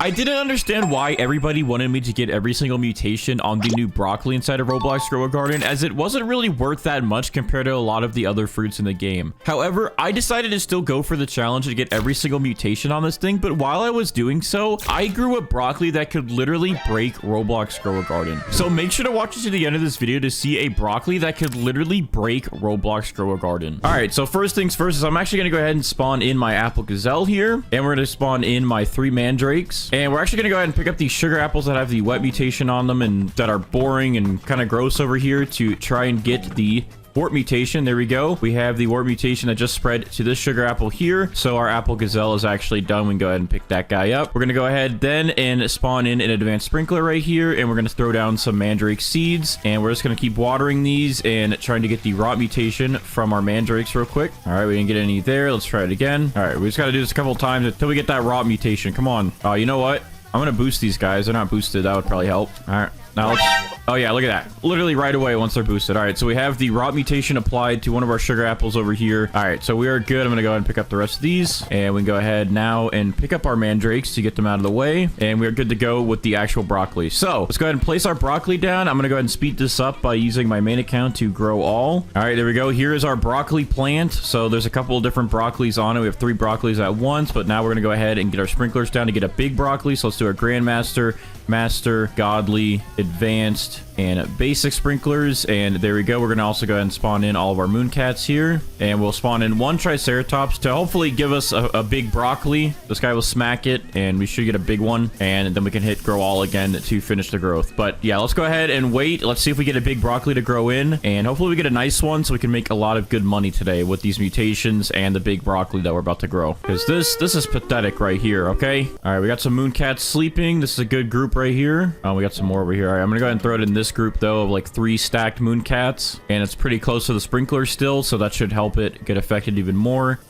I didn't understand why everybody wanted me to get every single mutation on the new broccoli inside of Roblox Grow a Garden, as it wasn't really worth that much compared to a lot of the other fruits in the game. However, I decided to still go for the challenge to get every single mutation on this thing, but while I was doing so, I grew a broccoli that could literally break Roblox Grow a Garden. So make sure to watch it to the end of this video to see a broccoli that could literally break Roblox Grow a Garden. All right, so first things first is I'm actually going to go ahead and spawn in my apple gazelle here, and we're going to spawn in my 3 mandrakes. And we're actually going to go ahead and pick up these sugar apples that have the wet mutation on them and that are boring and kind of gross over here to try and get the wart mutation. There we go. We have the wart mutation that just spread to this sugar apple here. So our apple gazelle is actually done. We can go ahead and pick that guy up. We're going to go ahead then and spawn in an advanced sprinkler right here. And we're going to throw down some mandrake seeds. And we're just going to keep watering these and trying to get the rot mutation from our mandrakes real quick. All right, we didn't get any there. Let's try it again. All right, we just got to do this a couple of times until we get that rot mutation. Come on. You know what? I'm going to boost these guys. They're not boosted. That would probably help. All right. Now let's... Oh, yeah, look at that. Literally right away once they're boosted. All right, so we have the rot mutation applied to one of our sugar apples over here. All right, so we are good. I'm going to go ahead and pick up the rest of these. And we can go ahead now and pick up our mandrakes to get them out of the way. And we're good to go with the actual broccoli. So let's go ahead and place our broccoli down. I'm going to go ahead and speed this up by using my main account to grow all. All right, there we go. Here is our broccoli plant. So there's a couple of different broccolis on it. We have 3 broccolis at once, but now we're going to go ahead and get our sprinklers down to get a big broccoli. So let's do our Grandmaster, Master, Godly, Advanced, and basic sprinklers. And there we go. We're going to also go ahead and spawn in all of our mooncats here, and we'll spawn in 1 triceratops to hopefully give us a big broccoli. This guy will smack it and we should get a big one, and then we can hit grow all again to finish the growth. But yeah, let's go ahead and wait. Let's see if we get a big broccoli to grow in, and hopefully we get a nice one so we can make a lot of good money today with these mutations and the big broccoli that we're about to grow, because this is pathetic right here. Okay, all right, we got some mooncats sleeping. This is a good group right here. We got some more over here. All right, I'm gonna go ahead and throw it in this group though of like 3 stacked mooncats, and it's pretty close to the sprinkler still, so that should help it get affected even more.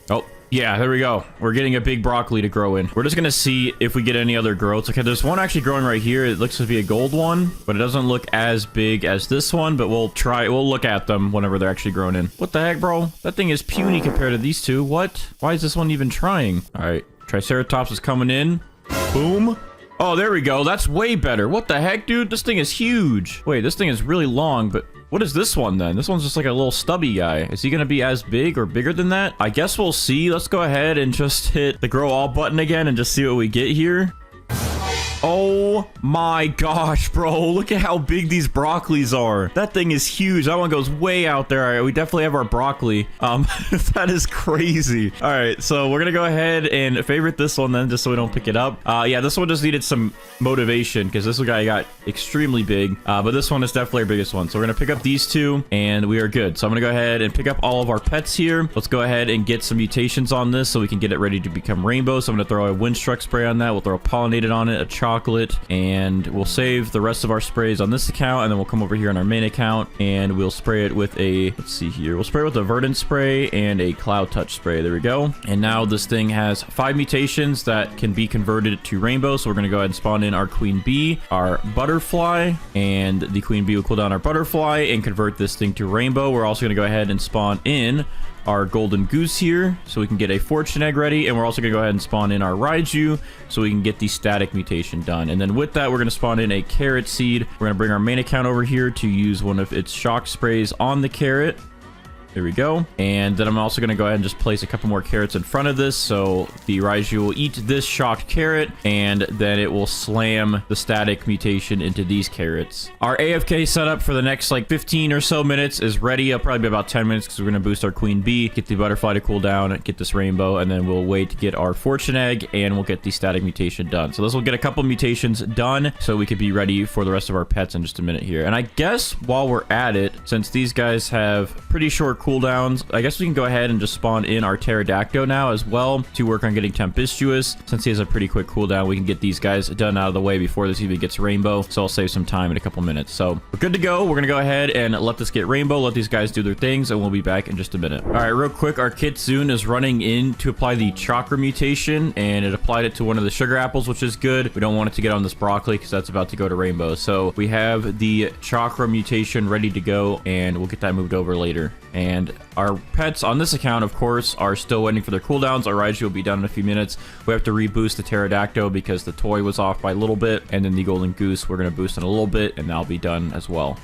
Oh yeah, there we go. We're getting a big broccoli to grow in. We're just gonna see if we get any other growths. Okay, there's one actually growing right here. It looks to be a gold one, but it doesn't look as big as this one, but we'll look at them whenever they're actually growing in. What the heck, bro? That thing is puny compared to these two. What? Why is this one even trying? All right, triceratops is coming in. Boom. Oh, there we go. That's way better. What the heck, dude? This thing is huge. Wait, this thing is really long, but what is this one then? This one's just like a little stubby guy. Is he gonna be as big or bigger than that? I guess we'll see. Let's go ahead and just hit the grow all button again and just see what we get here. Oh my gosh, bro. Look at how big these broccolis are. That thing is huge. That one goes way out there. All right, we definitely have our broccoli. That is crazy. All right, so we're gonna go ahead and favorite this one then, just so we don't pick it up. Yeah, this one just needed some motivation because this guy got extremely big. But this one is definitely our biggest one. So we're gonna pick up these 2 and we are good. So I'm gonna go ahead and pick up all of our pets here. Let's go ahead and get some mutations on this so we can get it ready to become rainbow. So I'm gonna throw a windstruck spray on that. We'll throw a pollinated on it, a chocolate, and we'll save the rest of our sprays on this account, and then we'll come over here on our main account and we'll spray it with a, let's see here, we'll spray it with a verdant spray and a cloud touch spray. There we go. And now this thing has 5 mutations that can be converted to rainbow. So we're going to go ahead and spawn in our queen bee, our butterfly, and the queen bee will cool down our butterfly and convert this thing to rainbow. We're also going to go ahead and spawn in our golden goose here so we can get a fortune egg ready, and we're also gonna go ahead and spawn in our Raiju so we can get the static mutation done. And then with that, we're gonna spawn in a carrot seed. We're gonna bring our main account over here to use one of its shock sprays on the carrot. There we go. And then I'm also going to go ahead and just place a couple more carrots in front of this. So the Raiju will eat this shocked carrot, and then it will slam the static mutation into these carrots. Our AFK setup for the next like 15 or so minutes is ready. It'll probably be about 10 minutes because we're going to boost our queen bee, get the butterfly to cool down, get this rainbow, and then we'll wait to get our fortune egg, and we'll get the static mutation done. So this will get a couple mutations done so we could be ready for the rest of our pets in just a minute here. And I guess while we're at it, since these guys have pretty short cooldowns, I guess we can go ahead and just spawn in our pterodactyl now as well to work on getting tempestuous. Since he has a pretty quick cooldown, we can get these guys done out of the way before this even gets rainbow, so I'll save some time in a couple minutes. So we're good to go. We're gonna go ahead and let this get rainbow, let these guys do their things, and we'll be back in just a minute. All right, real quick, our kitsune is running in to apply the chakra mutation, and it applied it to one of the sugar apples, which is good. We don't want it to get on this broccoli because that's about to go to rainbow. So we have the chakra mutation ready to go, and we'll get that moved over later. And And our pets on this account, of course, are still waiting for their cooldowns. Our Raiju will be done in a few minutes. We have to reboost the pterodactyl because the toy was off by a little bit. And then the golden goose, we're going to boost in a little bit, and that'll be done as well.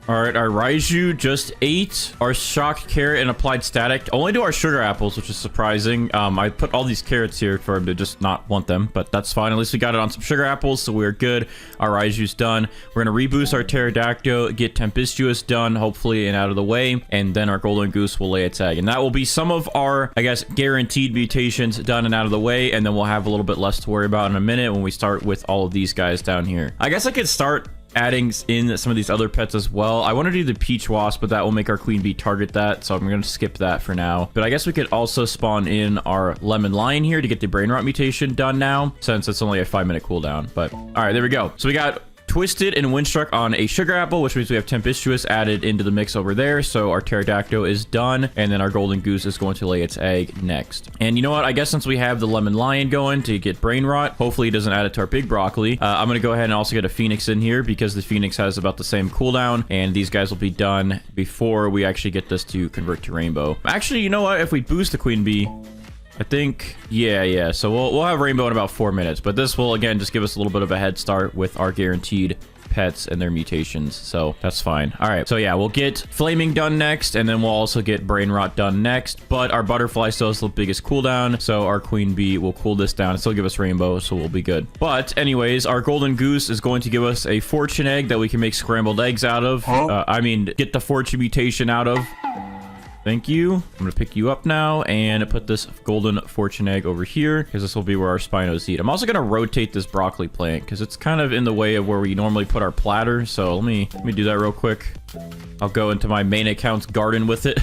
All right, our Raiju just ate our shocked carrot and applied static only to our sugar apples, which is surprising. I put all these carrots here for him to just not want them, but that's fine. At least we got it on some sugar apples, so we're good. Our Raiju's done. We're going to reboost our pterodactyl, get tempestuous done, hopefully, and out of the way, and then our golden goose will lay its egg. And that will be some of our, I guess, guaranteed mutations done and out of the way, and then we'll have a little bit less to worry about in a minute when we start with all of these guys down here. I guess I could start adding in some of these other pets as well. I want to do the peach wasp, but that will make our queen bee target that, so I'm going to skip that for now. But I guess we could also spawn in our lemon lion here to get the brain rot mutation done now, since it's only a 5-minute cooldown. But all right, there we go. So we got Twisted and Windstruck on a sugar apple, which means we have tempestuous added into the mix over there. So our pterodactyl is done, and then our golden goose is going to lay its egg next. And you know what? I guess since we have the lemon lion going to get brain rot, hopefully it doesn't add it to our big broccoli. I'm going to go ahead and also get a phoenix in here because the phoenix has about the same cooldown, and these guys will be done before we actually get this to convert to rainbow. Actually, you know what? If we boost the queen bee, I think, yeah. So we'll have rainbow in about 4 minutes, but this will, again, just give us a little bit of a head start with our guaranteed pets and their mutations, so that's fine. All right, so yeah, we'll get flaming done next, and then we'll also get brain rot done next, but our butterfly still has the biggest cooldown, so our queen bee will cool this down and still give us rainbow, so we'll be good. But anyways, our golden goose is going to give us a fortune egg that we can make scrambled eggs out of. Get the fortune mutation out of. Thank you. I'm going to pick you up now and put this golden fortune egg over here because this will be where our Spinos eat. I'm also going to rotate this broccoli plant because it's kind of in the way of where we normally put our platter. So let me do that real quick. I'll go into my main account's garden with it.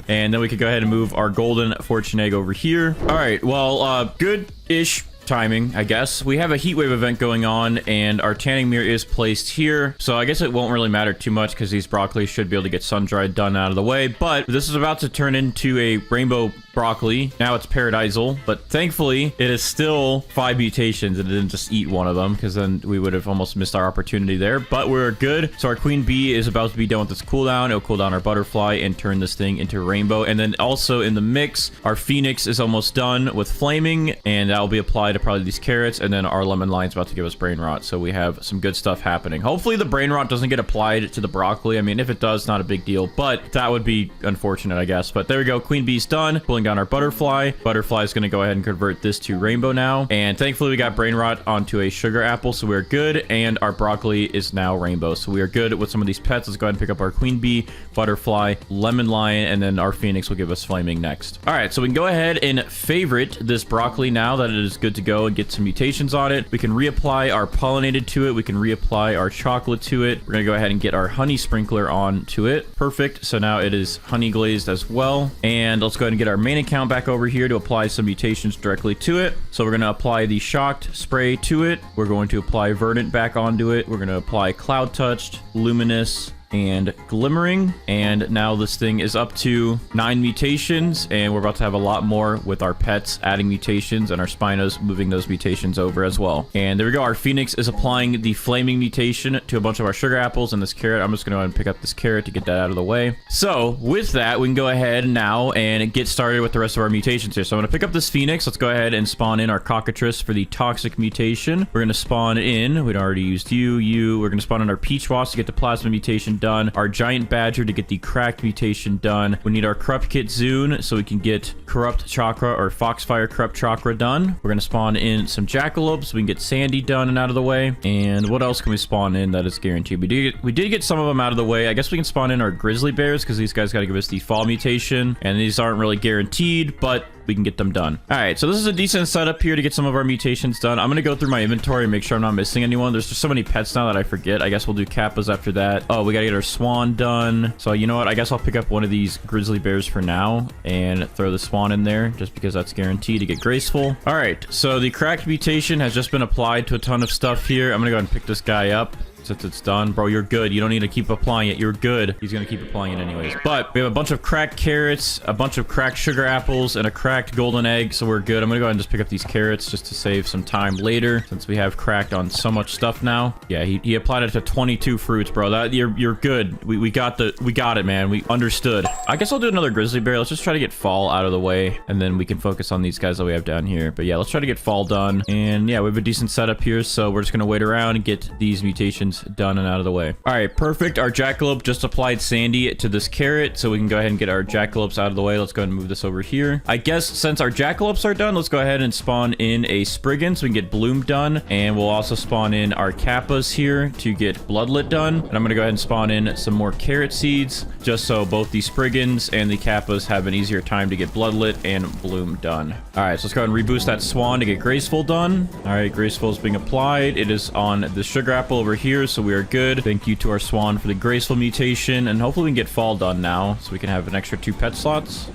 And then we could go ahead and move our golden fortune egg over here. All right. Well, good-ish timing, I guess. We have a heat wave event going on, and our tanning mirror is placed here, so I guess it won't really matter too much because these broccoli should be able to get sun-dried done out of the way. But this is about to turn into a rainbow broccoli. Now it's paradisal, but thankfully it is still 5 mutations and it didn't just eat one of them, because then we would have almost missed our opportunity there. But we're good. So our queen bee is about to be done with this cooldown. It'll cool down our butterfly and turn this thing into rainbow. And then also in the mix, our phoenix is almost done with flaming, and that will be applied to probably these carrots. And then our lemon lion's about to give us brain rot, so we have some good stuff happening. Hopefully the brain rot doesn't get applied to the broccoli. I mean, if it does, not a big deal, but that would be unfortunate, I guess. But there we go. Queen bee's done. Pulling down our butterfly. Butterfly is going to go ahead and convert this to rainbow now. And thankfully we got brain rot onto a sugar apple, so we're good. And our broccoli is now rainbow, so we are good with some of these pets. Let's go ahead and pick up our queen bee, butterfly, lemon lion, and then our phoenix will give us flaming next. All right, so we can go ahead and favorite this broccoli now that it is good to go and get some mutations on it. We can reapply our pollinated to it. We can reapply our chocolate to it. We're going to go ahead and get our honey sprinkler on to it. Perfect. So now it is honey glazed as well. And let's go ahead and get our main account back over here to apply some mutations directly to it. So we're going to apply the shocked spray to it. We're going to apply verdant back onto it. We're going to apply cloud touched, luminous, and glimmering. And now this thing is up to 9 mutations, and we're about to have a lot more with our pets adding mutations and our Spinos moving those mutations over as well. And there we go. Our phoenix is applying the flaming mutation to a bunch of our sugar apples and this carrot. I'm just going to go ahead and pick up this carrot to get that out of the way. So with that, we can go ahead now and get started with the rest of our mutations here. So I'm going to pick up this phoenix. Let's go ahead and spawn in our cockatrice for the toxic mutation. We're going to spawn in, we'd already used you. We're going to spawn in our peach wasp to get the plasma mutation done, our giant badger to get the cracked mutation done. We need our corrupt kitsune so we can get corrupt chakra or foxfire corrupt chakra done. We're going to spawn in some jackalopes so we can get sandy done and out of the way. And what else can we spawn in that is guaranteed? We did get some of them out of the way. I guess we can spawn in our grizzly bears because these guys got to give us the fall mutation, and these aren't really guaranteed, but we can get them done. All right, so this is a decent setup here to get some of our mutations done. I'm going to go through my inventory and make sure I'm not missing anyone. There's just so many pets now that I forget. I guess we'll do kappas after that. Oh, we got to get our swan done. So you know what? I guess I'll pick up one of these grizzly bears for now and throw the swan in there just because that's guaranteed to get graceful. All right, so the cracked mutation has just been applied to a ton of stuff here. I'm going to go ahead and pick this guy up. since it's done. Bro, you're good. You don't need to keep applying it. You're good. He's gonna keep applying it anyways. But we have a bunch of cracked carrots, a bunch of cracked sugar apples, and a cracked golden egg, so we're good. I'm gonna go ahead and just pick up these carrots just to save some time later, since we have cracked on so much stuff now. Yeah, he applied it to 22 fruits, bro. That you're good. We got it, man. We understood. I guess I'll do another grizzly bear. Let's just try to get fall out of the way, and then we can focus on these guys that we have down here. But yeah, let's try to get fall done. And yeah, we have a decent setup here, so we're just gonna wait around and get these mutations done and out of the way. All right, perfect. Our jackalope just applied sandy to this carrot, so we can go ahead and get our jackalopes out of the way. Let's go ahead and move this over here. I guess since our jackalopes are done, let's go ahead and spawn in a spriggan so we can get bloom done, and we'll also spawn in our kappas here to get bloodlet done. And I'm gonna go ahead and spawn in some more carrot seeds, just so both the spriggans and the kappas have an easier time to get bloodlet and bloom done. All right, so let's go ahead and reboost that swan to get graceful done. All right, graceful is being applied. It is on the sugar apple over here, so we are good. Thank you to our swan for the graceful mutation, and hopefully we can get fall done now so we can have an extra 2 pet slots.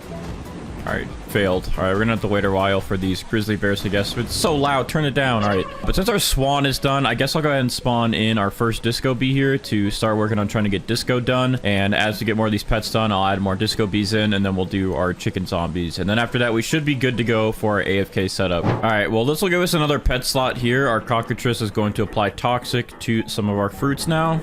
All right, failed. All right, we're gonna have to wait a while for these grizzly bears, I guess. It's so loud, turn it down. All right, but since our swan is done, I guess I'll go ahead and spawn in our first disco bee here to start working on trying to get disco done. And as we get more of these pets done, I'll add more disco bees in, and then we'll do our chicken zombies. And then after that, we should be good to go for our AFK setup. All right, well, this will give us another pet slot here. Our cockatrice is going to apply toxic to some of our fruits now.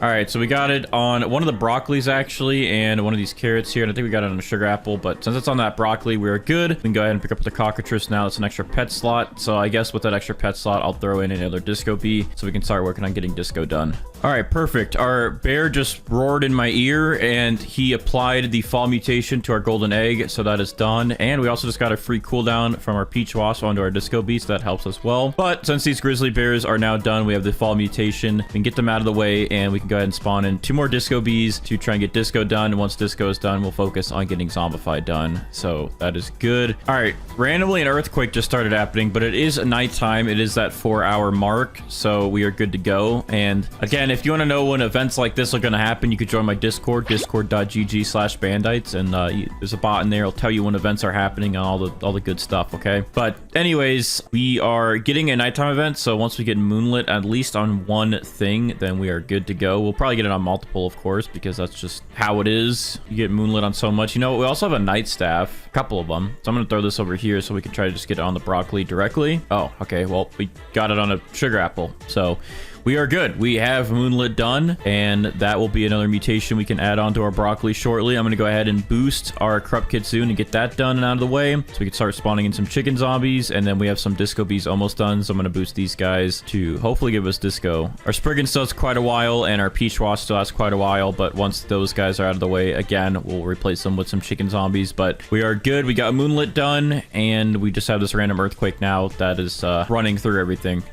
All right, so we got it on one of the broccolis, actually, and one of these carrots here. And I think we got it on a sugar apple, but since it's on that broccoli, we're good. We can go ahead and pick up the cockatrice now. It's an extra pet slot. So I guess with that extra pet slot, I'll throw in another disco bee so we can start working on getting disco done. All right, perfect. Our bear just roared in my ear, and he applied the fall mutation to our golden egg, so that is done. And we also just got a free cooldown from our peach wasp onto our disco bee, so that helps as well. But since these grizzly bears are now done, we have the fall mutation. We can get them out of the way, and we can go ahead and spawn in 2 more disco bees to try and get disco done. And once disco is done, we'll focus on getting zombified done. So that is good. All right, randomly an earthquake just started happening, but it is nighttime. It is that 4-hour mark, so we are good to go. And again, if you want to know when events like this are going to happen, you could join my Discord, discord.gg/bandites, and there's a bot in there. It'll tell you when events are happening and all the good stuff, okay? But anyways, we are getting a nighttime event, so once we get moonlit at least on one thing, then we are good to go. We'll probably get it on multiple, of course, because that's just how it is. You get moonlit on so much. You know, we also have a night staff, a couple of them. So I'm going to throw this over here so we can try to just get it on the broccoli directly. Oh, okay. Well, we got it on a sugar apple. So we are good. We have moonlit done, and that will be another mutation we can add on to our broccoli shortly. I'm going to go ahead and boost our corrupt kitsune and get that done and out of the way so we can start spawning in some chicken zombies. And then we have some disco bees almost done, so I'm going to boost these guys to hopefully give us disco. Our spriggan still has quite a while, and our peach wasp still has quite a while, but once those guys are out of the way, again, we'll replace them with some chicken zombies. But we are good. We got moonlit done, and we just have this random earthquake now that is running through everything.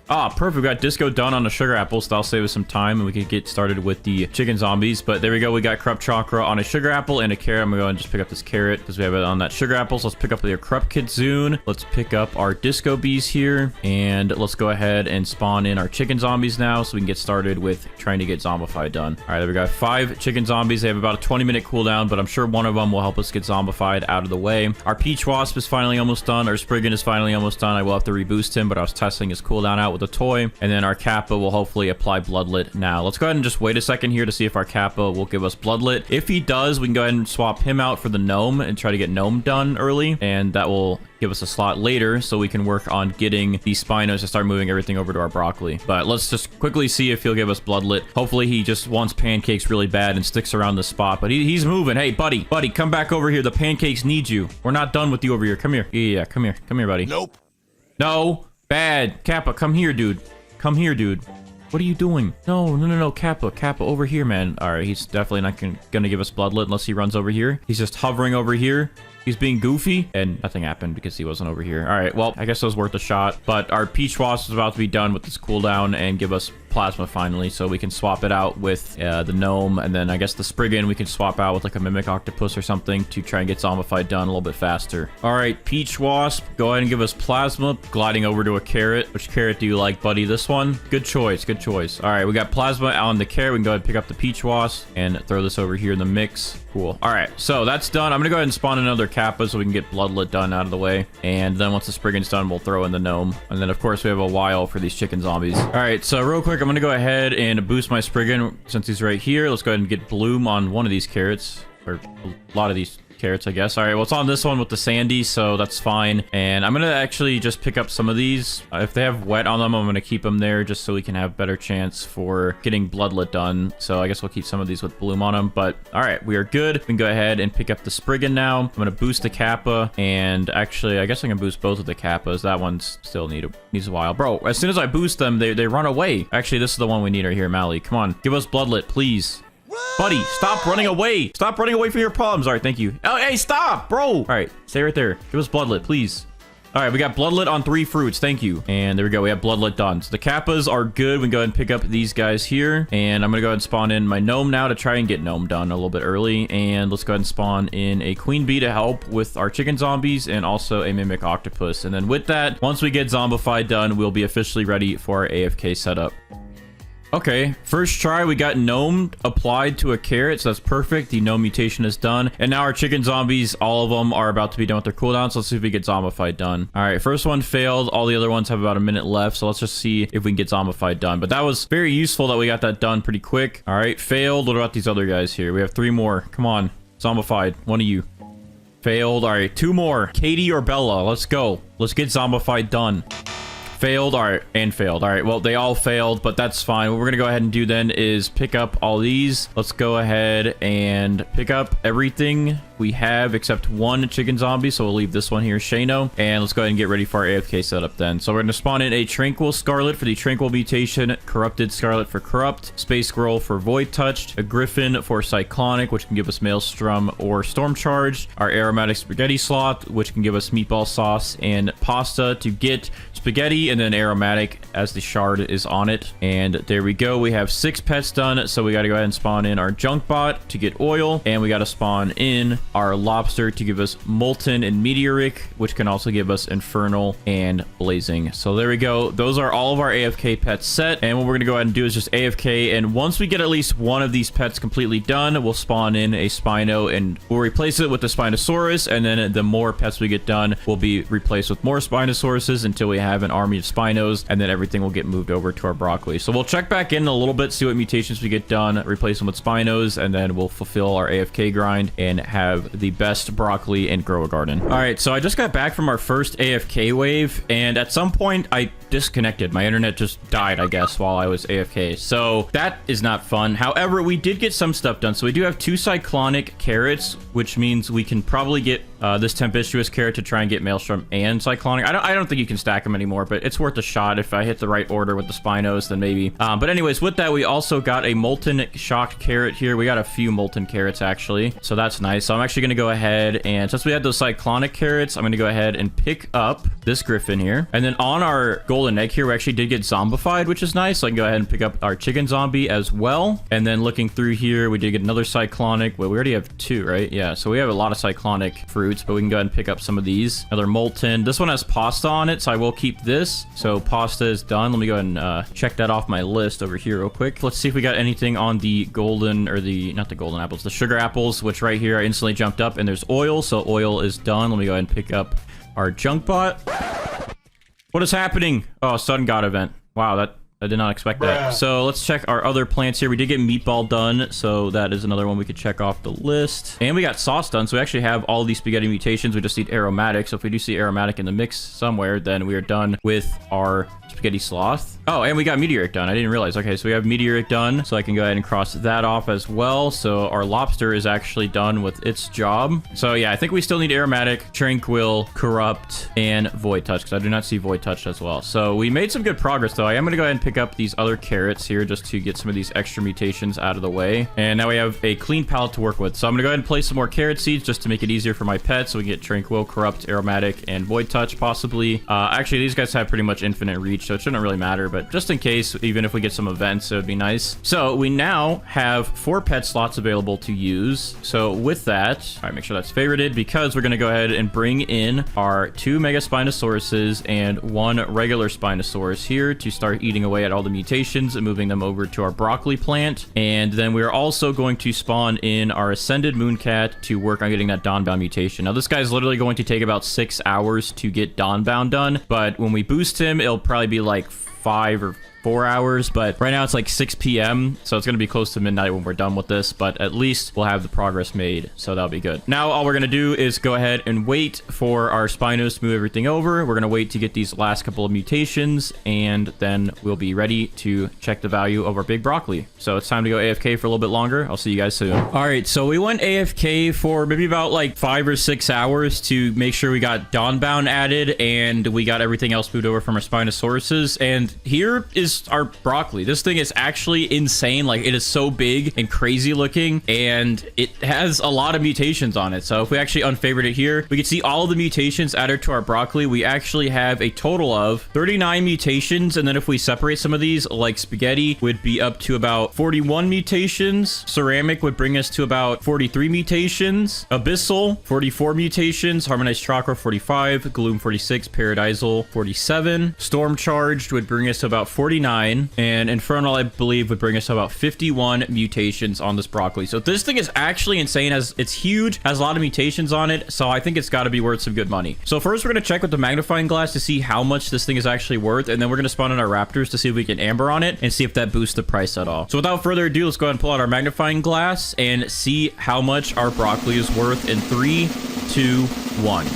Ah, perfect. We got disco done on the sugar apple, so that'll save us some time, and we can get started with the chicken zombies. But there we go. We got corrupt chakra on a sugar apple and a carrot. I'm going to go and just pick up this carrot because we have it on that sugar apple. So let's pick up the corrupt kitsune. Let's pick up our disco bees here, and let's go ahead and spawn in our chicken zombies now so we can get started with trying to get zombified done. All right, there we got 5 chicken zombies. They have about a 20-minute cooldown, but I'm sure one of them will help us get zombified out of the way. Our peach wasp is finally almost done. Our spriggan is finally almost done. I will have to reboost him, but I was testing his cooldown out with a toy. And then our kappa will hopefully apply bloodlet now. Let's go ahead and just wait a second here to see if our kappa will give us bloodlet. If he does, we can go ahead and swap him out for the gnome and try to get gnome done early, and that will give us a slot later so we can work on getting these spinos to start moving everything over to our broccoli. But let's just quickly see if he'll give us bloodlet. Hopefully he just wants pancakes really bad and sticks around the spot, but he's moving. Hey, buddy, come back over here. The pancakes need you. We're not done with you over here. Come here. Yeah, come here, buddy. Nope. No, bad. Kappa, come here, dude. Come here, dude. What are you doing? No. Kappa over here, man. All right, he's definitely not gonna give us bloodlet unless he runs over here. He's just hovering over here. He's being goofy, and nothing happened because he wasn't over here. All right, well, I guess it was worth a shot, but our peach wasp is about to be done with this cooldown and give us plasma finally, so we can swap it out with the gnome, and then I guess the spriggan we can swap out with like a mimic octopus or something to try and get zombified done a little bit faster. All right, peach wasp, go ahead and give us plasma. Gliding over to a carrot. Which carrot do you like, buddy? This one? Good choice, good choice. All right, we got plasma on the carrot. We can go ahead and pick up the peach wasp and throw this over here in the mix. Cool. All right, so that's done. I'm gonna go ahead and spawn another kappa so we can get bloodlet done out of the way, and then once the spriggan's done, we'll throw in the gnome, and then of course we have a while for these chicken zombies. All right, so real quick, I'm gonna go ahead and boost my spriggan since he's right here. Let's go ahead and get bloom on one of these carrots, or a lot of these carrots, I guess. All right, well, it's on this one with the sandy, so that's fine. And I'm gonna actually just pick up some of these. If they have wet on them, I'm gonna keep them there just so we can have better chance for getting bloodlet done. So I guess we'll keep some of these with bloom on them. But all right, we are good. We can go ahead and pick up the spriggan now. I'm gonna boost the kappa, and actually I guess I can boost both of the kappas. That one's still needs a while. Bro, as soon as I boost them, they run away. Actually, this is the one we need right here, Mally. Come on, give us bloodlet, please. Buddy, stop running away. Stop running away from your problems. All right, thank you. Oh, hey, stop, bro. All right, stay right there. Give us bloodlet, please. All right, we got bloodlet on 3 fruits. Thank you. And there we go. We have bloodlet done. So the kappas are good. We can go ahead and pick up these guys here. And I'm going to go ahead and spawn in my gnome now to try and get gnome done a little bit early. And let's go ahead and spawn in a queen bee to help with our chicken zombies and also a mimic octopus. And then with that, once we get zombified done, we'll be officially ready for our AFK setup. Okay, first try, we got gnome applied to a carrot, so that's perfect. The gnome mutation is done. And now our chicken zombies, all of them are about to be done with their cooldowns. So let's see if we get zombified done. All right, first one failed. All the other ones have about a minute left. So let's just see if we can get zombified done. But that was very useful that we got that done pretty quick. All right, failed. What about these other guys here? We have 3 more. Come on, zombified. One of you. Failed. All right, 2 more. Katie or Bella, let's go. Let's get zombified done. Failed. All right, and failed. All right, well, they all failed, but that's fine. What we're gonna go ahead and do then is pick up all these. Let's go ahead and pick up everything we have except 1 chicken zombie, so we'll leave this one here, Shano, and let's go ahead and get ready for our AFK setup then. So we're going to spawn in a Tranquil Scarlet for the Tranquil mutation, Corrupted Scarlet for Corrupt, Space Squirrel for Void Touched, a Griffin for Cyclonic, which can give us Maelstrom or Storm Charged, our Aromatic Spaghetti Sloth, which can give us Meatball Sauce and Pasta to get Spaghetti, and then Aromatic as the shard is on it. And there we go. We have 6 pets done, so we got to go ahead and spawn in our Junk Bot to get oil, and we got to spawn in our lobster to give us molten and meteoric, which can also give us infernal and blazing. So there we go. Those are all of our AFK pets set, and what we're gonna go ahead and do is just AFK, and once we get at least one of these pets completely done, we'll spawn in a Spino and we'll replace it with the Spinosaurus, and then the more pets we get done will be replaced with more Spinosauruses until we have an army of Spinos, and then everything will get moved over to our broccoli. So we'll check back in a little bit, see what mutations we get done, replace them with Spinos, and then we'll fulfill our AFK grind and have the best broccoli and grow a garden. All right, so I just got back from our first AFK wave, and at some point I disconnected. My internet just died, I guess, while I was AFK. So that is not fun. However, we did get some stuff done. So we do have 2 cyclonic carrots, which means we can probably get this tempestuous carrot to try and get Maelstrom and cyclonic. I don't think you can stack them anymore, but it's worth a shot. If I hit the right order with the Spinos, then maybe. But anyways, with that, we also got a molten shocked carrot here. We got a few molten carrots actually, so that's nice. So I'm actually gonna go ahead, and since we had those cyclonic carrots, I'm gonna go ahead and pick up this griffin here. And then on our golden egg here, we actually did get zombified, which is nice. So I can go ahead and pick up our chicken zombie as well. And then looking through here, we did get another cyclonic. Well, we already have 2, right? Yeah, so we have a lot of cyclonic fruits, but we can go ahead and pick up some of these. Another molten. This one has pasta on it, so I will keep this. So pasta is done. Let me go ahead and check that off my list over here real quick. Let's see if we got anything on the golden, or the, not the golden apples, the sugar apples, which right here I instantly jumped up, and there's oil. So oil is done. Let me go ahead and pick up our junk bot. What is happening? Oh, sudden god event. Wow, that I did not expect that. So let's check our other plants here. We did get meatball done, so that is another one we could check off the list. And we got sauce done, so we actually have all these spaghetti mutations. We just need aromatic. So if we do see aromatic in the mix somewhere, then we are done with our spaghetti sloth. Oh, and we got meteoric done. I didn't realize. Okay, so we have meteoric done, so I can go ahead and cross that off as well. So our lobster is actually done with its job. So yeah, I think we still need aromatic, tranquil, corrupt, and void touch, because I do not see void touch as well. So we made some good progress though. I am going to go ahead and pick up these other carrots here just to get some of these extra mutations out of the way. And now we have a clean palette to work with. So I'm going to go ahead and place some more carrot seeds just to make it easier for my pets, so we can get tranquil, corrupt, aromatic, and void touch possibly. Actually, these guys have pretty much infinite reach, each, so it shouldn't really matter, but just in case, even if we get some events, it would be nice. So we now have 4 pet slots available to use. So with that, all right, make sure that's favorited, because we're going to go ahead and bring in our 2 Mega Spinosauruses and 1 regular Spinosaurus here to start eating away at all the mutations and moving them over to our broccoli plant. And then we're also going to spawn in our Ascended Mooncat to work on getting that Dawnbound mutation. Now, this guy's literally going to take about 6 hours to get Dawnbound done, but when we boost him, it'll probably be like 5 or 4 hours, but right now it's like 6 p.m. so it's going to be close to midnight when we're done with this, but at least we'll have the progress made, so that'll be good. Now all we're going to do is go ahead and wait for our Spinos to move everything over. We're going to wait to get these last couple of mutations, and then we'll be ready to check the value of our big broccoli. So it's time to go AFK for a little bit longer. I'll see you guys soon. All right, so we went AFK for maybe about like 5 or 6 hours to make sure we got Dawnbound added and we got everything else moved over from our Spinosauruses, and here is our broccoli. This thing is actually insane. Like, it is so big and crazy looking, and it has a lot of mutations on it. So if we actually unfavorite it here, we can see all of the mutations added to our broccoli. We actually have a total of 39 mutations, and then if we separate some of these, like spaghetti would be up to about 41 mutations, ceramic would bring us to about 43 mutations, abyssal 44 mutations, harmonized chakra 45, gloom 46, paradisal 47, storm charged would bring us to about 49, and infernal, I believe, would bring us to about 51 mutations on this broccoli. So this thing is actually insane. It's huge, has a lot of mutations on it, so I think it's got to be worth some good money. So first we're going to check with the magnifying glass to see how much this thing is actually worth, and then we're going to spawn in our raptors to see if we can amber on it and see if that boosts the price at all. So without further ado, let's go ahead and pull out our magnifying glass and see how much our broccoli is worth in 3, 2, 1.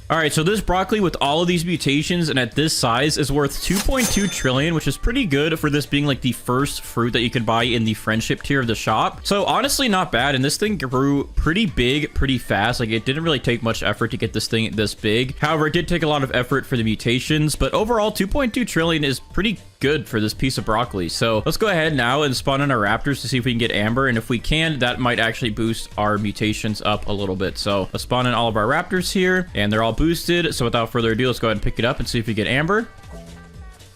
All right, so this broccoli with all of these mutations and at this size is worth 2.2 trillion, which is pretty good for this being like the first fruit that you can buy in the friendship tier of the shop. So honestly, not bad. And this thing grew pretty big, pretty fast. Like, it didn't really take much effort to get this thing this big. However, it did take a lot of effort for the mutations, but overall 2.2 trillion is pretty good for this piece of broccoli. So let's go ahead now and spawn in our raptors to see if we can get amber, and if we can, that might actually boost our mutations up a little bit. So let's spawn in all of our raptors here, and they're all boosted. So without further ado, let's go ahead and pick it up and see if we get amber.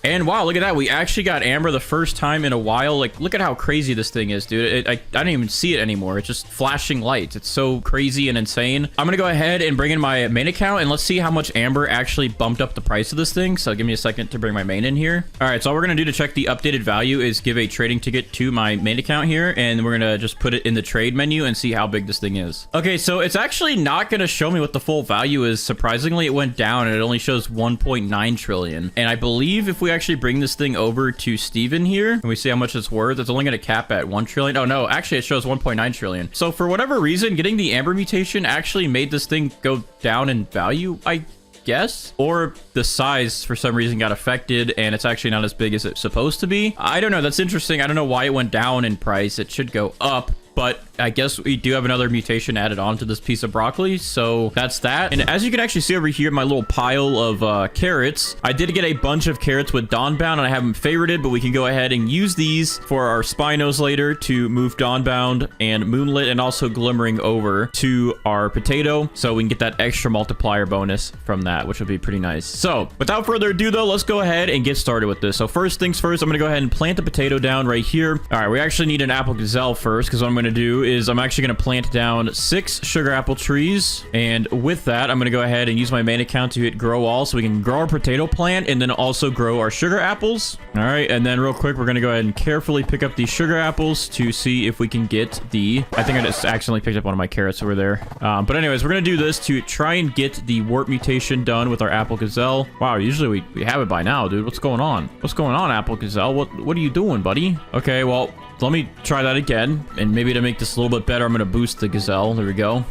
And wow, look at that. We actually got amber the first time in a while. Like, look at how crazy this thing is, dude. I don't even see it anymore. It's just flashing lights. It's so crazy and insane. I'm going to go ahead and bring in my main account, and let's see how much amber actually bumped up the price of this thing. So give me a second to bring my main in here. All right, so all we're going to do to check the updated value is give a trading ticket to my main account here, and we're going to just put it in the trade menu and see how big this thing is. Okay, so it's actually not going to show me what the full value is. Surprisingly, it went down and it only shows 1.9 trillion. And I believe if we actually bring this thing over to Steven here and we see how much it's worth, it's only going to cap at 1 trillion. Oh no, actually it shows 1.9 trillion. So for whatever reason, getting the amber mutation actually made this thing go down in value, I guess, or the size for some reason got affected and it's actually not as big as it's supposed to be. I don't know. That's interesting. I don't know why it went down in price. It should go up, but I guess we do have another mutation added on to this piece of broccoli, so that's that. And as you can actually see over here, my little pile of carrots, I did get a bunch of carrots with Dawnbound, and I have them favorited, but we can go ahead and use these for our Spinos later to move Dawnbound and Moonlit and also Glimmering over to our potato, so we can get that extra multiplier bonus from that, which would be pretty nice. So without further ado though, let's go ahead and get started with this. So first things first, I'm going to go ahead and plant the potato down right here. All right, we actually need an apple gazelle first, because what I'm going to do is I'm actually going to plant down 6 sugar apple trees, and with that I'm going to go ahead and use my main account to hit grow all so we can grow our potato plant and then also grow our sugar apples. All right, and then real quick we're going to go ahead and carefully pick up these sugar apples to see if we can get the, I think I just accidentally picked up one of my carrots over there, but anyways, we're going to do this to try and get the warp mutation done with our apple gazelle. Wow, usually we have it by now, dude. What's going on? What's going on, apple gazelle? What are you doing, buddy? Okay, well, let me try that again, and maybe to make this a little bit better, I'm going to boost the gazelle. There we go.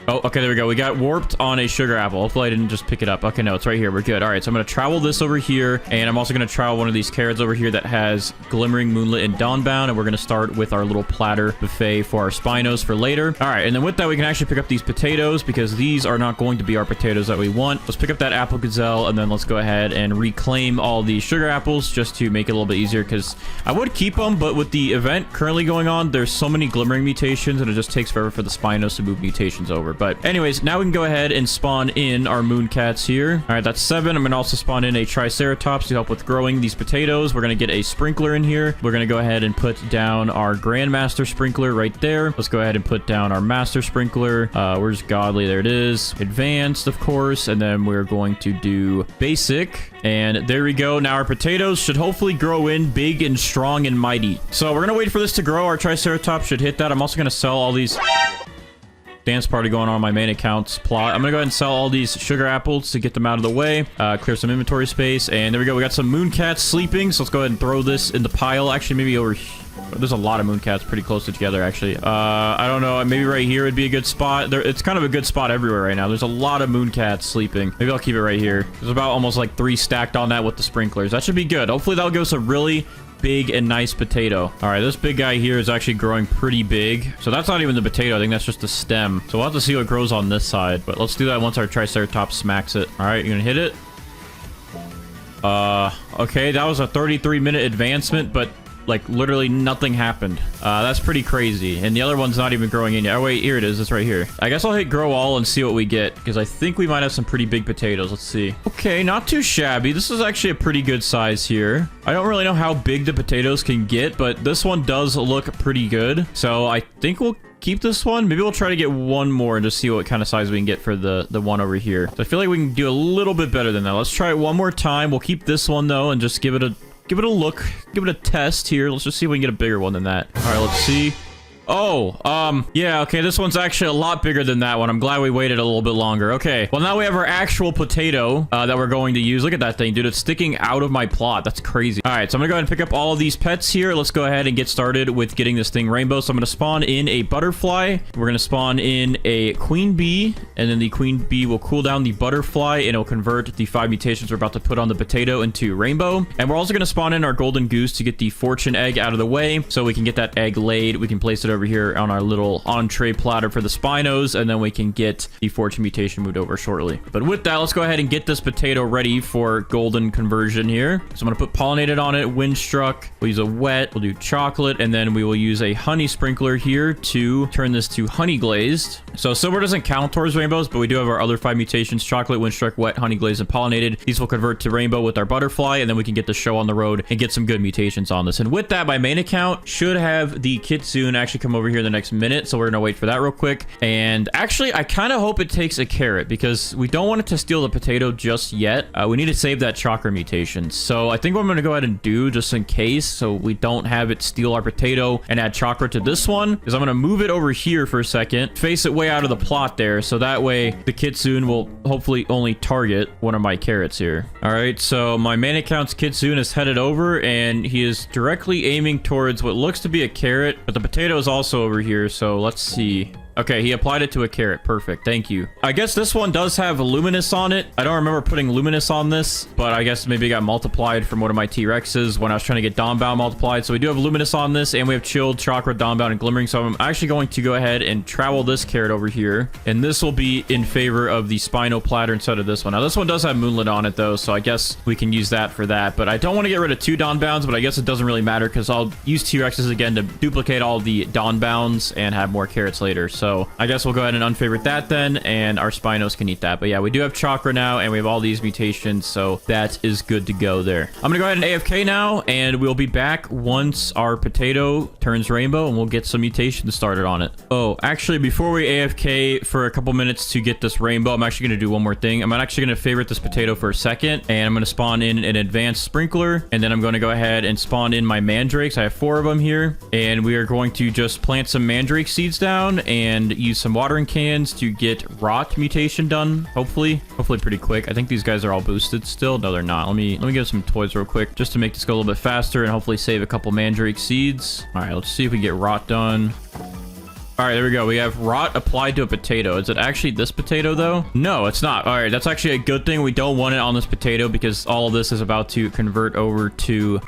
Oh, okay, there we go. We got warped on a sugar apple. Hopefully I didn't just pick it up. Okay, no, it's right here. We're good. All right, so I'm going to travel this over here, and I'm also going to travel one of these carrots over here that has Glimmering, Moonlit, and Dawnbound, and we're going to start with our little platter buffet for our Spinos for later. All right, and then with that, we can actually pick up these potatoes because these are not going to be our potatoes that we want. Let's pick up that apple gazelle, and then let's go ahead and reclaim all these sugar apples just to make it a little bit easier, because I would keep them, but with the event currently going on, there's so many Glimmering mutations, and it just takes forever for the Spinos to move mutations over. whatever. But anyways, now we can go ahead and spawn in our moon cats here. All right, that's 7. I'm gonna also spawn in a triceratops to help with growing these potatoes. We're gonna get a sprinkler in here. We're gonna go ahead and put down our grandmaster sprinkler right there. Let's go ahead and put down our master sprinkler. Where's godly? There it is. Advanced, of course, and then we're going to do basic, and there we go. Now our potatoes should hopefully grow in big and strong and mighty. So we're gonna wait for this to grow. Our triceratops should hit that. I'm also gonna sell all these dance party going on my main account's plot. I'm gonna go ahead and sell all these sugar apples to get them out of the way, clear some inventory space, and there we go. We got some moon cats sleeping, so let's go ahead and throw this in the pile. Actually, maybe over here. There's a lot of moon cats pretty close together, actually. I don't know. Maybe right here would be a good spot. It's kind of a good spot everywhere right now. There's a lot of moon cats sleeping. Maybe I'll keep it right here. There's about almost like 3 stacked on that with the sprinklers. That should be good. Hopefully that'll give us a really big and nice potato. All right, this big guy here is actually growing pretty big. So that's not even the potato. I think that's just the stem. So we'll have to see what grows on this side. But let's do that once our triceratops smacks it. All right, you're gonna hit it. Okay, that was a 33-minute advancement, but like literally nothing happened. That's pretty crazy. And the other one's not even growing in yet. Oh wait, here it is. It's right here. I guess I'll hit grow all and see what we get, because I think we might have some pretty big potatoes. Let's see. Okay, not too shabby. This is actually a pretty good size here. I don't really know how big the potatoes can get, but this one does look pretty good. So I think we'll keep this one. Maybe we'll try to get one more and just see what kind of size we can get for the one over here. So I feel like we can do a little bit better than that. Let's try it one more time. We'll keep this one though and just give it a look, give it a test here. Let's just see if we can get a bigger one than that. All right, let's see. Oh, yeah, okay, this one's actually a lot bigger than that one. I'm glad we waited a little bit longer. Okay, well, now we have our actual potato that we're going to use. Look at that thing, dude. It's sticking out of my plot. That's crazy. All right, so I'm gonna go ahead and pick up all of these pets here. Let's go ahead and get started with getting this thing rainbow. So I'm gonna spawn in a butterfly. We're gonna spawn in a queen bee, and then the queen bee will cool down the butterfly, and it'll convert the 5 mutations we're about to put on the potato into rainbow. And we're also gonna spawn in our golden goose to get the fortune egg out of the way, so we can get that egg laid. We can place it over here on our little entree platter for the Spinos, and then we can get the fortune mutation moved over shortly. But with that, let's go ahead and get this potato ready for golden conversion here. So I'm gonna put pollinated on it, windstruck. We'll use a wet, we'll do chocolate, and then we will use a honey sprinkler here to turn this to honey glazed. So silver doesn't count towards rainbows, but we do have our other 5 mutations: chocolate, windstruck, wet, honey glazed, and pollinated. These will convert to rainbow with our butterfly, and then we can get the show on the road and get some good mutations on this. And with that, my main account should have the kitsune actually come over here in the next minute, so we're gonna wait for that real quick. And actually, I kind of hope it takes a carrot, because we don't want it to steal the potato just yet. We need to save that chakra mutation. So I think what I'm gonna go ahead and do, just in case, so we don't have it steal our potato and add chakra to this one, is I'm gonna move it over here for a second, face it way out of the plot there, so that way the kitsune will hopefully only target one of my carrots here. All right, so my main account's kitsune is headed over, and he is directly aiming towards what looks to be a carrot, but the potato is also over here, so let's see. Okay, he applied it to a carrot. Perfect. Thank you. I guess this one does have luminous on it. I don't remember putting luminous on this, but I guess maybe it got multiplied from one of my T-Rexes when I was trying to get Dawnbound multiplied. So we do have luminous on this, and we have chilled, chakra, Dawnbound, and glimmering. So I'm actually going to go ahead and travel this carrot over here, and this will be in favor of the Spino platter instead of this one. Now, this one does have moonlit on it, though, so I guess we can use that for that. But I don't want to get rid of 2 Dawnbounds, but I guess it doesn't really matter, because I'll use T-Rexes again to duplicate all the Dawnbounds and have more carrots later. So I guess we'll go ahead and unfavorite that then, and our Spinos can eat that. But yeah, we do have chakra now, and we have all these mutations, so that is good to go there. I'm gonna go ahead and AFK now, and we'll be back once our potato turns rainbow, and we'll get some mutations started on it. Oh, actually, before we AFK for a couple minutes to get this rainbow, I'm actually gonna do one more thing. I'm actually gonna favorite this potato for a second, and I'm gonna spawn in an advanced sprinkler, and then I'm gonna go ahead and spawn in my mandrakes. I have 4 of them here, and we are going to just plant some mandrake seeds down and use some watering cans to get rot mutation done. Hopefully pretty quick. I think these guys are all boosted still. No, they're not. Let me give some toys real quick just to make this go a little bit faster and hopefully save a couple mandrake seeds. All right, let's see if we get rot done. All right, there we go. We have rot applied to a potato. Is it actually this potato, though? No, it's not. All right, that's actually a good thing. We don't want it on this potato, because all of this is about to convert over to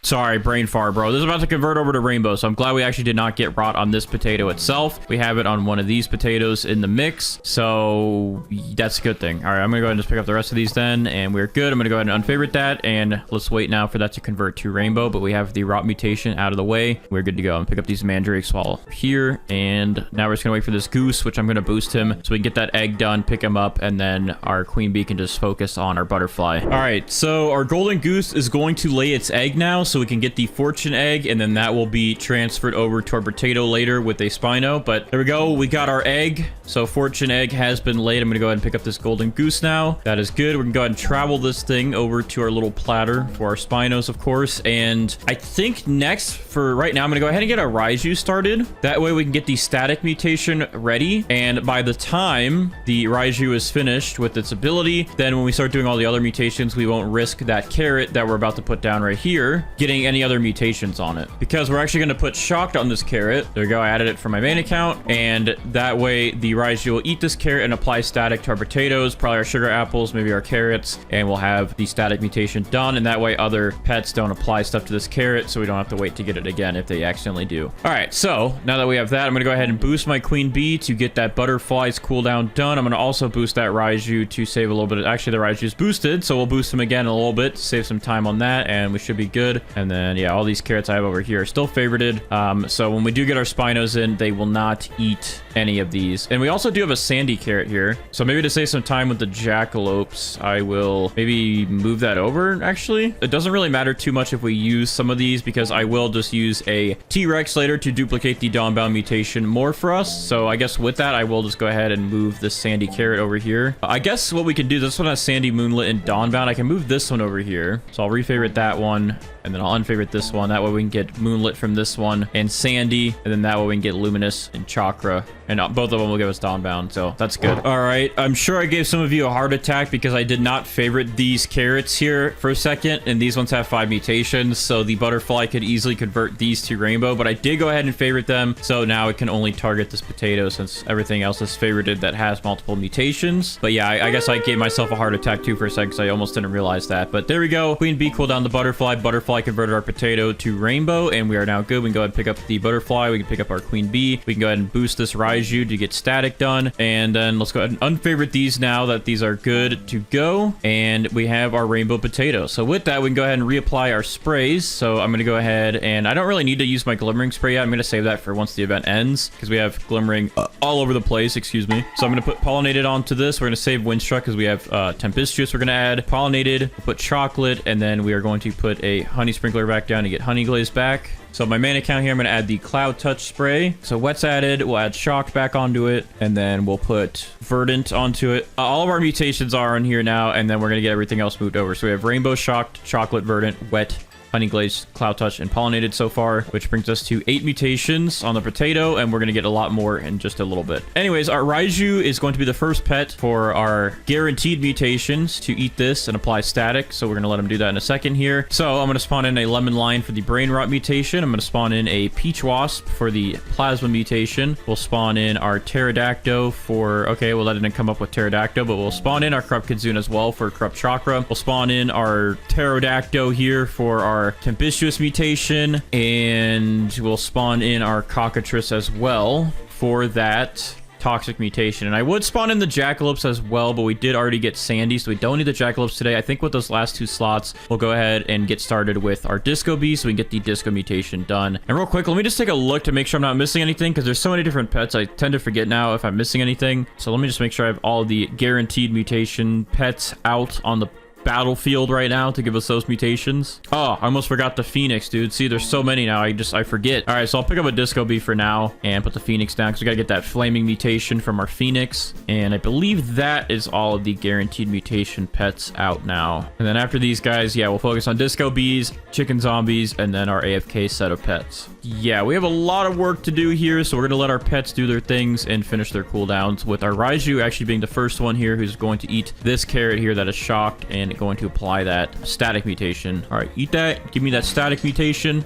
Sorry, brain fart, bro. This is about to convert over to rainbow, so I'm glad we actually did not get rot on this potato itself. We have it on one of these potatoes in the mix, so that's a good thing. All right, I'm gonna go ahead and just pick up the rest of these then, and we're good. I'm gonna go ahead and unfavorite that, and let's wait now for that to convert to rainbow, but we have the rot mutation out of the way. We're good to go. I'm gonna pick up these mandrakes while here, and now we're just gonna wait for this goose, which I'm gonna boost him so we can get that egg done, pick him up, and then our queen bee can just focus on our butterfly. All right, so our golden goose is going to lay its egg now, so we can get the fortune egg, and then that will be transferred over to our potato later with a spino. But there we go, we got our egg. So fortune egg has been laid. I'm gonna go ahead and pick up this golden goose now. That is good. We're gonna go ahead and travel this thing over to our little platter for our spinos, of course. And I think next, for right now, I'm gonna go ahead and get our Raiju started. That way we can get the static mutation ready, and by the time the Raiju is finished with its ability, then when we start doing all the other mutations, we won't risk that carrot that we're about to put down right here getting any other mutations on it, because we're actually going to put shocked on this carrot. There we go. I added it from my main account, and that way the Raiju will eat this carrot and apply static to our potatoes, probably our sugar apples, maybe our carrots, and we'll have the static mutation done, and that way other pets don't apply stuff to this carrot, so we don't have to wait to get it again if they accidentally do. All right, so now that we have that, I'm going to go ahead and boost my queen bee to get that butterfly's cooldown done. I'm going to also boost that Raiju to save a little bit. Actually, the Raiju is boosted, so we'll boost him again a little bit to save some time on that, and we should be good. And then, yeah, all these carrots I have over here are still favorited. So when we do get our spinos in, they will not eat any of these. And we also do have a sandy carrot here. So maybe to save some time with the jackalopes, I will maybe move that over, actually. It doesn't really matter too much if we use some of these, because I will just use a T-Rex later to duplicate the Dawnbound mutation more for us. So I guess with that, I will just go ahead and move this sandy carrot over here. I guess what we can do, this one has sandy, moonlit, and dawnbound. I can move this one over here. So I'll refavorite that one, and then I'll unfavorite this one. That way we can get moonlit from this one and sandy, and then that way we can get luminous and chakra, and both of them will give us dawnbound, so that's good. All right, I'm sure I gave some of you a heart attack because I did not favorite these carrots here for a second, and these ones have 5 mutations, so the butterfly could easily convert these to rainbow, but I did go ahead and favorite them, so now it can only target this potato since everything else is favorited that has multiple mutations. But yeah, I guess I gave myself a heart attack too for a second because I almost didn't realize that. But there we go. Queen bee cooled down the butterfly. Butterfly converted our potato to rainbow, and we are now good. We can go ahead and pick up the butterfly. We can pick up our queen bee. We can go ahead and boost this Raiju to get static done. And then let's go ahead and unfavorite these now that these are good to go. And we have our rainbow potato. So with that, we can go ahead and reapply our sprays. So I'm going to go ahead, and I don't really need to use my glimmering spray yet. I'm going to save that for once the event ends because we have glimmering all over the place, excuse me. So I'm going to put pollinated onto this. We're going to save windstruck because we have tempestuous we're going to add. Pollinated, we'll put chocolate, and then we are going to put a honey sprinkler back down to get honey glaze back. So my main account here, I'm going to add the Cloud Touch spray. So wet's added, we'll add shocked back onto it, and then we'll put verdant onto it. All of our mutations are on here now, and then we're going to get everything else moved over. So we have rainbow, shocked, chocolate, verdant, wet, honey glaze, cloud touch, and pollinated so far, which brings us to 8 mutations on the potato, and we're going to get a lot more in just a little bit. Anyways, our Raiju is going to be the first pet for our guaranteed mutations to eat this and apply static, so we're going to let him do that in a second here. So I'm going to spawn in a lemon lion for the brain rot mutation. I'm going to spawn in a peach wasp for the plasma mutation. We'll spawn in our pterodactyl for, okay, well that didn't come up with pterodactyl, but we'll spawn in our corrupt kitsune as well for corrupt chakra. We'll spawn in our pterodactyl here for our tempestuous mutation, and we'll spawn in our cockatrice as well for that toxic mutation. And I would spawn in the jackalopes as well, but we did already get sandy, so we don't need the jackalopes today. I think with those last 2 slots, we'll go ahead and get started with our disco bee so we can get the disco mutation done. And real quick, let me just take a look to make sure I'm not missing anything, because there's so many different pets. I tend to forget now if I'm missing anything. So let me just make sure I have all the guaranteed mutation pets out on the battlefield right now to give us those mutations. Oh, I almost forgot the phoenix, dude. See, there's so many now. I forget. All right, so I'll pick up a disco bee for now and put the phoenix down because we got to get that flaming mutation from our phoenix. And I believe that is all of the guaranteed mutation pets out now. And then after these guys, yeah, we'll focus on disco bees, chicken zombies, and then our AFK set of pets. Yeah, we have a lot of work to do here, so we're going to let our pets do their things and finish their cooldowns, with our Raiju actually being the first one here who's going to eat this carrot here that is shocked and going to apply that static mutation. All right, eat that. Give me that static mutation.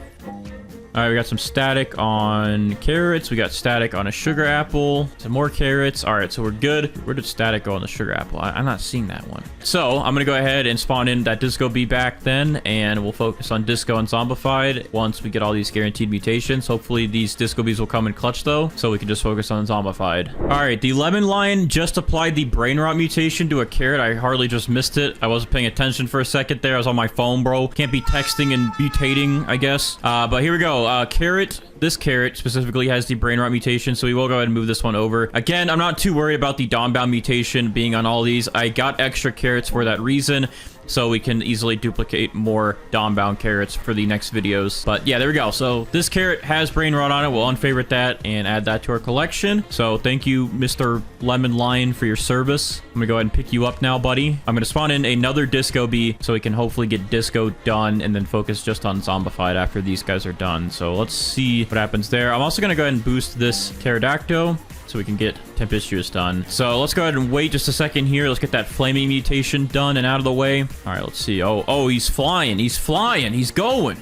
All right, we got some static on carrots. We got static on a sugar apple. Some more carrots. All right, so we're good. Where did static go on the sugar apple? I'm not seeing that one. So I'm going to go ahead and spawn in that disco bee back then, and we'll focus on disco and zombified once we get all these guaranteed mutations. Hopefully these disco bees will come in clutch though, so we can just focus on zombified. All right, the lemon lion just applied the brain rot mutation to a carrot. I hardly just missed it. I wasn't paying attention for a second there. I was on my phone, bro. Can't be texting and mutating, I guess. But here we go. Carrot. This carrot specifically has the brain rot mutation, so we will go ahead and move this one over. Again, I'm not too worried about the dawn-bound mutation being on all these. I got extra carrots for that reason, so we can easily duplicate more dawn-bound carrots for the next videos. But yeah, there we go. So this carrot has brain rot on it. We'll unfavorite that and add that to our collection. So thank you, Mr. Lemon Lion, for your service. I'm gonna go ahead and pick you up now, buddy. I'm gonna spawn in another disco bee so we can hopefully get disco done and then focus just on zombified after these guys are done. So let's see what happens there. I'm also gonna go ahead and boost this pterodactyl so we can get tempestuous done. So let's go ahead and wait just a second here. Let's get that flaming mutation done and out of the way. All right, let's see. Oh, he's flying. He's flying. He's going.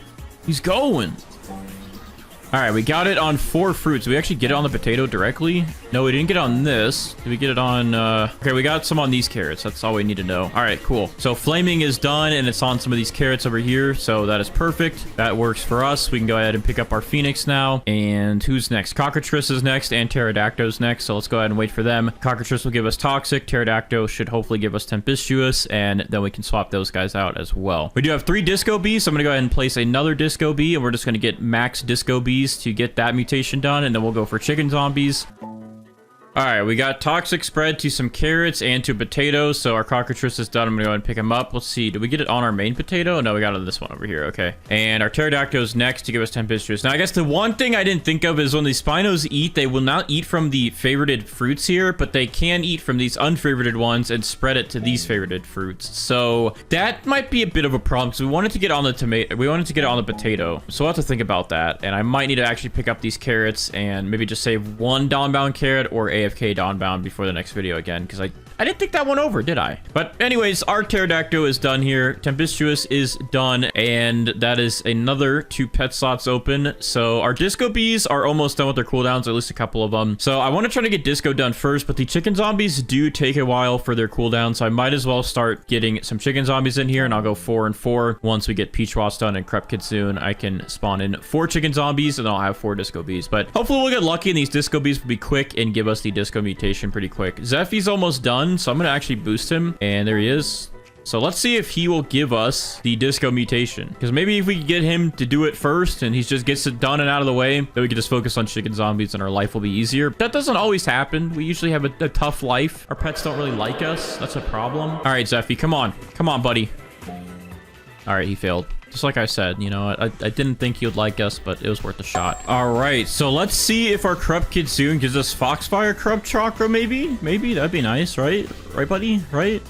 He's going. All right, we got it on 4 fruits. Did we actually get it on the potato directly? No, we didn't get it on this. Did we get it on... Okay, we got some on these carrots. That's all we need to know. All right, cool. So flaming is done, and it's on some of these carrots over here. So that is perfect. That works for us. We can go ahead and pick up our phoenix now. And who's next? Cockatrice is next, and pterodactyl's next. So let's go ahead and wait for them. Cockatrice will give us toxic. Pterodactyl should hopefully give us tempestuous, and then we can swap those guys out as well. We do have 3 disco bees, so I'm going to go ahead and place another disco bee, and we're just going to get max disco bees to get that mutation done, and then we'll go for chicken zombies. All right, we got toxic spread to some carrots and to potatoes, so our cockatrice is done. I'm gonna go ahead and pick him up. Let's see, did we get it on our main potato? No, we got it on this one over here. Okay, and our pterodactyl is next to give us tempestuous. Now, I guess the one thing I didn't think of is when these spinos eat, they will not eat from the favorited fruits here, but they can eat from these unfavorited ones and spread it to these favorited fruits. So that might be a bit of a problem because we wanted to get on the tomato, we wanted to get it on the potato. So we'll have to think about that, and I might need to actually pick up these carrots and maybe just save one dawn-bound carrot or AFK dawn-bound before the next video again, because I didn't think that one over, did I? But anyways, our pterodactyl is done here. Tempestuous is done, and that is another 2 pet slots open. So our disco bees are almost done with their cooldowns, at least a couple of them. So I want to try to get disco done first, but the chicken zombies do take a while for their cooldown, so I might as well start getting some chicken zombies in here, and I'll go 4 and 4. Once we get Peach Wasp done and Crep Kitsune, I can spawn in 4 chicken zombies, and I'll have 4 disco bees. But hopefully we'll get lucky, and these disco bees will be quick and give us the disco mutation pretty quick. Zephy's almost done, so I'm going to actually boost him, and there he is. So let's see if he will give us the disco mutation, because maybe if we can get him to do it first and he just gets it done and out of the way, then we can just focus on chicken zombies and our life will be easier. That doesn't always happen. We usually have a tough life. Our pets don't really like us. That's a problem. All right, Zephy, come on, buddy. All right, he failed. Just like I said, you know, I didn't think he would like us, but it was worth a shot. All right, so let's see if our Crep Kitsune gives us Foxfire Crep Chakra, maybe? Maybe, that'd be nice, right? Right, buddy? Right?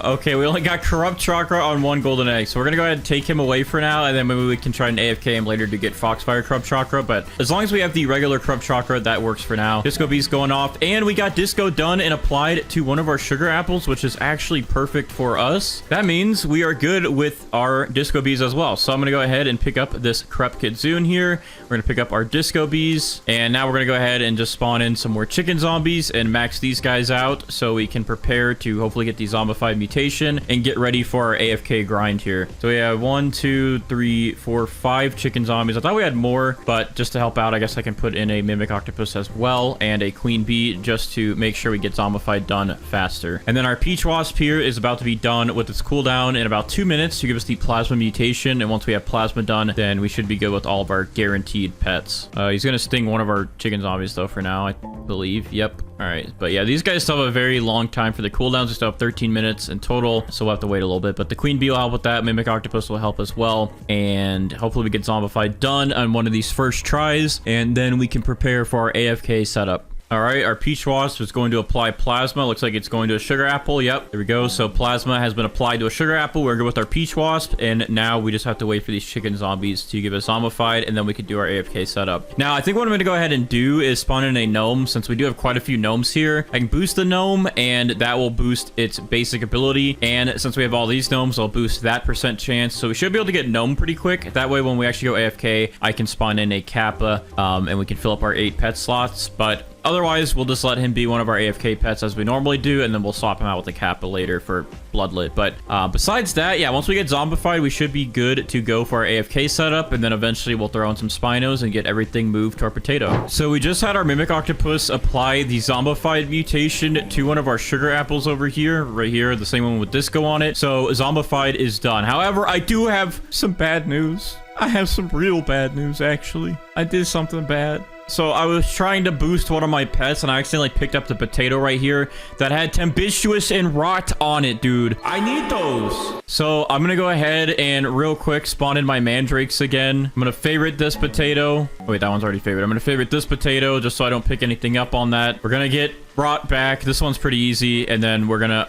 Okay, we only got Corrupt Chakra on 1 golden egg, so we're gonna go ahead and take him away for now, and then maybe we can try an AFK him later to get Foxfire Corrupt Chakra, but as long as we have the regular Corrupt Chakra, that works for now. Disco Bee's going off, and we got Disco done and applied to one of our sugar apples, which is actually perfect for us. That means we are good with our Disco Bees as well, so I'm gonna go ahead and pick up this Crep Kitsune here. We're gonna pick up our Disco Bees, and now we're gonna go ahead and just spawn in some more chicken zombies and max these guys out so we can prepare to hopefully get the Zombified mutation and get ready for our AFK grind here. So we have 1, 2, 3, 4, 5 chicken zombies. I thought we had more, but just to help out, I guess I can put in a mimic octopus as well and a queen bee just to make sure we get zombified done faster. And then our peach wasp here is about to be done with its cooldown in about 2 minutes to give us the plasma mutation. And once we have plasma done, then we should be good with all of our guaranteed pets. He's gonna sting one of our chicken zombies though for now, I believe. Yep. All right, but yeah, these guys still have a very long time for the cooldowns. We still have 13 minutes in total, so we'll have to wait a little bit. But the queen bee will help with that. Mimic octopus will help as well, and hopefully we get zombified done on one of these first tries, and then we can prepare for our AFK setup. All right, our peach wasp is going to apply plasma. Looks like it's going to a sugar apple. Yep, there we go. So plasma has been applied to a sugar apple. We're good with our peach wasp, and now we just have to wait for these chicken zombies to give us zombified, and then we can do our AFK setup. Now, I think what I'm going to go ahead and do is spawn in a gnome, since we do have quite a few gnomes here. I can boost the gnome, and that will boost its basic ability, and since we have all these gnomes, I'll boost that % chance. So we should be able to get gnome pretty quick. That way, when we actually go AFK, I can spawn in a kappa, and we can fill up our 8 pet slots. But otherwise, we'll just let him be one of our AFK pets as we normally do, and then we'll swap him out with a kappa later for bloodlet. But besides that, yeah, once we get zombified, we should be good to go for our AFK setup, and then eventually we'll throw in some spinos and get everything moved to our potato. So we just had our mimic octopus apply the zombified mutation to one of our sugar apples over here, right here, the same one with disco on it. So zombified is done. However, I do have some bad news. I have some real bad news, actually. I did something bad. So I was trying to boost one of my pets, and I accidentally picked up the potato right here that had tempestuous and rot on it, dude. I need those. So I'm gonna go ahead and real quick spawn in my mandrakes again. I'm gonna favorite this potato. Oh, wait, that one's already favored. I'm gonna favorite this potato just so I don't pick anything up on that. We're gonna get rot back. This one's pretty easy, and then we're gonna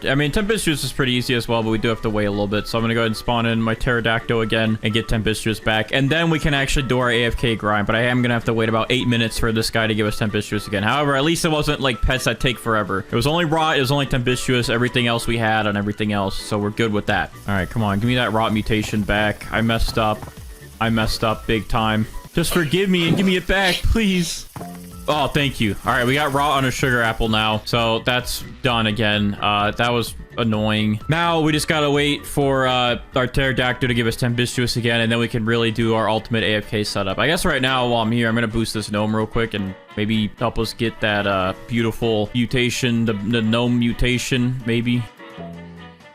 I mean, tempestuous is pretty easy as well, but we do have to wait a little bit. So I'm gonna go ahead and spawn in my pterodactyl again and get tempestuous back, and then we can actually do our AFK grind. But I am gonna have to wait about 8 minutes for this guy to give us tempestuous again. However, at least it wasn't like pets that take forever. It was only rot, it was only tempestuous, everything else we had on everything else, so we're good with that. All right, come on, give me that rot mutation back. I messed up big time. Just forgive me and give me it back, please. Oh, thank you. All right, we got raw on a sugar apple now, so that's done again. That was annoying. Now we just gotta wait for our pterodactyl to give us tempestuous again, and then we can really do our ultimate AFK setup. I guess right now while I'm here, I'm gonna boost this gnome real quick and maybe help us get that beautiful mutation, the gnome mutation, maybe.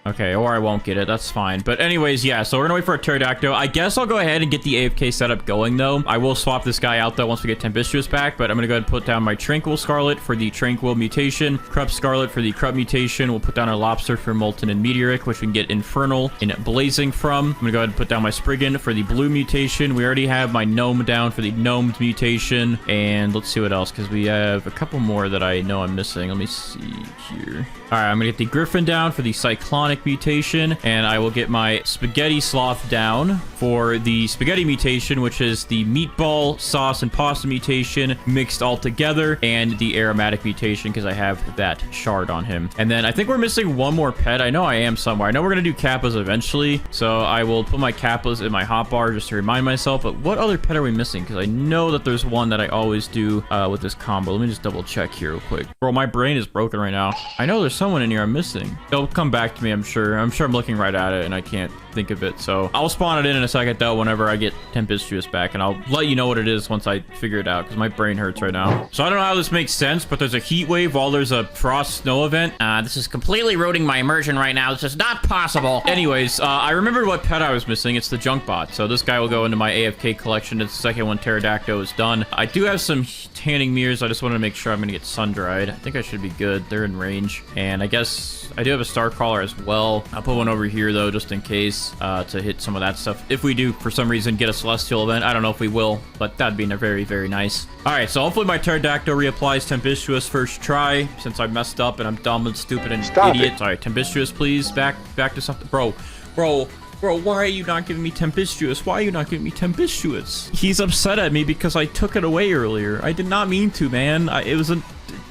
Okay, or I won't get it. That's fine. But anyways, yeah, so we're gonna wait for a pterodactyl. I guess I'll go ahead and get the AFK setup going, though. I will swap this guy out, though, once we get tempestuous back, but I'm gonna go ahead and put down my tranquil scarlet for the tranquil mutation, krupp scarlet for the krupp mutation. We'll put down our lobster for molten and meteoric, which we can get infernal and blazing from. I'm gonna go ahead and put down my spriggan for the blue mutation. We already have my gnome down for the gnomed mutation, and let's see what else, because we have a couple more that I know I'm missing. Let me see here. All right, I'm gonna get the griffin down for the cyclonic mutation, and I will get my spaghetti sloth down for the spaghetti mutation, which is the meatball sauce and pasta mutation mixed all together, and the aromatic mutation because I have that shard on him. And then I think we're missing one more pet. I know I am somewhere. I know we're gonna do kappas eventually, so I will put my kappas in my hotbar just to remind myself. But what other pet are we missing? Because I know that there's one that I always do with this combo. Let me just double check here real quick. Bro, my brain is broken right now. I know there's someone in here I'm missing. They'll come back to me, I'm sure. I'm looking right at it and I can't think of it. So I'll spawn it in a second, though, whenever I get tempestuous back, and I'll let you know what it is once I figure it out, because my brain hurts right now. So I don't know how this makes sense, but there's a heat wave while there's a frost snow event. This is completely ruining my immersion right now. This is not possible. Anyways, I remembered what pet I was missing. It's the junk bot. So this guy will go into my AFK collection. It's the second one pterodactyl is done. I do have some tanning mirrors. I just want to make sure I'm gonna get sun dried. I think I should be good. They're in range, and I guess I do have a star crawler as well. I'll put one over here though, just in case, to hit some of that stuff. If we do, for some reason, get a celestial event, I don't know if we will, but that'd be very, very nice. All right, so hopefully my pterodactyl reapplies tempestuous first try, since I messed up and I'm dumb and stupid and idiot. All right, tempestuous, please. Back to something. Bro, why are you not giving me tempestuous? Why are you not giving me tempestuous? He's upset at me because I took it away earlier. I did not mean to, man. It was an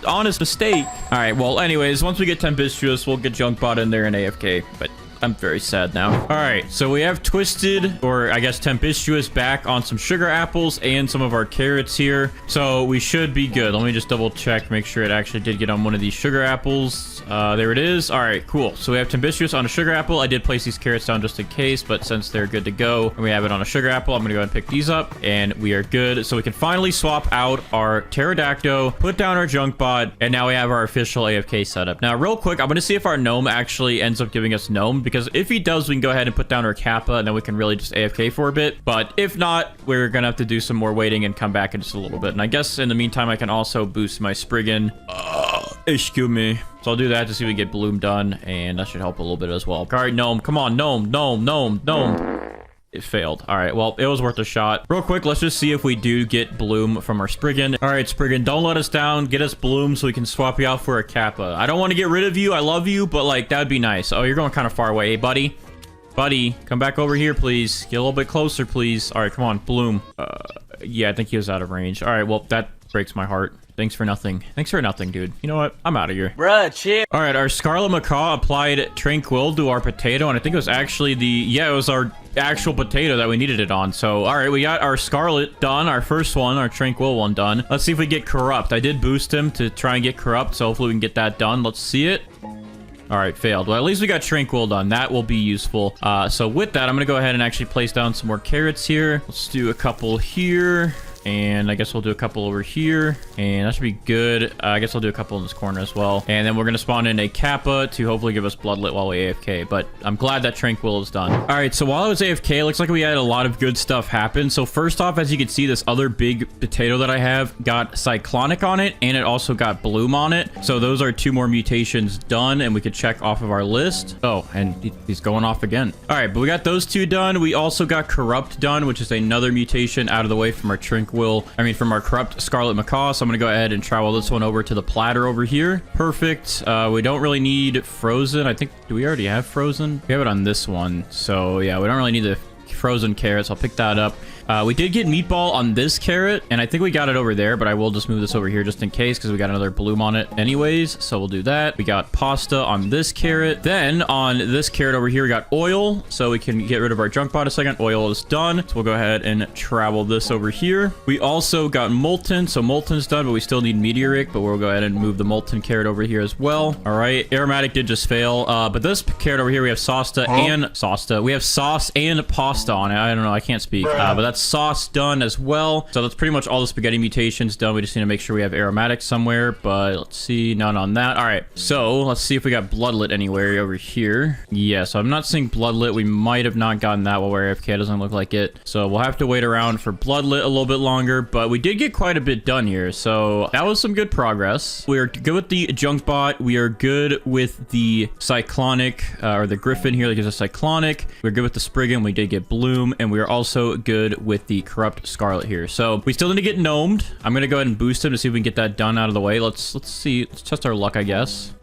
honest mistake. All right, well, anyways, once we get tempestuous, we'll get Junkbot in there and AFK, but I'm very sad now. All right, so we have twisted, or I guess tempestuous, back on some sugar apples and some of our carrots here. So we should be good. Let me just double check, make sure it actually did get on one of these sugar apples. There it is. All right, cool. So we have tempestuous on a sugar apple. I did place these carrots down just in case, but since they're good to go and we have it on a sugar apple, I'm gonna go ahead and pick these up, and we are good. So we can finally swap out our pterodactyl, put down our junk bot, and now we have our official AFK setup. Now, real quick, I'm gonna see if our gnome actually ends up giving us gnome, because if he does, we can go ahead and put down our kappa, and then we can really just AFK for a bit. But if not, we're gonna have to do some more waiting and come back in just a little bit. And I guess in the meantime, I can also boost my spriggan. Excuse me. So I'll do that to see if we get bloom done, and that should help a little bit as well. All right, gnome, come on, gnome. It failed. All right, well, it was worth a shot. Real quick, let's just see if we do get bloom from our Spriggan. All right, Spriggan, don't let us down. Get us bloom so we can swap you out for a Kappa. I don't want to get rid of you. I love you, but like, that'd be nice. Oh, you're going kind of far away. Hey, buddy. Buddy, come back over here, please. Get a little bit closer, please. All right, come on, bloom. Yeah, I think he was out of range. All right, well, that breaks my heart. Thanks for nothing. Thanks for nothing, dude. You know what? I'm out of here. Bruh, chill. All right, our Scarlet Macaw applied Tranquil to our potato, and I think it was actually it was our actual potato that we needed it on. So, all right, we got our Scarlet done, our first one, our Tranquil one done. Let's see if we get Corrupt. I did boost him to try and get Corrupt, so hopefully we can get that done. Let's see it. All right, failed. Well, at least we got Tranquil done. That will be useful. So with that, I'm going to go ahead and actually place down some more carrots here. Let's do a couple here. And I guess we'll do a couple over here. And that should be good. I guess I'll do a couple in this corner as well. And then we're going to spawn in a Kappa to hopefully give us Bloodlet while we AFK. But I'm glad that Tranquil is done. All right, so while I was AFK, it looks like we had a lot of good stuff happen. So first off, as you can see, this other big potato that I have got Cyclonic on it. And it also got Bloom on it. So those are 2 more mutations done. And we could check off of our list. Oh, and he's going off again. All right, but we got those 2 done. We also got Corrupt done, which is another mutation out of the way from our from our Corrupt Scarlet Macaw. So I'm gonna go ahead and travel this one over to the platter over here. Perfect. We don't really need Frozen. I think, do we already have Frozen? We have it on this one. So yeah, we don't really need the frozen carrots. I'll pick that up. We did get Meatball on this carrot, and I think we got it over there, but I will just move this over here just in case because we got another bloom on it anyways, so we'll do that. We got Pasta on this carrot. Then on this carrot over here, we got Oil, so we can get rid of our junk bot a second. Oil is done, so we'll go ahead and travel this over here. We also got Molten, so Molten's done, but we still need Meteoric, but we'll go ahead and move the Molten carrot over here as well. All right, Aromatic did just fail, but this carrot over here, we have we have Sauce and Pasta on it. I don't know, I can't speak, but that's Sauce done as well. So that's pretty much all the spaghetti mutations done. We just need to make sure we have Aromatic somewhere, but let's see, none on that. All right, so let's see if we got Bloodlet anywhere over here. Yeah, so I'm not seeing Bloodlet. We might have not gotten that while we're AFK. Doesn't look like it. So we'll have to wait around for Bloodlet a little bit longer, but we did get quite a bit done here. So that was some good progress. We are good with the junk bot. We are good with the Cyclonic, or the Griffin here that gives us Cyclonic. We're good with the Spriggan. We did get Bloom, and we are also good with the Corrupt Scarlet here. So we still need to get Gnomed. I'm gonna go ahead and boost him to see if we can get that done out of the way. Let's see. Let's test our luck, I guess.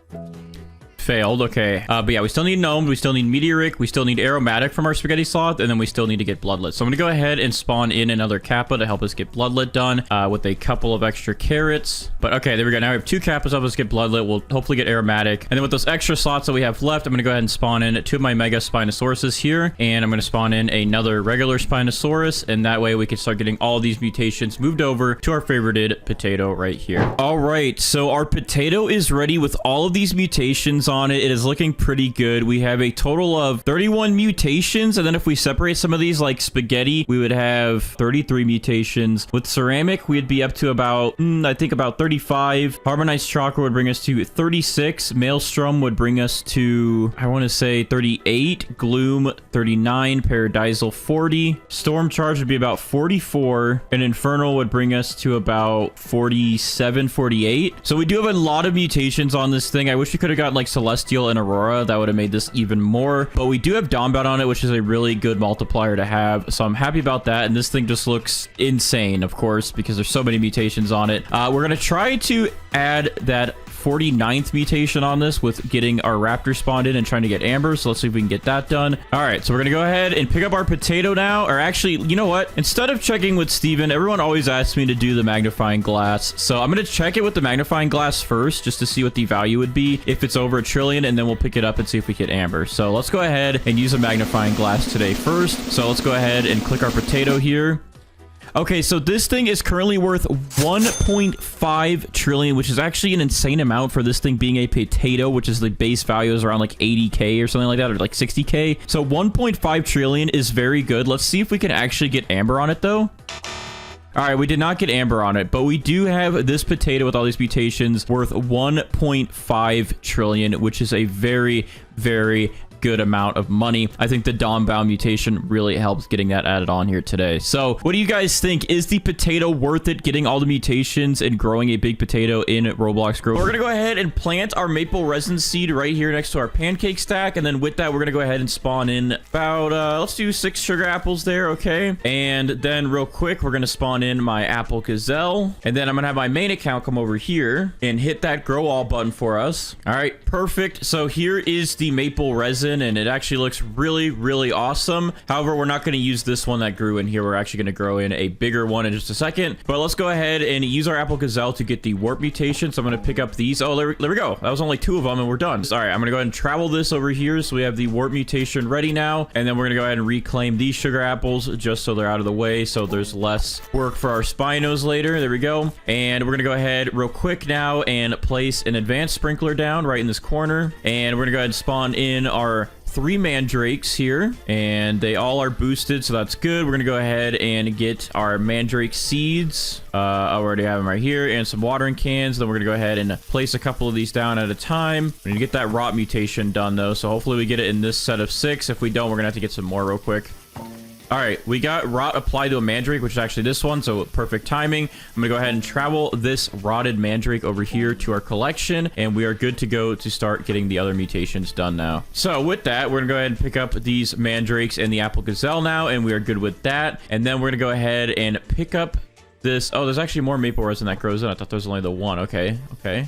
Failed. Okay. But yeah, we still need Gnomed. We still need Meteoric. We still need Aromatic from our Spaghetti Sloth. And then we still need to get Bloodlet. So I'm going to go ahead and spawn in another Kappa to help us get Bloodlet done with a couple of extra carrots. But okay, there we go. Now we have 2 Kappas to help us get Bloodlet. We'll hopefully get Aromatic. And then with those extra slots that we have left, I'm going to go ahead and spawn in 2 of my Mega Spinosauruses here. And I'm going to spawn in another regular Spinosaurus. And that way we can start getting all these mutations moved over to our favorited potato right here. All right. So our potato is ready with all of these mutations on it. It is looking pretty good. We have a total of 31 mutations, and then if we separate some of these like spaghetti, we would have 33 mutations. With ceramic, we'd be up to about I think about 35. Harmonized chakra would bring us to 36. Maelstrom would bring us to, I want to say, 38. Gloom 39. Paradisal 40. Storm charge would be about 44, and infernal would bring us to about 47, 48. So we do have a lot of mutations on this thing. I wish we could have gotten like Celestial and Aurora. That would have made this even more, but we do have Dombat on it, which is a really good multiplier to have, so I'm happy about that. And this thing just looks insane, of course, because there's so many mutations on it. We're gonna try to add that 49th mutation on this with getting our raptor spawned in and trying to get amber. So let's see if we can get that done. All right, so we're gonna go ahead and pick up our potato now. Or actually, you know what, instead of checking with Steven, everyone always asks me to do the magnifying glass, so I'm gonna check it with the magnifying glass first just to see what the value would be if it's over 1 trillion, and then we'll pick it up and see if we get amber. So let's go ahead and use a magnifying glass today first. So let's go ahead and click our potato here. Okay, so this thing is currently worth 1.5 trillion, which is actually an insane amount for this thing being a potato, which is the base value is around like 80k or something like that, or like 60k. So 1.5 trillion is very good. Let's see if we can actually get amber on it though. All right, we did not get amber on it, but we do have this potato with all these mutations worth 1.5 trillion, which is a very, very good amount of money. I think the Dawnbound mutation really helps getting that added on here today. So what do you guys think? Is the potato worth it, getting all the mutations and growing a big potato in Roblox Grow? We're gonna go ahead and plant our maple resin seed right here next to our pancake stack, and then with that we're gonna go ahead and spawn in about let's do 6 sugar apples there. Okay, and then real quick we're gonna spawn in my apple gazelle, and then I'm gonna have my main account come over here and hit that grow all button for us. All right, perfect. So here is the maple resin, and it actually looks really awesome. However, we're not going to use this one that grew in here. We're actually going to grow in a bigger one in just a second, but let's go ahead and use our apple gazelle to get the warp mutation. So I'm going to pick up these. Oh, there we go. That was only 2 of them and we're done. All right, I'm going to go ahead and travel this over here, so we have the warp mutation ready now, and then we're going to go ahead and reclaim these sugar apples just so they're out of the way, so there's less work for our spinos later. There we go. And we're going to go ahead real quick now and place an advanced sprinkler down right in this corner, and we're gonna go ahead and spawn in our 3 mandrakes here, and they all are boosted, so that's good. We're gonna go ahead and get our mandrake seeds. I already have them right here, and some watering cans. Then we're gonna go ahead and place a couple of these down at a time. We're gonna get that rot mutation done though, so hopefully we get it in this set of 6. If we don't, we're gonna have to get some more real quick. All right, we got rot applied to a mandrake, which is actually this one, so perfect timing. I'm gonna go ahead and travel this rotted mandrake over here to our collection, and we are good to go to start getting the other mutations done now. So with that, we're gonna go ahead and pick up these mandrakes and the apple gazelle now, and we are good with that. And then we're gonna go ahead and pick up this. Oh, there's actually more maple resin that grows in. I thought there was only the one. Okay.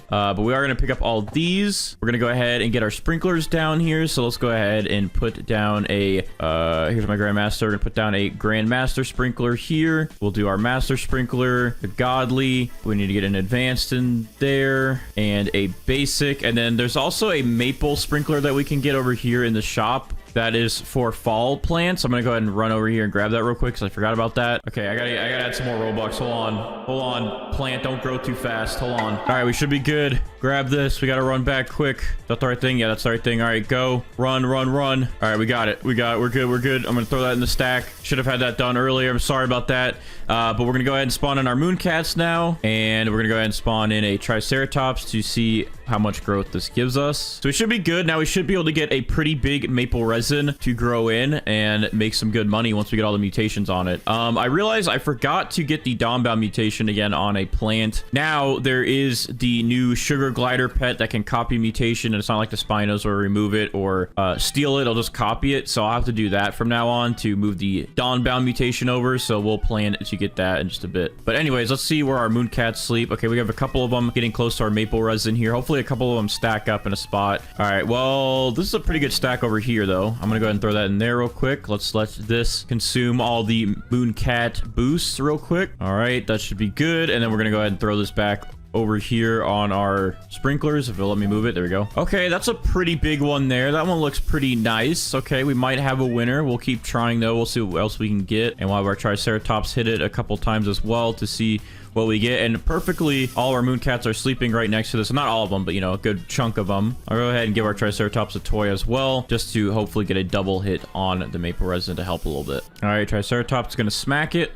But we are going to pick up all these. We're going to go ahead and get our sprinklers down here. So let's go ahead and put down a, here's my Grandmaster. We're going to put down a Grandmaster sprinkler here. We'll do our Master sprinkler, the Godly. We need to get an advanced in there and a basic. And then there's also a maple sprinkler that we can get over here in the shop. That is for fall plants. I'm gonna go ahead and run over here and grab that real quick because I forgot about that. Okay, I gotta add some more Robux. Hold on. Plant, don't grow too fast. Hold on. All right, we should be good. Grab this. We gotta run back quick. Is that the right thing? Yeah, that's the right thing. All right, go. Run. All right, we got it. We're good. I'm gonna throw that in the stack. Should have had that done earlier. I'm sorry about that. But we're gonna go ahead and spawn in our mooncats now, and we're gonna go ahead and spawn in a triceratops to see how much growth this gives us. So we should be good. Now we should be able to get a pretty big maple resin to grow in and make some good money once we get all the mutations on it. I realized I forgot to get the Dawnbound mutation again on a plant. Now there is the new sugar glider pet that can copy mutation, and it's not like the spinos or remove it or steal it. I'll just copy it. So I'll have to do that from now on to move the Dawnbound mutation over. So we'll plan to get that in just a bit. But anyways, let's see where our mooncats sleep. Okay, we have a couple of them getting close to our maple resin here. Hopefully a couple of them stack up in a spot. All right, well, this is a pretty good stack over here though. I'm gonna go ahead and throw that in there real quick. Let's let this consume all the mooncat boosts real quick. All right, that should be good. And then we're gonna go ahead and throw this back over here on our sprinklers, if it'll let me move it. There we go. Okay, that's a pretty big one there. That one looks pretty nice. Okay, we might have a winner. We'll keep trying though. We'll see what else we can get, and we'll have our triceratops hit it a couple times as well to see what we get. And perfectly, all our mooncats are sleeping right next to this. Not all of them, but you know, a good chunk of them. I'll go ahead and give our triceratops a toy as well, just to hopefully get a double hit on the maple resin to help a little bit. All right, triceratops gonna smack it.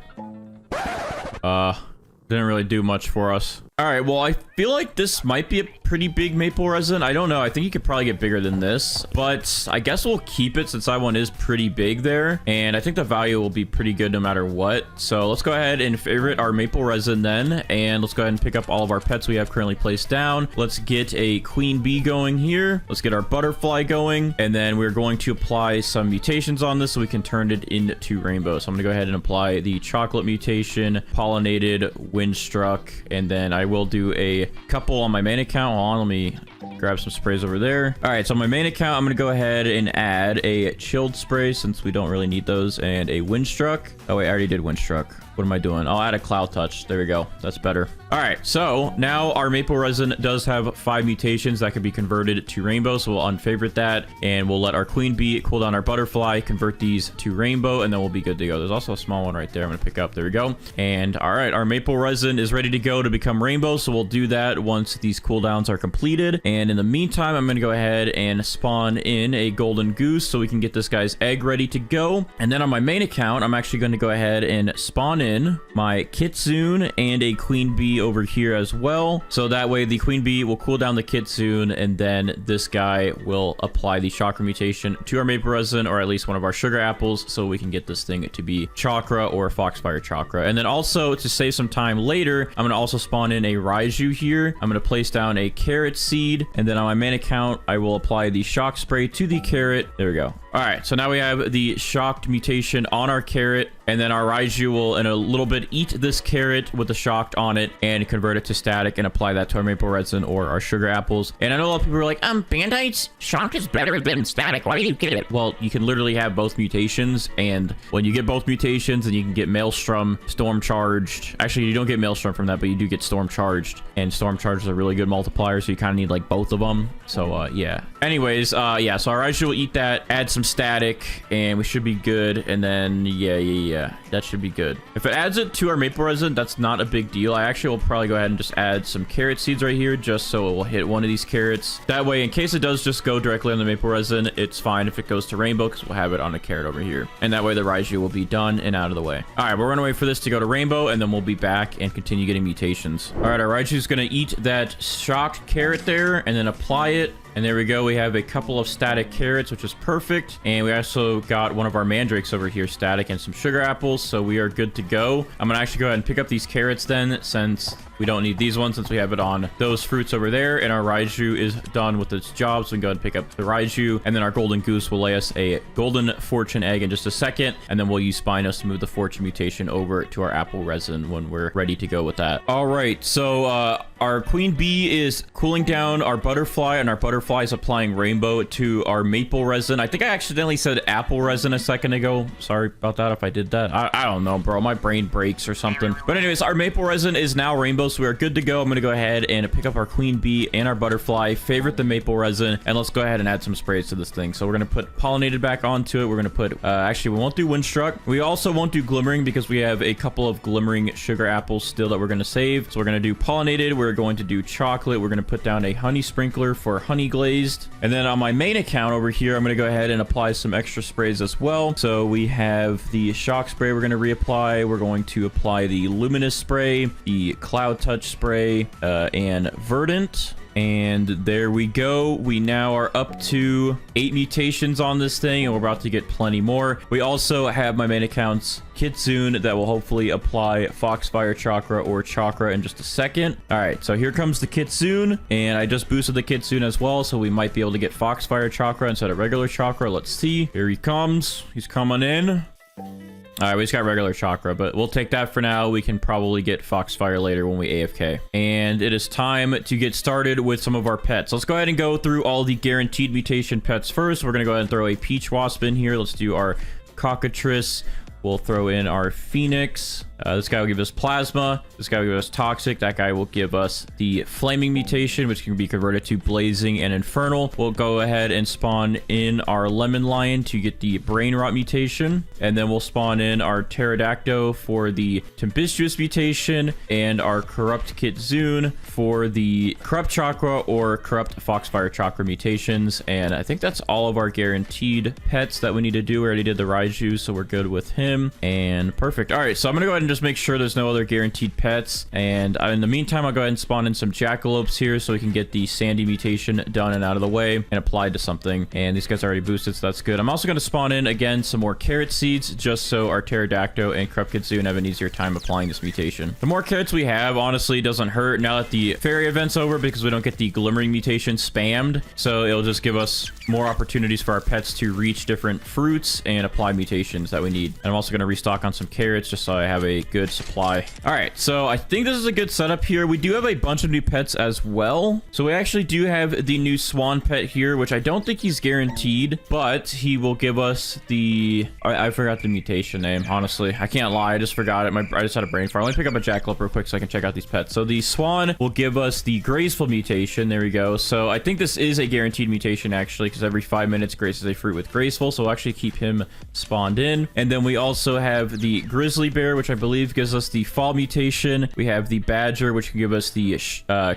Didn't really do much for us. All right, well, I feel like this might be a pretty big maple resin. I don't know. I think you could probably get bigger than this, but I guess we'll keep it since that one is pretty big there. And I think the value will be pretty good no matter what. So let's go ahead and favorite our maple resin then. And let's go ahead and pick up all of our pets we have currently placed down. Let's get a queen bee going here. Let's get our butterfly going. And then we're going to apply some mutations on this so we can turn it into rainbow. So I'm gonna go ahead and apply the chocolate mutation, pollinated, windstruck, and then I will do a couple on my main account. Hold on, let me grab some sprays over there. All right, so on my main account, I'm gonna go ahead and add a chilled spray since we don't really need those, and a windstruck. Oh wait, I already did windstruck. What am I doing? I'll add a cloud touch. There we go. That's better. All right, so now our maple resin does have 5 mutations that can be converted to rainbow, so we'll unfavorite that, and we'll let our queen bee cool down our butterfly, convert these to rainbow, and then we'll be good to go. There's also a small one right there I'm gonna pick up. There we go. And all right, our maple resin is ready to go to become rainbow. rainbow, so we'll do that once these cooldowns are completed. And in the meantime, I'm going to go ahead and spawn in a golden goose so we can get this guy's egg ready to go. And then on my main account, I'm actually going to go ahead and spawn in my kitsune and a queen bee over here as well. So that way the queen bee will cool down the kitsune, and then this guy will apply the chakra mutation to our maple resin, or at least one of our sugar apples, so we can get this thing to be chakra or foxfire chakra. And then also, to save some time later, I'm going to also spawn in a raiju here. I'm going to place down a carrot seed, and then on my main account, I will apply the shock spray to the carrot. There we go. All right, so now we have the shocked mutation on our carrot, and then our raiju will in a little bit eat this carrot with the shocked on it and convert it to static and apply that to our maple resin or our sugar apples. And I know a lot of people are like, Bandites, shocked is better than static. Why do you get it? Well, you can literally have both mutations, and when you get both mutations, then you can get Maelstrom, Storm Charged. Actually, you don't get Maelstrom from that, but you do get Storm Charged, and Storm Charged is a really good multiplier, so you kind of need like both of them. So yeah. Anyways, yeah, so our raiju will eat that, add some static, and we should be good. And then yeah, that should be good. If it adds it to our maple resin, that's not a big deal. I actually will probably go ahead and just add some carrot seeds right here, just so it will hit one of these carrots. That way, in case it does just go directly on the maple resin, it's fine if it goes to rainbow, because we'll have it on a carrot over here. And that way the raiju will be done and out of the way. All right, we're gonna wait for this to go to rainbow, and then we'll be back and continue getting mutations. All right, our raiju is gonna eat that shocked carrot there and then apply it. And there we go. We have a couple of static carrots, which is perfect. And we also got one of our mandrakes over here static and some sugar apples. So we are good to go. I'm going to actually go ahead and pick up these carrots then, since we don't need these ones, since we have it on those fruits over there. And our raiju is done with its job, so we can go ahead and pick up the raiju. And then our golden goose will lay us a golden fortune egg in just a second. And then we'll use Spinos to move the fortune mutation over to our apple resin when we're ready to go with that. All right, so our queen bee is cooling down our butterfly, and our butterfly is applying rainbow to our maple resin. I think I accidentally said apple resin a second ago. Sorry about that if I did that. I don't know, bro. My brain breaks or something. But anyways, our maple resin is now rainbow, so we are good to go. I'm going to go ahead and pick up our queen bee and our butterfly, favorite the maple resin, and let's go ahead and add some sprays to this thing. So we're going to put pollinated back onto it. We're going to put, actually, we won't do windstruck. We also won't do glimmering because we have a couple of glimmering sugar apples still that we're going to save. So we're going to do pollinated. We're going to do chocolate. We're going to put down a honey sprinkler for honey glazed. And then on my main account over here, I'm going to go ahead and apply some extra sprays as well. So we have the shock spray we're going to reapply. We're going to apply the luminous spray, the cloud touch spray, and verdant. And there we go. We now are up to 8 mutations on this thing, and we're about to get plenty more. We also have my main account's kitsune that will hopefully apply foxfire chakra or chakra in just a second. All right, so here comes the kitsune, and I just boosted the kitsune as well, so we might be able to get foxfire chakra instead of regular chakra. Let's see. Here he comes. He's coming in. All right, we just got regular chakra, but we'll take that for now. We can probably get foxfire later when we AFK. And it is time to get started with some of our pets. Let's go ahead and go through all the guaranteed mutation pets first. We're going to go ahead and throw a peach wasp in here. Let's do our cockatrice. We'll throw in our phoenix. This guy will give us plasma. This guy will give us toxic. That guy will give us the flaming mutation, which can be converted to blazing and infernal. We'll go ahead and spawn in our lemon lion to get the brain rot mutation. And then we'll spawn in our pterodactyl for the tempestuous mutation, and our corrupt kitsune for the corrupt chakra or corrupt foxfire chakra mutations. And I think that's all of our guaranteed pets that we need to do. We already did the raiju, so we're good with him. And perfect. All right, so I'm gonna go ahead and just make sure there's no other guaranteed pets. And in the meantime, I'll go ahead and spawn in some jackalopes here so we can get the sandy mutation done and out of the way and applied to something. And these guys are already boosted, so that's good. I'm also going to spawn in again some more carrot seeds just so our pterodactyl and corrupt kitsune have an easier time applying this mutation. The more carrots we have, honestly, doesn't hurt now that the fairy event's over, because we don't get the glimmering mutation spammed. So it'll just give us more opportunities for our pets to reach different fruits and apply mutations that we need. And I'm also going to restock on some carrots just so I have a good supply. All right, so I think this is a good setup here. We do have a bunch of new pets as well. So we actually do have the new swan pet here, which I don't think he's guaranteed, but he will give us the... I forgot the mutation name, honestly. I can't lie, I just forgot it. I just had a brain fart. Let me pick up a jackalope real quick so I can check out these pets. So the swan will give us the graceful mutation. There we go. So I think this is a guaranteed mutation, actually, because every 5 minutes graces a fruit with graceful, so we'll actually keep him spawned in. And then we also have the grizzly bear, which I believe gives us the fall mutation. We have the badger, which can give us the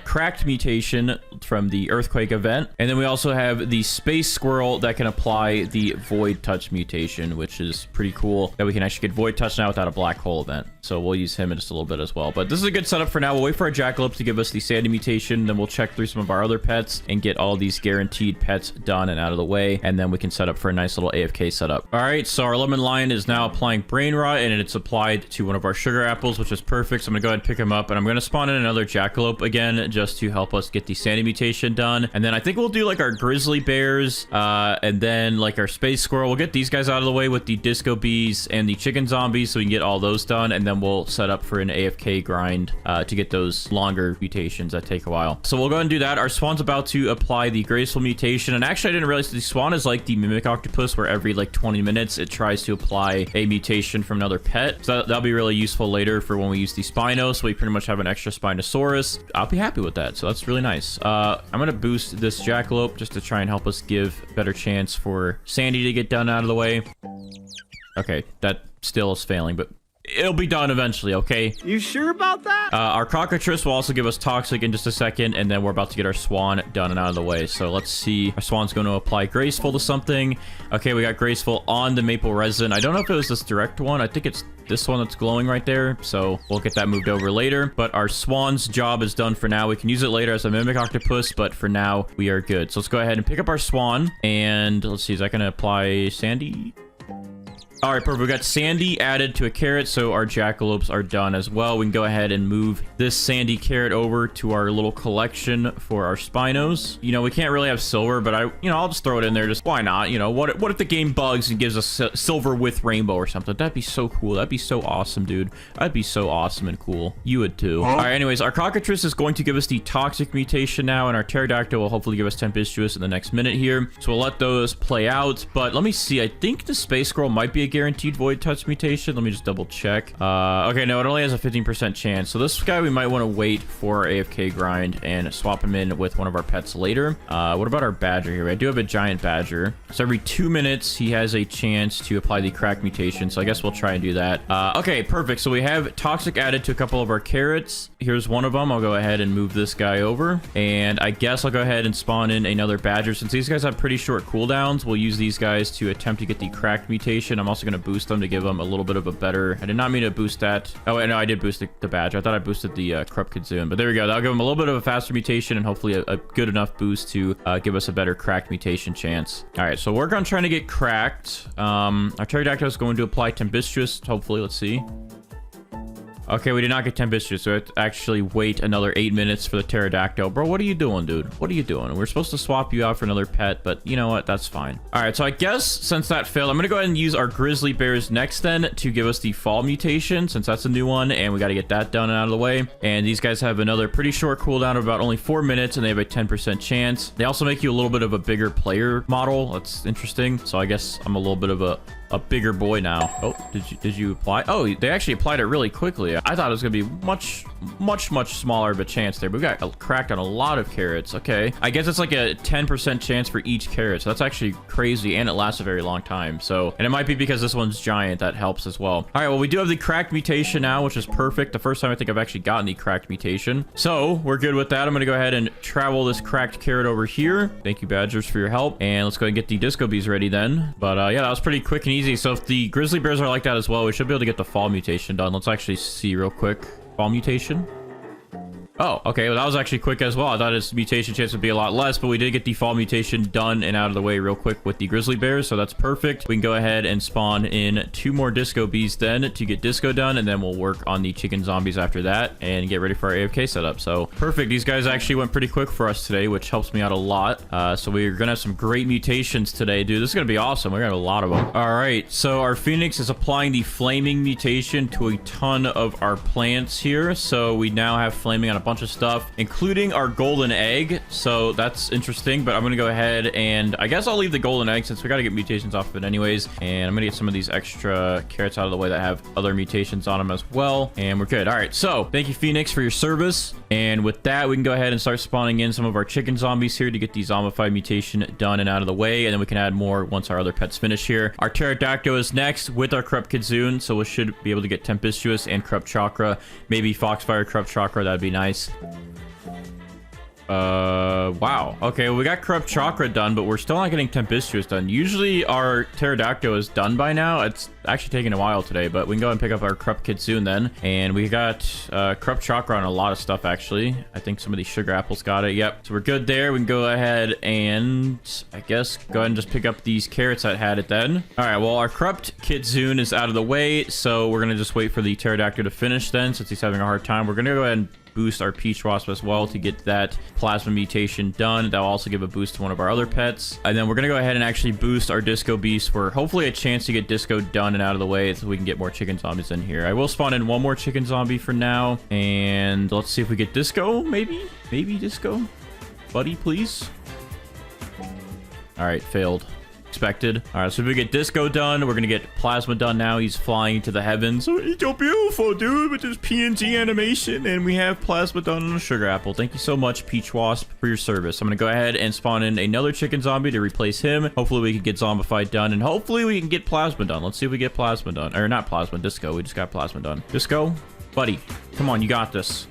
cracked mutation from the earthquake event. And then we also have the space squirrel that can apply the void touch mutation, which is pretty cool that we can actually get void touch now without a black hole event. So we'll use him in just a little bit as well. But this is a good setup for now. We'll wait for our jackalope to give us the sandy mutation. Then we'll check through some of our other pets and get all these guaranteed pets done and out of the way. And then we can set up for a nice little AFK setup. All right, so our lemon lion is now applying brain rot, and it's applied to one of our sugar apples, which is perfect. So I'm gonna go ahead and pick him up, and I'm gonna spawn in another jackalope again just to help us get the sandy mutation done. And then I think we'll do like our grizzly bears and then like our space squirrel. We'll get these guys out of the way with the disco bees and the chicken zombies so we can get all those done, and then we'll set up for an AFK grind to get those longer mutations that take a while. So we'll go ahead and do that. Our swan's about to apply the graceful mutation, and actually I didn't realize the swan is like the mimic octopus, where every like 20 minutes it tries to apply a mutation from another pet. So that'll be really useful later for when we use the Spino, so we pretty much have an extra Spinosaurus. I'll be happy with that, so that's really nice. I'm gonna boost this jackalope just to try and help us give a better chance for Sandy to get done out of the way. Okay, that still is failing, but it'll be done eventually, okay? You sure about that? Our cockatrice will also give us toxic in just a second, and then we're about to get our swan done and out of the way. So let's see. Our swan's going to apply graceful to something. Okay, we got graceful on the maple resin. I don't know if it was this direct one. I think it's this one that's glowing right there, so we'll get that moved over later. But our swan's job is done for now. We can use it later as a mimic octopus, but for now we are good. So let's go ahead and pick up our swan, and let's see, is that going to apply sandy? All right, perfect. We got sandy added to a carrot, so our jackalopes are done as well. We can go ahead and move this sandy carrot over to our little collection for our Spinos. You know, we can't really have silver, but I'll just throw it in there. Just why not? You know, what if the game bugs and gives us silver with rainbow or something? That'd be so cool. That'd be so awesome, dude. That'd be so awesome and cool. You would too. All right, anyways, our cockatrice is going to give us the toxic mutation now, and our pterodactyl will hopefully give us tempestuous in the next minute here. So we'll let those play out. But let me see. I think the space squirrel might be a guaranteed void touch mutation. Let me just double check. Okay, no, it only has a 15% chance. So this guy we might want to wait for our AFK grind and swap him in with one of our pets later. What about our badger here? I do have a giant badger. So every 2 minutes he has a chance to apply the crack mutation. So I guess we'll try and do that. Okay, perfect. So we have toxic added to a couple of our carrots. Here's one of them. I'll go ahead and move this guy over, and I guess I'll go ahead and spawn in another badger. Since these guys have pretty short cooldowns, we'll use these guys to attempt to get the cracked mutation. I'm also going to boost them to give them a little bit of a better... I did not mean to boost that. Oh, wait, no, I did boost the badger. I thought I boosted the Krupkadzun, but there we go. That'll give them a little bit of a faster mutation and hopefully a good enough boost to give us a better cracked mutation chance. All right, so work on trying to get cracked. Our pterodactyl is going to apply tempestuous, hopefully. Let's see. Okay, we did not get tempestuous, so we have to actually wait another 8 minutes for the pterodactyl. Bro, what are you doing, dude? What are you doing? We're supposed to swap you out for another pet, but you know what? That's fine. All right, so I guess since that failed, I'm going to go ahead and use our grizzly bears next then to give us the fall mutation, since that's a new one, and we got to get that done and out of the way. And these guys have another pretty short cooldown of about only 4 minutes, and they have a 10% chance. They also make you a little bit of a bigger player model. That's interesting. So I guess I'm a little bit of a bigger boy now. Oh, did you apply? Oh, they actually applied it really quickly. I thought it was gonna be much smaller of a chance there, but we got cracked on a lot of carrots. Okay, I guess it's like a 10% chance for each carrot, so that's actually crazy, and it lasts a very long time. So, and it might be because this one's giant, that helps as well. All right, well, we do have the cracked mutation now, which is perfect. The first time I think I've actually gotten the cracked mutation, so we're good with that. I'm gonna go ahead and travel this cracked carrot over here. Thank you, badgers, for your help, and let's go ahead and get the disco bees ready then. But yeah, that was pretty quick and easy. So if the grizzly bears are like that as well, we should be able to get the fall mutation done. Let's actually see real quick. Fall mutation. Oh, okay. Well, that was actually quick as well. I thought his mutation chance would be a lot less, but we did get the fall mutation done and out of the way real quick with the grizzly bears, so that's perfect. We can go ahead and spawn in 2 more disco bees then to get disco done, and then we'll work on the chicken zombies after that and get ready for our AFK setup. So perfect. These guys actually went pretty quick for us today, which helps me out a lot. So we're gonna have some great mutations today, dude. This is gonna be awesome. We're gonna have a lot of them. All right, so our phoenix is applying the flaming mutation to a ton of our plants here. So we now have flaming on a bunch bunch of stuff, including our golden egg. So that's interesting, but I'm going to go ahead and I guess I'll leave the golden egg since we got to get mutations off of it anyways. And I'm going to get some of these extra carrots out of the way that have other mutations on them as well. And we're good. All right. So thank you, Phoenix, for your service. And with that, we can go ahead and start spawning in some of our chicken zombies here to get the zombified mutation done and out of the way. And then we can add more once our other pets finish here. Our pterodactyl is next with our corrupt kitsune. So we should be able to get tempestuous and corrupt chakra. Maybe foxfire corrupt chakra. That'd be nice. Wow. Okay, well, we got corrupt chakra done, but we're still not getting tempestuous done. Usually our pterodactyl is done by now. It's actually taking a while today, but we can go ahead and pick up our corrupt kitsune then. And we got corrupt chakra on a lot of stuff, actually. I think some of these sugar apples got it. Yep. So we're good there. We can go ahead and I guess go ahead and just pick up these carrots that had it then. All right, well, our corrupt kitsune is out of the way, so we're gonna just wait for the pterodactyl to finish then, since he's having a hard time. We're gonna go ahead and boost our peach wasp as well to get that plasma mutation done. That'll also give a boost to one of our other pets. And then we're gonna go ahead and actually boost our disco beast for hopefully a chance to get disco done and out of the way so we can get more chicken zombies in here. I will spawn in one more chicken zombie for now, and let's see if we get disco. Maybe disco, buddy, please. All right, failed. Expected. All right, so if we get disco done, we're gonna get plasma done now. He's flying to the heavens. Oh, he's so beautiful, dude, with this PNG animation. And we have plasma done on a sugar apple. Thank you so much, Peach Wasp, for your service. I'm gonna go ahead and spawn in another chicken zombie to replace him. Hopefully we can get zombified done, and hopefully we can get plasma done. Let's see if we get plasma done. Or not plasma, disco. We just got plasma done. Disco, buddy, come on, you got this.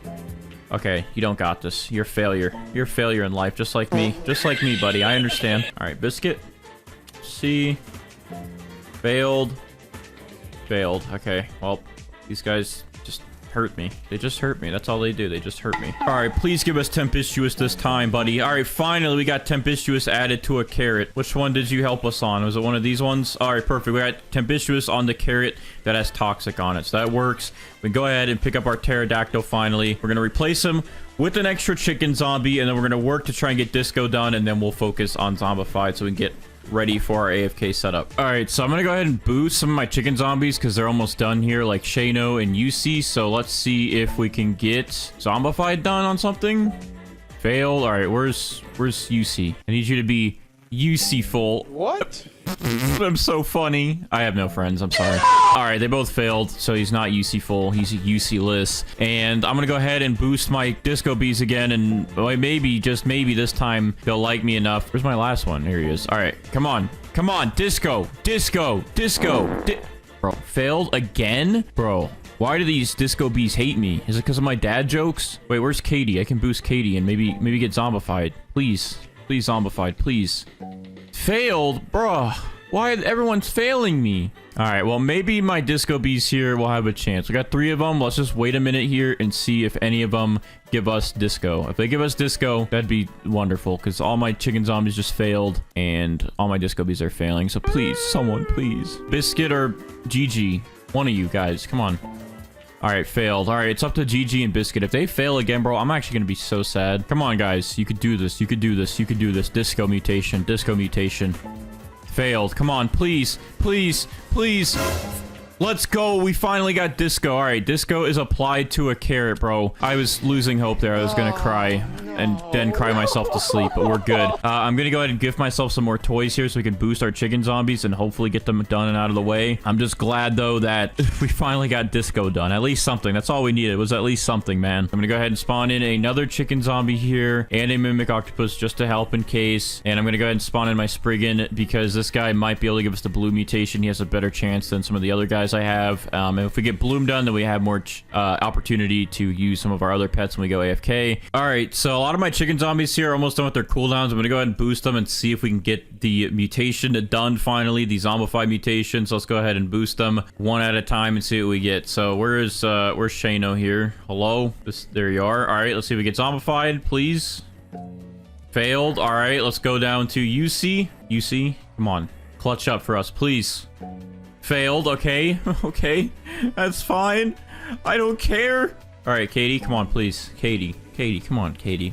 Okay, you don't got this. You're a failure. You're a failure in life, just like me. Just like me, buddy. I understand. All right, biscuit. See, failed. Okay, well, these guys just hurt me. They just hurt me. That's all they do. They just hurt me. All right, please give us tempestuous this time, buddy. All right, finally we got tempestuous added to a carrot. Which one did you help us on? Was it one of these ones? All right, perfect. We got tempestuous on the carrot that has toxic on it, so that works. We can go ahead and pick up our pterodactyl finally. We're gonna replace him with an extra chicken zombie, and then we're gonna work to try and get disco done, and then we'll focus on zombified so we can get ready for our AFK setup. All right, so I'm gonna go ahead and boost some of my chicken zombies because they're almost done here, like Shano and UC. So let's see if we can get zombified done on something. Failed. All right, where's UC? I need you to be UC full. What? I'm so funny. I have no friends. I'm sorry. All right, they both failed, so he's not UC full. He's UC-less. And I'm gonna go ahead and boost my disco bees again, and well, maybe, just maybe this time they'll like me enough. Where's my last one? Here he is. All right, come on, disco. Bro, failed again, bro. Why do these disco bees hate me? Is it because of my dad jokes? Wait, where's Katie? I can boost Katie and maybe get zombified. Please zombified, please. Failed, bro. Why everyone's failing me? All right, well, maybe my disco bees here will have a chance. We got 3 of them. Let's just wait a minute here and see if any of them give us disco. If they give us disco, that'd be wonderful because all my chicken zombies just failed and all my disco bees are failing. So please, someone, please. Biscuit or GG, one of you guys, come on. All right, failed. All right, it's up to GG and Biscuit. If they fail again, bro, I'm actually gonna be so sad. Come on, guys, you could do this. You could do this. You could do this. Disco mutation. Failed. Come on, please. Let's go. We finally got disco. All right, disco is applied to a carrot, bro. I was losing hope there. I was gonna cry and then cry myself to sleep, but we're good. I'm gonna go ahead and gift myself some more toys here so we can boost our chicken zombies and hopefully get them done and out of the way. I'm just glad, though, that we finally got disco done. At least something. That's all we needed, was at least something, man. I'm gonna go ahead and spawn in another chicken zombie here and a mimic octopus just to help in case. And I'm gonna go ahead and spawn in my Spriggan because this guy might be able to give us the blue mutation. He has a better chance than some of the other guys I have. And if we get bloom done, then we have more opportunity to use some of our other pets when we go AFK. All right, so a lot of my chicken zombies here are almost done with their cooldowns. I'm gonna go ahead and boost them and see if we can get the mutation done finally, the zombified mutations. So let's go ahead and boost them one at a time and see what we get. So where's Shano here? Hello? There you are. All right, let's see if we get zombified, please. Failed. All right, let's go down to UC. UC, come on, clutch up for us, please. Failed. Okay. Okay. That's fine. I don't care. All right, Katie, come on, please. Katie, come on, Katie.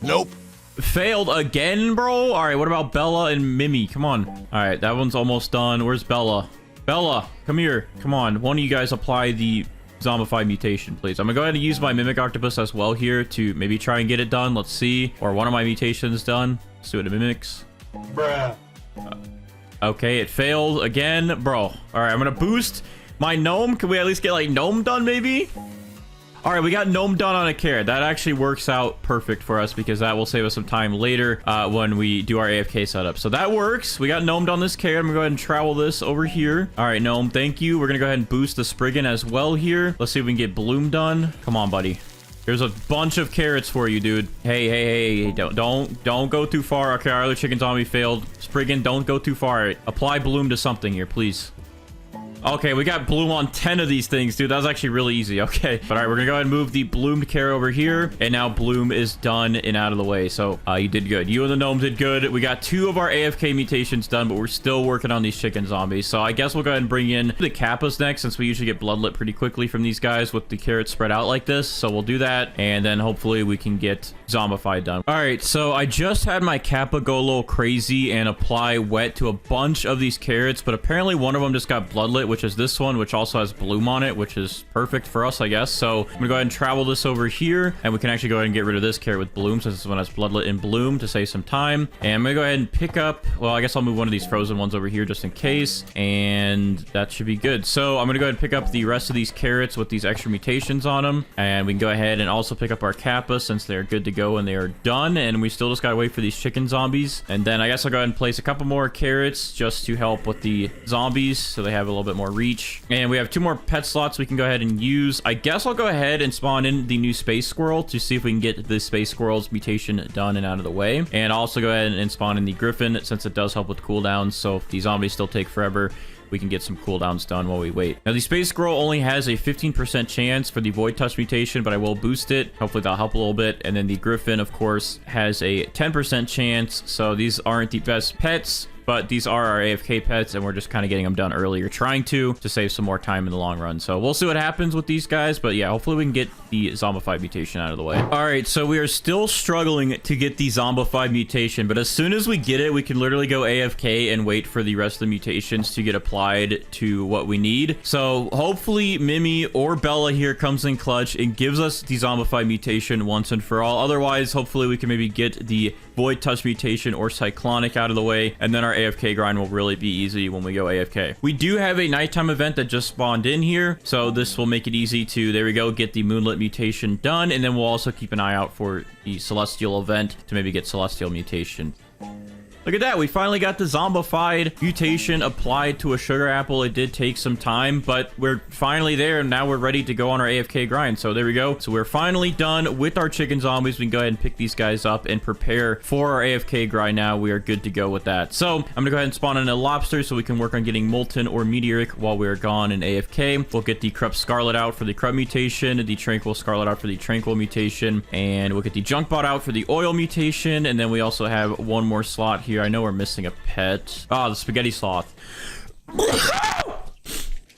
Nope. Failed again, bro. All right, what about Bella and Mimi? Come on. All right, that one's almost done. Where's Bella? Bella, come here. Come on. One of you guys apply the Zombified mutation, please. I'm gonna go ahead and use my mimic octopus as well here to maybe try and get it done. Let's see. Or one of my mutations done. Let's do it in mimics. Bruh. Okay, it failed again. Bro. All right, I'm gonna boost my gnome. Can we at least get like gnome done maybe? All right, we got gnome done on a carrot. That actually works out perfect for us because that will save us some time later when we do our AFK setup. So that works. We got gnomed on this carrot. I'm gonna go ahead and travel this over here. All right, gnome, thank you. We're gonna go ahead and boost the Spriggan as well here. Let's see if we can get bloom done. Come on, buddy. There's a bunch of carrots for you, dude. Hey, don't go too far. Okay, our other chicken zombie failed. Spriggan, don't go too far. Apply bloom to something here, please. Okay, we got bloom on 10 of these things, dude. That was actually really easy. Okay. But all right, we're gonna go ahead and move the bloomed carrot over here. And now bloom is done and out of the way. So you did good. You and the gnome did good. We got 2 of our AFK mutations done, but we're still working on these chicken zombies. So I guess we'll go ahead and bring in the kappas next, since we usually get bloodlet pretty quickly from these guys with the carrots spread out like this. So we'll do that. And then hopefully we can get zombified done. All right, so I just had my kappa go a little crazy and apply wet to a bunch of these carrots, but apparently one of them just got bloodlet, which is this one, which also has bloom on it, which is perfect for us, I guess. So I'm gonna go ahead and travel this over here, and we can actually go ahead and get rid of this carrot with bloom, since this one has bloodlet and bloom, to save some time. And I'm gonna go ahead and pick up, well, I guess I'll move one of these frozen ones over here just in case, and that should be good. So I'm gonna go ahead and pick up the rest of these carrots with these extra mutations on them, and we can go ahead and also pick up our kappa, since they're good to go and they are done. And we still just gotta wait for these chicken zombies. And then I guess I'll go ahead and place a couple more carrots just to help with the zombies, so they have a little bit more reach. And we have 2 more pet slots we can go ahead and use. I guess I'll go ahead and spawn in the new space squirrel to see if we can get the space squirrel's mutation done and out of the way. And I'll also go ahead and spawn in the griffin, since it does help with cooldowns. So if the zombies still take forever, we can get some cooldowns done while we wait. Now, the space squirrel only has a 15% chance for the void touch mutation, but I will boost it. Hopefully that'll help a little bit. And then the griffin, of course, has a 10% chance. So these aren't the best pets, but these are our AFK pets, and we're just kind of getting them done earlier, trying to save some more time in the long run. So we'll see what happens with these guys, but yeah, hopefully we can get the zombified mutation out of the way. All right, so we are still struggling to get the zombified mutation, but as soon as we get it, we can literally go AFK and wait for the rest of the mutations to get applied to what we need. So hopefully Mimi or Bella here comes in clutch and gives us the zombified mutation once and for all. Otherwise, hopefully we can maybe get the void touch mutation or cyclonic out of the way, and then our AFK grind will really be easy when we go AFK. We do have a nighttime event that just spawned in here, so this will make it easy to, there we go, get the moonlit mutation done. And then we'll also keep an eye out for the celestial event to maybe get celestial mutation. Look at that. We finally got the zombified mutation applied to a sugar apple. It did take some time, but we're finally there. And now we're ready to go on our AFK grind. So there we go. So we're finally done with our chicken zombies. We can go ahead and pick these guys up and prepare for our AFK grind now. We are good to go with that. So I'm going to go ahead and spawn in a lobster so we can work on getting molten or meteoric while we're gone in AFK. We'll get the Krupp Scarlet out for the Krupp mutation, the Tranquil Scarlet out for the Tranquil mutation, and we'll get the Junk Bot out for the oil mutation. And then we also have one more slot here. I know we're missing a pet. Oh, the spaghetti sloth.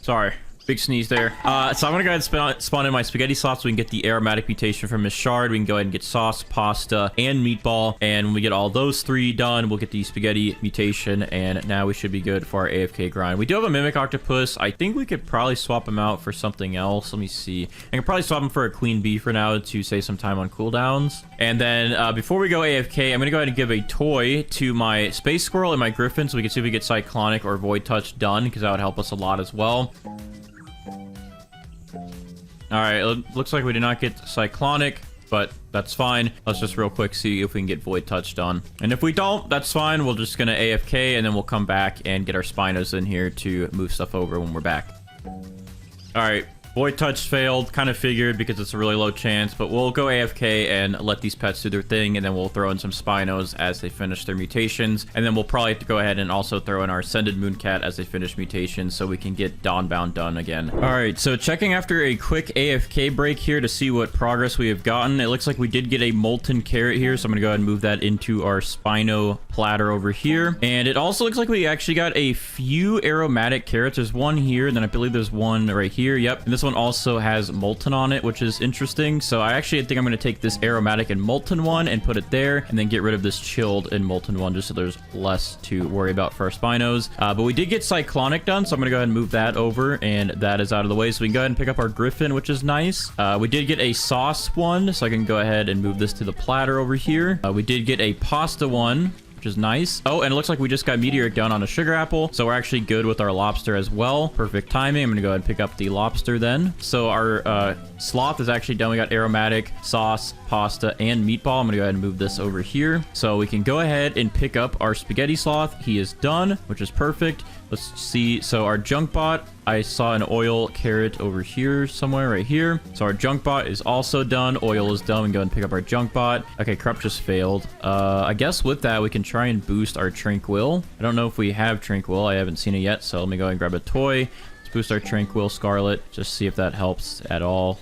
Sorry. Big sneeze there. So I'm gonna go ahead and spawn in my spaghetti sloth so we can get the aromatic mutation from Miss Shard. We can go ahead and get sauce, pasta, and meatball. And when we get all those 3 done, we'll get the spaghetti mutation. And now we should be good for our AFK grind. We do have a mimic octopus. I think we could probably swap him out for something else. Let me see. I can probably swap him for a queen bee for now to save some time on cooldowns. And then before we go AFK, I'm gonna go ahead and give a toy to my space squirrel and my griffin so we can see if we get cyclonic or void touch done, because that would help us a lot as well. All right, it looks like we did not get cyclonic, but that's fine. Let's just real quick see if we can get void touched on. And if we don't, that's fine. We're just gonna AFK, and then we'll come back and get our Spinos in here to move stuff over when we're back. All right. Void touch failed, kind of figured, because it's a really low chance, but we'll go AFK and let these pets do their thing, and then we'll throw in some Spinos as they finish their mutations, and then we'll probably have to go ahead and also throw in our Ascended Mooncat as they finish mutations so we can get Dawnbound done again. All right, so checking after a quick AFK break here to see what progress we have gotten. It looks like we did get a Molten Carrot here, so I'm gonna go ahead and move that into our Spino platter over here. And it also looks like we actually got a few aromatic carrots. There's one here, and then I believe there's one right here. Yep. And this one also has molten on it, which is interesting. So I actually think I'm going to take this aromatic and molten one and put it there, and then get rid of this chilled and molten one just so there's less to worry about for our spinos. But we did get cyclonic done, so I'm going to go ahead and move that over, and that is out of the way. So we can go ahead and pick up our griffin, which is nice. We did get a sauce one, so I can go ahead and move this to the platter over here. We did get a pasta one, which is nice. Oh, and it looks like we just got meteoric done on a sugar apple, so we're actually good with our lobster as well. Perfect timing. I'm gonna go ahead and pick up the lobster then. So our sloth is actually done. We got aromatic, sauce, pasta, and meatball. I'm gonna go ahead and move this over here so we can go ahead and pick up our spaghetti sloth. He is done, which is perfect. Let's see. So our junk bot, I saw an oil carrot over here somewhere, right here. So our junk bot is also done. Oil is done. We can go ahead and pick up our junk bot. Okay, corrupt just failed. I guess with that, we can try and boost our tranquil. I don't know if we have tranquil. I haven't seen it yet. So let me go ahead and grab a toy. Let's boost our tranquil scarlet. Just see if that helps at all.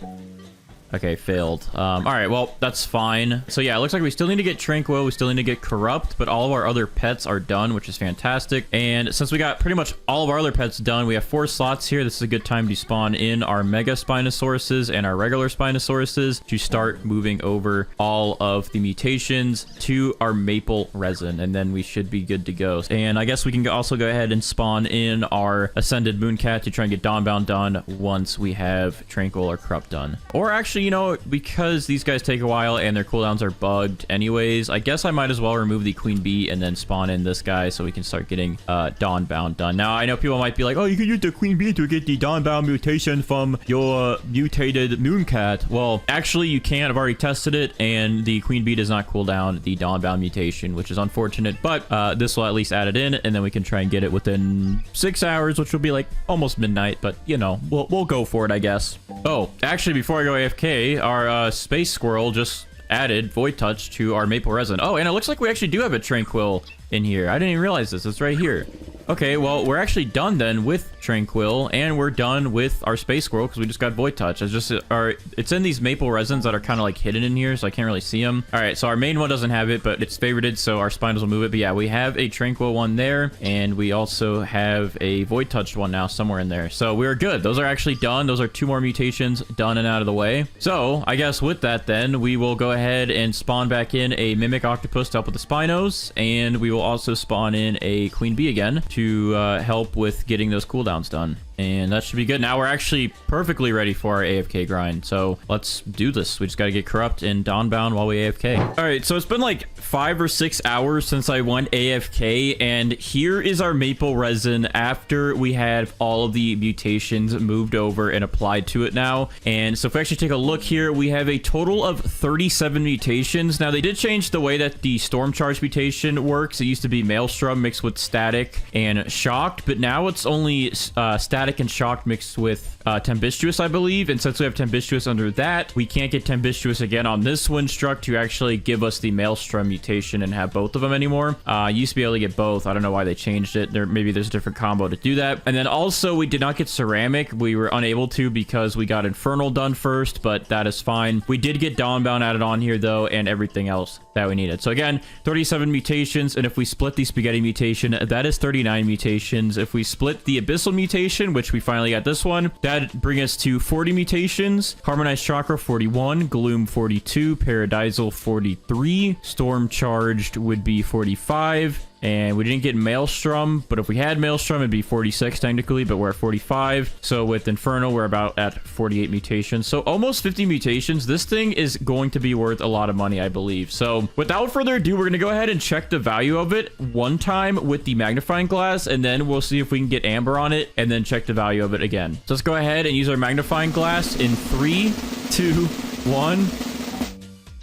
Okay, failed. All right, well, that's fine. So yeah, it looks like we still need to get Tranquil. We still need to get Corrupt, but all of our other pets are done, which is fantastic. And since we got pretty much all of our other pets done, we have 4 slots here. This is a good time to spawn in our Mega Spinosauruses and our regular Spinosauruses to start moving over all of the mutations to our maple resin, and then we should be good to go. And I guess we can also go ahead and spawn in our Ascended Mooncat to try and get Dawnbound done once we have Tranquil or Corrupt done. Or actually, you know, because these guys take a while and their cooldowns are bugged anyways, I guess I might as well remove the Queen Bee and then spawn in this guy so we can start getting Dawnbound done. Now, I know people might be like, oh, you can use the Queen Bee to get the Dawnbound mutation from your mutated Mooncat. Well, actually, you can't. I've already tested it, and the Queen Bee does not cool down the Dawnbound mutation, which is unfortunate, but this will at least add it in, and then we can try and get it within 6 hours, which will be like almost midnight, but, you know, we'll go for it, I guess. Oh, actually, before I go AFK, our space squirrel just added Void Touch to our maple resin. Oh, and it looks like we actually do have a Tranquil in here. I didn't even realize this. It's right here. Okay, well, we're actually done then with Tranquil, and we're done with our Space Squirrel because we just got Void Touch. It's just it's in these maple resins that are kind of like hidden in here, so I can't really see them. All right, so our main one doesn't have it, but it's favorited, so our Spinos will move it. But yeah, we have a Tranquil one there, and we also have a Void Touched one now somewhere in there. So we're good. Those are actually done. Those are 2 more mutations done and out of the way. So I guess with that, then we will go ahead and spawn back in a Mimic Octopus to help with the Spinos, and we will also spawn in a Queen Bee again to help with getting those cooldowns done. And that should be good. Now we're actually perfectly ready for our AFK grind. So let's do this. We just got to get Corrupt and Dawnbound while we AFK. All right, so it's been like 5 or 6 hours since I went AFK, and here is our maple resin after we had all of the mutations moved over and applied to it now. And so if we actually take a look here, we have a total of 37 mutations. Now they did change the way that the Storm Charge mutation works. It used to be Maelstrom mixed with Static and Shocked, but now it's only Static and Shocked mixed with Tempestuous, I believe. And since we have Tempestuous under that, we can't get Tempestuous again on this Windstruck to actually give us the Maelstrom mutation and have both of them anymore. Used to be able to get both. I don't know why they changed it. Maybe there's a different combo to do that. And then also we did not get Ceramic. We were unable to because we got Infernal done first, but that is fine. We did get Dawnbound added on here though, and everything else that we needed. So again, 37 mutations, and if we split the Spaghetti mutation, that is 39 mutations. If we split the Abyssal mutation, which we finally got this one, that bring us to 40 mutations. Harmonized Chakra 41, Gloom 42, Paradisal 43, Storm Charged would be 45. And we didn't get Maelstrom, but if we had Maelstrom, it'd be 46 technically, but we're at 45. So with Infernal, we're about at 48 mutations. So almost 50 mutations. This thing is going to be worth a lot of money, I believe. So without further ado, we're going to go ahead and check the value of it one time with the magnifying glass, and then we'll see if we can get Amber on it, and then check the value of it again. So let's go ahead and use our magnifying glass in 3, 2, 1.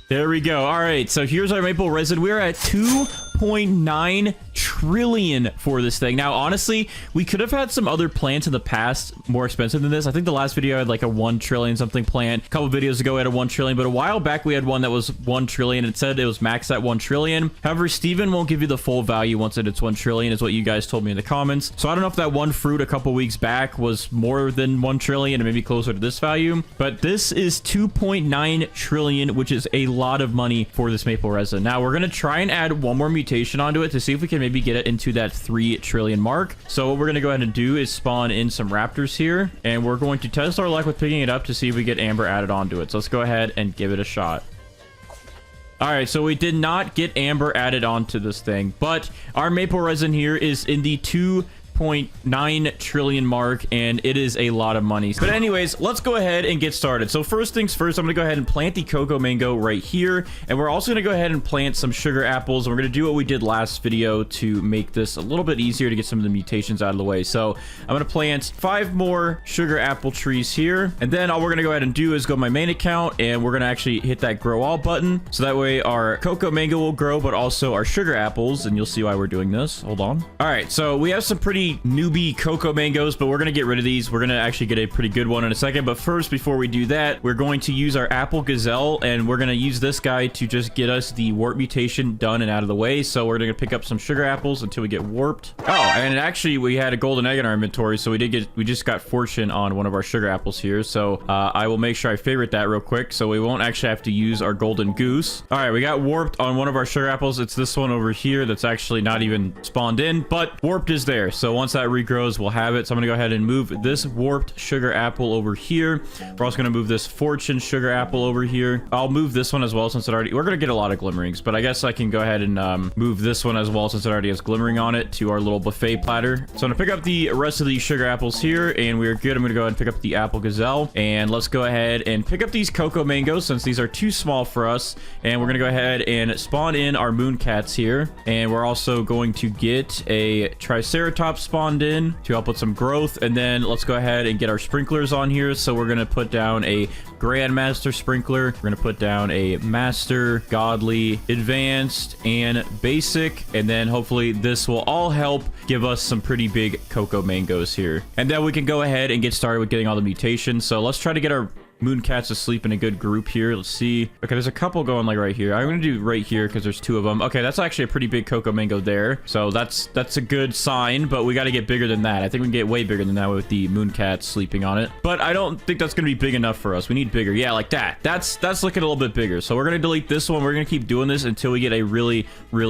There we go. All right, so here's our maple resin. We're at 2.9 trillion for this thing. Now, honestly, we could have had some other plants in the past more expensive than this. I think the last video had like a 1 trillion something plant. A couple videos ago, we had a 1 trillion, but a while back, we had one that was 1 trillion. It said it was maxed at 1 trillion. However, Steven won't give you the full value once it's 1 trillion, is what you guys told me in the comments. So I don't know if that one fruit a couple weeks back was more than 1 trillion and maybe closer to this value, but this is 2.9 trillion, which is a lot of money for this maple resin. Now, we're going to try and add one more mutation onto it to see if we can maybe get it into that 3 trillion mark. So what we're going to go ahead and do is spawn in some raptors here, and we're going to test our luck with picking it up to see if we get amber added onto it. So let's go ahead and give it a shot. All right, so we did not get amber added onto this thing, but our maple resin here is in the 2.9 trillion mark, and it is a lot of money. But anyways, let's go ahead and get started. So first things first, I'm gonna go ahead and plant the cocoa mango right here, and we're also gonna go ahead and plant some sugar apples, and we're gonna do what we did last video to make this a little bit easier to get some of the mutations out of the way. So I'm gonna plant 5 more sugar apple trees here, and then all we're gonna go ahead and do is go to my main account, and we're gonna actually hit that grow all button, so that way our cocoa mango will grow, but also our sugar apples, and you'll see why we're doing this. Hold on. All right, so we have some pretty newbie cocoa mangoes, but we're gonna get rid of these. We're gonna actually get a pretty good one in a second, but first, before we do that, we're going to use our apple gazelle, and we're gonna use this guy to just get us the warp mutation done and out of the way. So we're gonna pick up some sugar apples until we get warped. Oh, and actually we had a golden egg in our inventory, so we just got fortune on one of our sugar apples here. So I will make sure I favorite that real quick, so we won't actually have to use our golden goose. All right, we got warped on one of our sugar apples. It's this one over here that's actually not even spawned in, but warped is there. So once that regrows, we'll have it. So I'm gonna go ahead and move this warped sugar apple over here. We're also gonna move this fortune sugar apple over here. I'll move this one as well, since we're gonna get a lot of glimmerings, but I guess I can go ahead and move this one as well, since it already has glimmering on it, to our little buffet platter. So I'm gonna pick up the rest of these sugar apples here, and we're good. I'm gonna go ahead and pick up the apple gazelle, and let's go ahead and pick up these cocoa mangoes, since these are too small for us. And we're gonna go ahead and spawn in our moon cats here, and we're also going to get a triceratops spawned in to help with some growth. And then let's go ahead and get our sprinklers on here. So we're gonna put down a grandmaster sprinkler, we're gonna put down a master, godly, advanced, and basic, and then hopefully this will all help give us some pretty big cocoa mangoes here. And then we can go ahead and get started with getting all the mutations. So let's try to get our moon cats asleep in a good group here. Let's see. Okay, there's a couple going like right here. I'm gonna do right here because there's 2 of them. Okay, that's actually a pretty big cocoa mango there, so that's a good sign, but we got to get bigger than that. I think we can get way bigger than that with the moon cats sleeping on it, but I don't think that's gonna be big enough for us. We need bigger. Yeah, like that. That's looking a little bit bigger. So we're gonna delete this one. We're gonna keep doing this until we get a really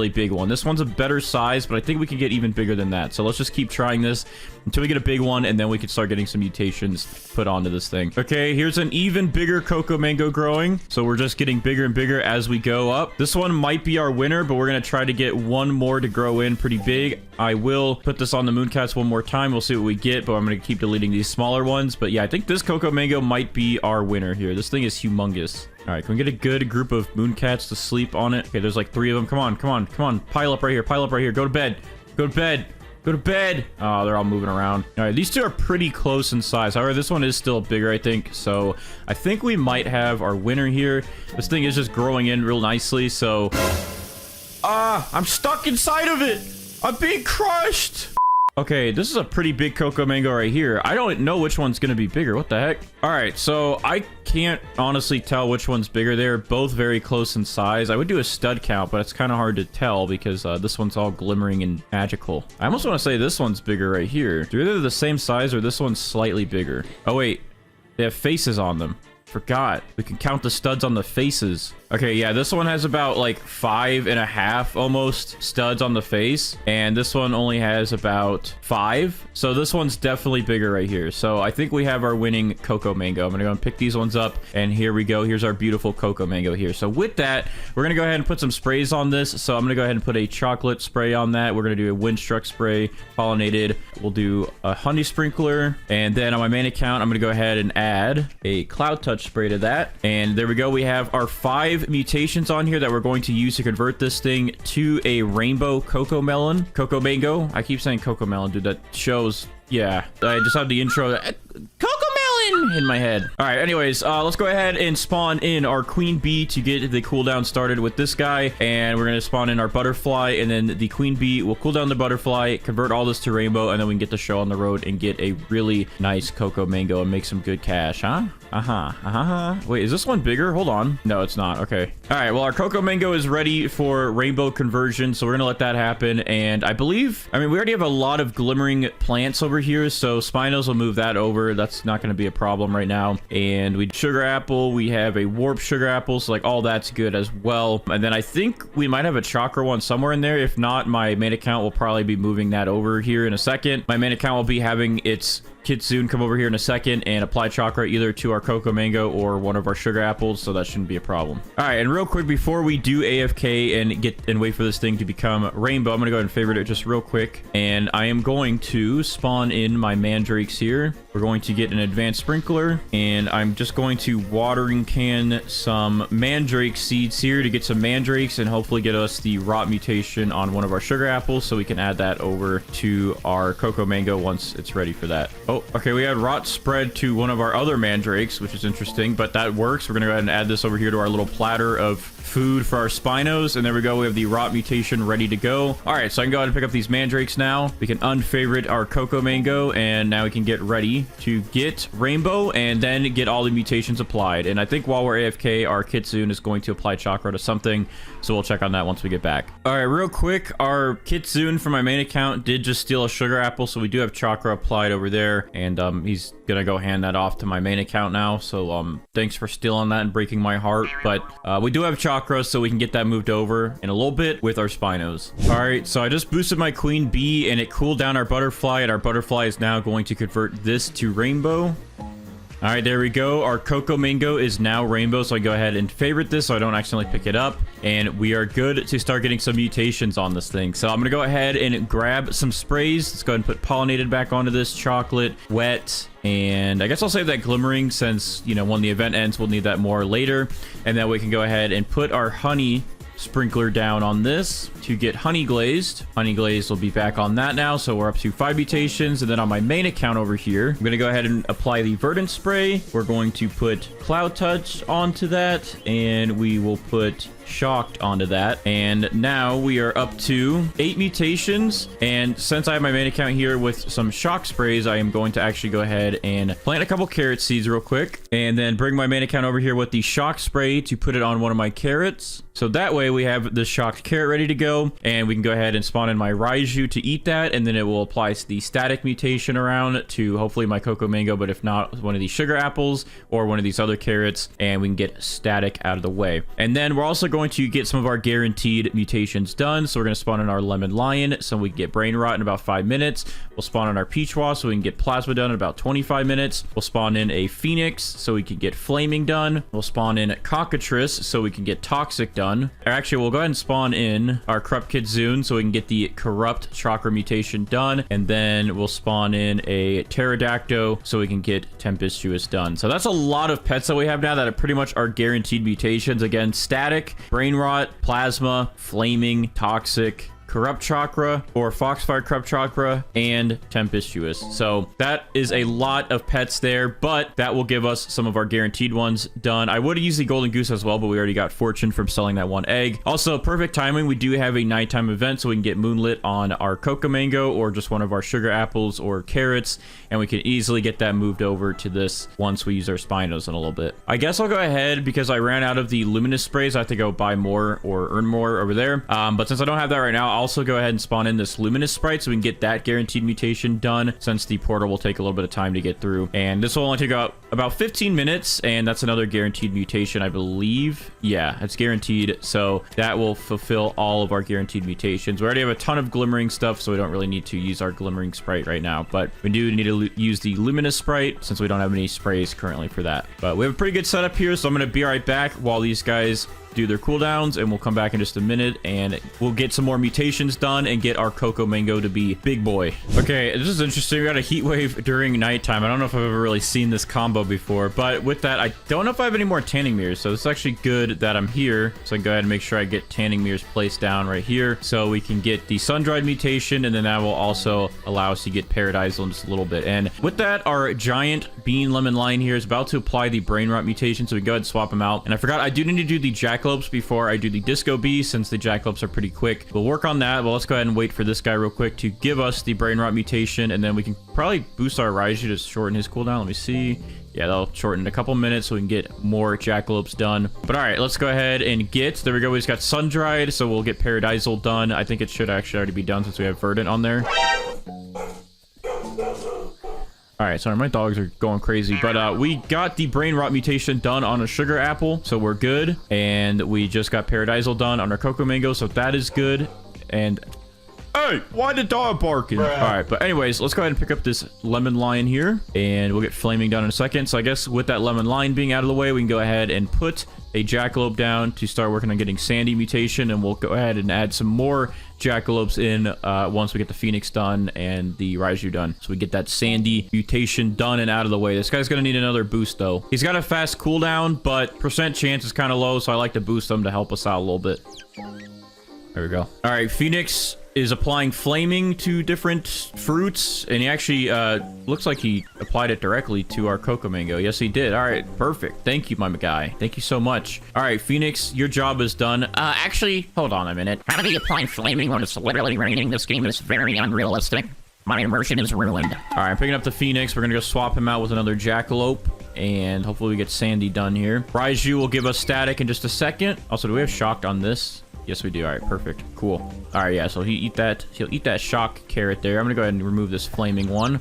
big one. This one's a better size, but I think we can get even bigger than that. So let's just keep trying this until we get a big one, and then we can start getting some mutations put onto this thing. Okay, here's an even bigger cocoa mango growing. So we're just getting bigger and bigger as we go up. This one might be our winner, but we're gonna try to get one more to grow in pretty big. I will put this on the mooncats one more time. We'll see what we get, but I'm gonna keep deleting these smaller ones. But yeah, I think this cocoa mango might be our winner here. This thing is humongous. All right, can we get a good group of mooncats to sleep on it? Okay, there's like 3 of them. Come on, come on, come on. Pile up right here, pile up right here. Go to bed, go to bed. Go to bed. Oh, they're all moving around. All right, these 2 are pretty close in size. However, this one is still bigger, I think. So I think we might have our winner here. This thing is just growing in real nicely. So, I'm stuck inside of it. I'm being crushed. Okay, this is a pretty big cocoa mango right here. I don't know which one's gonna be bigger. What the heck? All right, so I can't honestly tell which one's bigger. They're both very close in size. I would do a stud count, but it's kind of hard to tell because this one's all glimmering and magical. I almost want to say this one's bigger right here. They're either the same size or this one's slightly bigger. Oh wait, they have faces on them. Forgot. We can count the studs on the faces. Okay, yeah, this one has about like 5.5 almost studs on the face, and this one only has about 5. So this one's definitely bigger right here. So I think we have our winning cocoa mango. I'm gonna go and pick these ones up, and here we go. Here's our beautiful cocoa mango here. So with that, we're gonna go ahead and put some sprays on this. So I'm gonna go ahead and put a chocolate spray on that. We're gonna do a windstruck spray, pollinated. We'll do a honey sprinkler, and then on my main account, I'm gonna go ahead and add a cloud touch spray to that. And there we go. We have our 5 mutations on here that we're going to use to convert this thing to a rainbow cocoa mango. I keep saying cocoa melon, dude. That shows. Yeah, I just have the intro. Cocoa villain in my head. All right, anyways, let's go ahead and spawn in our queen bee to get the cooldown started with this guy. And we're going to spawn in our butterfly, and then the queen bee will cool down the butterfly, convert all this to rainbow, and then we can get the show on the road and get a really nice cocoa mango and make some good cash, huh? Wait, is this one bigger? Hold on. No, it's not. Okay. All right, well, our cocoa mango is ready for rainbow conversion, so we're gonna let that happen. And I believe, I mean, we already have a lot of glimmering plants over here, so Spinos will move that over. That's not gonna be a problem right now. And we sugar apple, we have a warp sugar apple, so like all that's good as well. And then I think we might have a chakra one somewhere in there. If not, my main account will probably be moving that over here in a second. My main account will be having its Kitsune come over here in a second and apply chakra either to our cocoa mango or one of our sugar apples, so that shouldn't be a problem. All right, and real quick before we do AFK and wait for this thing to become rainbow, I'm gonna go ahead and favorite it just real quick, and I am going to spawn in my mandrakes here. We're going to get an advanced sprinkler, and I'm just going to watering can some mandrake seeds here to get some mandrakes and hopefully get us the rot mutation on one of our sugar apples, so we can add that over to our cocoa mango once it's ready for that. Oh, okay, we had rot spread to one of our other mandrakes, which is interesting, but that works. We're gonna go ahead and add this over here to our little platter of food for our Spinos, and there we go. We have the rot mutation ready to go. All right, so I can go ahead and pick up these mandrakes now. We can unfavorite our cocoa mango, and now we can get ready to get rainbow and then get all the mutations applied. And I think while we're AFK, our Kitsune is going to apply chakra to something, so we'll check on that once we get back. All right, real quick, our Kitsune from my main account did just steal a sugar apple, so we do have chakra applied over there, and he's gonna go hand that off to my main account now. So thanks for stealing that and breaking my heart, but we do have chakra, so we can get that moved over in a little bit with our Spinos. All right, so I just boosted my queen bee and it cooled down our butterfly, and our butterfly is now going to convert this to rainbow. All right, there we go. Our cocoa mango is now rainbow, so I go ahead and favorite this so I don't accidentally pick it up, and we are good to start getting some mutations on this thing. So I'm gonna go ahead and grab some sprays. Let's go ahead and put pollinated back onto this, chocolate, wet, and I guess I'll save that glimmering since, you know, when the event ends, we'll need that more later. And then we can go ahead and put our honey sprinkler down on this to get honey glazed. Honey glazed will be back on that now, so we're up to 5 mutations. And then on my main account over here, I'm gonna go ahead and apply the verdant spray. We're going to put cloud touch onto that, and we will put shocked onto that, and now we are up to 8 mutations. And since I have my main account here with some shock sprays, I am going to actually go ahead and plant a couple carrot seeds real quick, and then bring my main account over here with the shock spray to put it on one of my carrots, so that way we have the shocked carrot ready to go, and we can go ahead and spawn in my Raiju to eat that, and then it will apply the static mutation around to hopefully my cocoa mango, but if not, one of these sugar apples or one of these other carrots, and we can get static out of the way. And then we're also going to get some of our guaranteed mutations done, so we're going to spawn in our lemon lion so we can get brain rot in about 5 minutes. We'll spawn in our peach wasp so we can get plasma done in about 25 minutes. We'll spawn in a phoenix so we can get flaming done. We'll spawn in cockatrice so we can get toxic done. Or actually, we'll go ahead and spawn in our corrupt kitsune so we can get the corrupt chakra mutation done, and then we'll spawn in a pterodactyl so we can get tempestuous done. So that's a lot of pets that we have now that are pretty much our guaranteed mutations. Again, static, brain rot, plasma, flaming, toxic, corrupt chakra, or foxfire corrupt chakra, and tempestuous. So that is a lot of pets there, but that will give us some of our guaranteed ones done. I would use the golden goose as well, but we already got fortune from selling that one egg. Also, perfect timing, we do have a nighttime event, so we can get moonlit on our cocoa mango or just one of our sugar apples or carrots, and we can easily get that moved over to this once we use our Spinos in a little bit. I guess I'll go ahead, because I ran out of the luminous sprays, I have to go buy more or earn more over there. But since I don't have that right now, I'll also go ahead and spawn in this luminous sprite so we can get that guaranteed mutation done, since the portal will take a little bit of time to get through, and this will only take about 15 minutes, and that's another guaranteed mutation, I believe. Yeah, it's guaranteed, so that will fulfill all of our guaranteed mutations. We already have a ton of glimmering stuff, so we don't really need to use our glimmering sprite right now, but we do need to use the luminous sprite since we don't have any sprays currently for that. But we have a pretty good setup here, so I'm going to be right back while these guys do their cooldowns, and we'll come back in just a minute, and we'll get some more mutations done and get our Cocoa Mango to be big boy. Okay, this is interesting. We got a heat wave during nighttime. I don't know if I've ever really seen this combo before, but with that, I don't know if I have any more tanning mirrors, so it's actually good that I'm here. So I can go ahead and make sure I get tanning mirrors placed down right here, so we can get the sun-dried mutation, and then that will also allow us to get Paradisal in just a little bit. And with that, our giant bean lemon lion here is about to apply the brain rot mutation, so we go ahead and swap him out. And I forgot, I do need to do the jackalopes before I do the disco bee, since the jackalopes are pretty quick. We'll work on that. Well, let's go ahead and wait for this guy real quick to give us the brain rot mutation, and then we can probably boost our Raiju to shorten his cooldown. Let me see. Yeah, that'll shorten a couple minutes so we can get more jackalopes done. But all right, let's go ahead and get, there we go. We just got sun-dried, so we'll get Paradisal done. I think it should actually already be done since we have Verdant on there. All right, sorry, my dogs are going crazy, but we got the brain rot mutation done on a sugar apple, so we're good. And we just got Paradisal done on our Cocoa Mango, so that is good. And hey, why the dog barking? All right, but anyways, let's go ahead and pick up this lemon lion here, and we'll get flaming done in a second. So I guess with that lemon lion being out of the way, we can go ahead and put a jackalope down to start working on getting sandy mutation, and we'll go ahead and add some more jackalopes in once we get the Phoenix done and the Raiju done, so we get that sandy mutation done and out of the way. This guy's gonna need another boost though. He's got a fast cooldown, but percent chance is kind of low, so I like to boost him to help us out a little bit. There we go. All right, Phoenix is applying flaming to different fruits, and he actually looks like he applied it directly to our Cocoa Mango. Yes, he did. All right, perfect. Thank you, my guy. Thank you so much. All right, Phoenix, your job is done. Actually, hold on a minute. How do you apply flaming when it's literally raining? This game is very unrealistic. My immersion is ruined. All right, I'm picking up the Phoenix. We're gonna go swap him out with another jackalope, and hopefully we get Sandy done here. Raiju will give us static in just a second. Also, do we have shocked on this? Yes, we do. All right, perfect. Cool. All right, yeah, so he'll eat that shock carrot there. I'm gonna go ahead and remove this flaming one.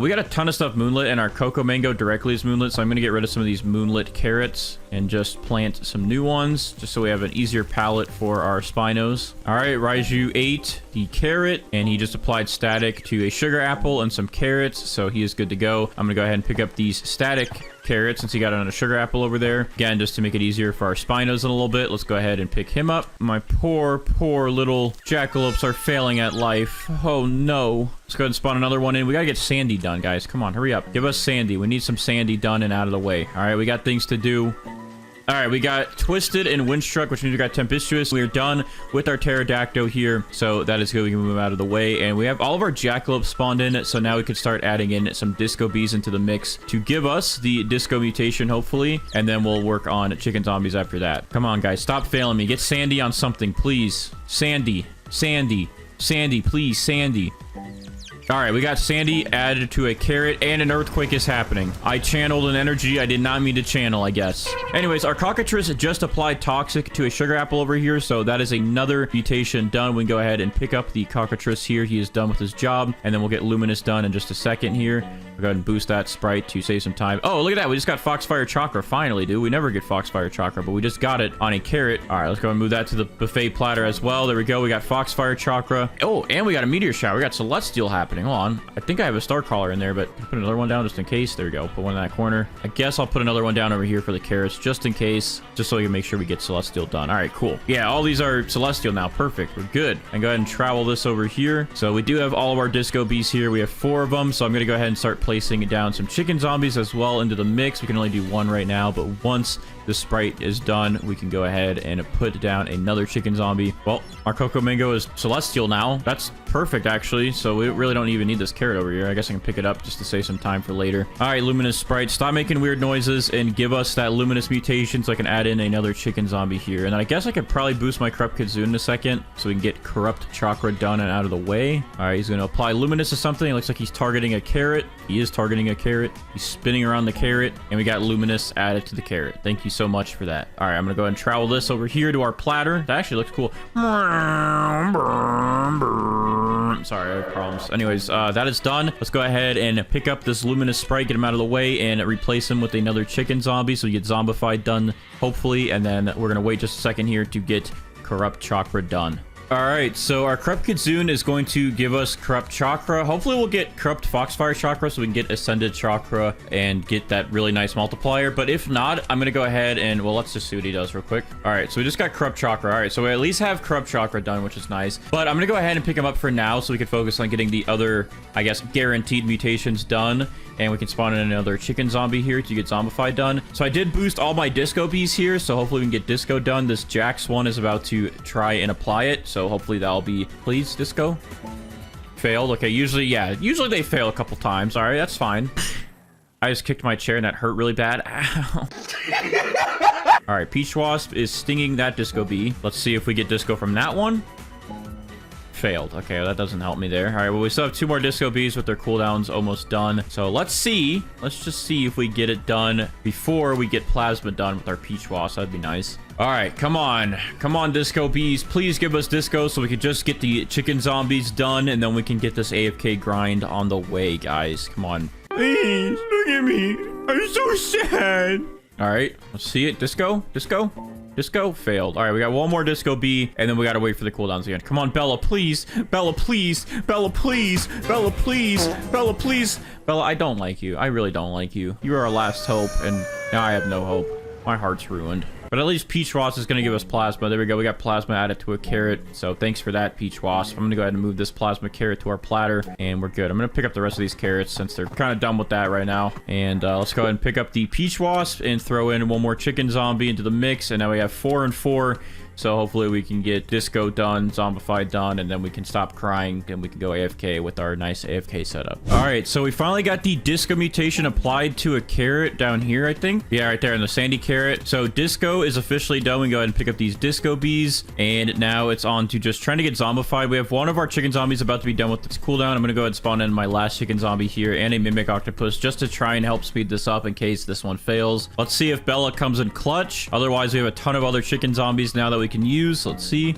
We got a ton of stuff moonlit, and our Cocoa Mango directly is moonlit, so I'm gonna get rid of some of these moonlit carrots and just plant some new ones, just so we have an easier palette for our Spinos. All right, Raiju ate the carrot, and he just applied static to a sugar apple and some carrots, so he is good to go. I'm gonna go ahead and pick up these static carrot since he got it on a sugar apple over there. Again, just to make it easier for our Spinos in a little bit, let's go ahead and pick him up. My poor little jackalopes are failing at life. Oh no. Let's go ahead and spawn another one in. We gotta get Sandy done, guys. Come on, hurry up. Give us Sandy. We need some Sandy done and out of the way. All right, we got things to do. All right, we got Twisted and Windstruck, which means we got Tempestuous. We are done with our Pterodactyl here, so that is good. We can move out of the way, and we have all of our jackalopes spawned in, so now we could start adding in some disco bees into the mix to give us the disco mutation, hopefully, and then we'll work on chicken zombies after that. Come on, guys, stop failing me. Get Sandy on something, please. Sandy, please, Sandy. All right, we got Sandy added to a carrot, and an earthquake is happening. I channeled an energy I did not mean to channel, I guess. Anyways, our cockatrice just applied toxic to a sugar apple over here, so that is another mutation done. We can go ahead and pick up the cockatrice here. He is done with his job, and then we'll get Luminous done in just a second here. We'll go ahead and boost that sprite to save some time. Oh, look at that. We just got Foxfire Chakra finally, dude. We never get Foxfire Chakra, but we just got it on a carrot. All right, let's go and move that to the buffet platter as well. There we go. We got Foxfire Chakra. Oh, and we got a meteor shower. We got Celestial happening. Hold on. I think I have a star crawler in there, but I'll put another one down just in case. There we go. Put one in that corner. I guess I'll put another one down over here for the carrots just in case, just so we can make sure we get Celestial done. All right, cool. Yeah, all these are Celestial now. Perfect. We're good. And go ahead and travel this over here. So we do have all of our disco bees here. We have 4 of them. So I'm going to go ahead and start placing down some chicken zombies as well into the mix. We can only do 1 right now, but once the sprite is done, we can go ahead and put down another chicken zombie. Well, our Cocoa Mango is Celestial now. That's perfect, actually. So we really don't even need this carrot over here. I guess I can pick it up just to save some time for later. All right, Luminous Sprite, stop making weird noises and give us that Luminous mutation so I can add in another chicken zombie here. And then I guess I could probably boost my Corrupt Kidzoon in a second so we can get Corrupt Chakra done and out of the way. All right, he's going to apply Luminous to something. It looks like he's targeting a carrot. He is targeting a carrot. He's spinning around the carrot, and we got Luminous added to the carrot. Thank you so much for that. All right, I'm going to go ahead and travel this over here to our platter. That actually looks cool. Sorry, I have problems. Anyways, that is done. Let's go ahead and pick up this Luminous Sprite, get him out of the way, and replace him with another chicken zombie so we get Zombified done, hopefully. And then we're going to wait just a second here to get Corrupt Chakra done. All right, so our corrupt kitsune is going to give us corrupt chakra. Hopefully we'll get corrupt foxfire chakra so we can get ascended chakra and get that really nice multiplier. But if not, I'm gonna go ahead and, well, let's just see what he does real quick. All right, so we just got corrupt chakra. All right, so we at least have corrupt chakra done, which is nice. But I'm gonna go ahead and pick him up for now so we can focus on getting the other, I guess, guaranteed mutations done. And we can spawn in another chicken zombie here to get zombified done. So I did boost all my disco bees here, so hopefully we can get disco done. This Jax one is about to try and apply it, so hopefully that'll be, please, disco. Failed. Okay, usually they fail a couple times. All right, that's fine. I just kicked my chair and that hurt really bad. Ow. All right, Peach Wasp is stinging that disco bee. Let's see if we get disco from that one. Failed. Okay, that doesn't help me there. All right, well, we still have 2 more disco bees with their cooldowns almost done. So let's see. Let's just see if we get it done before we get plasma done with our Peach Wasp. That'd be nice. All right, come on. Come on, disco bees. Please give us disco so we can just get the chicken zombies done, and then we can get this AFK grind on the way, guys. Come on. Please, look at me. I'm so sad. All right, let's see it. Disco? Disco? Disco failed. All right, we got 1 more disco bee, and then we got to wait for the cooldowns again. Come on, Bella, please. Bella, please. Bella, please. Bella, please. Bella, please. Bella, I don't like you. I really don't like you. You are our last hope, and now I have no hope. My heart's ruined. But at least Peach Wasp is going to give us plasma. There we go. We got plasma added to a carrot. So thanks for that, Peach Wasp. I'm going to go ahead and move this plasma carrot to our platter, and we're good. I'm going to pick up the rest of these carrots since they're kind of done with that right now. And let's go ahead and pick up the Peach Wasp and throw in 1 more chicken zombie into the mix. And now we have 4 and 4. So hopefully we can get disco done, zombified done, and then we can stop crying and we can go AFK with our nice AFK setup. All right, so we finally got the disco mutation applied to a carrot down here, I think. Yeah, right there in the sandy carrot. So disco is officially done. We can go ahead and pick up these disco bees. And now it's on to just trying to get zombified. We have 1 of our chicken zombies about to be done with its cooldown. I'm going to go ahead and spawn in my last chicken zombie here and a mimic octopus just to try and help speed this up in case this one fails. Let's see if Bella comes in clutch. Otherwise, we have a ton of other chicken zombies now that we can use. Let's see.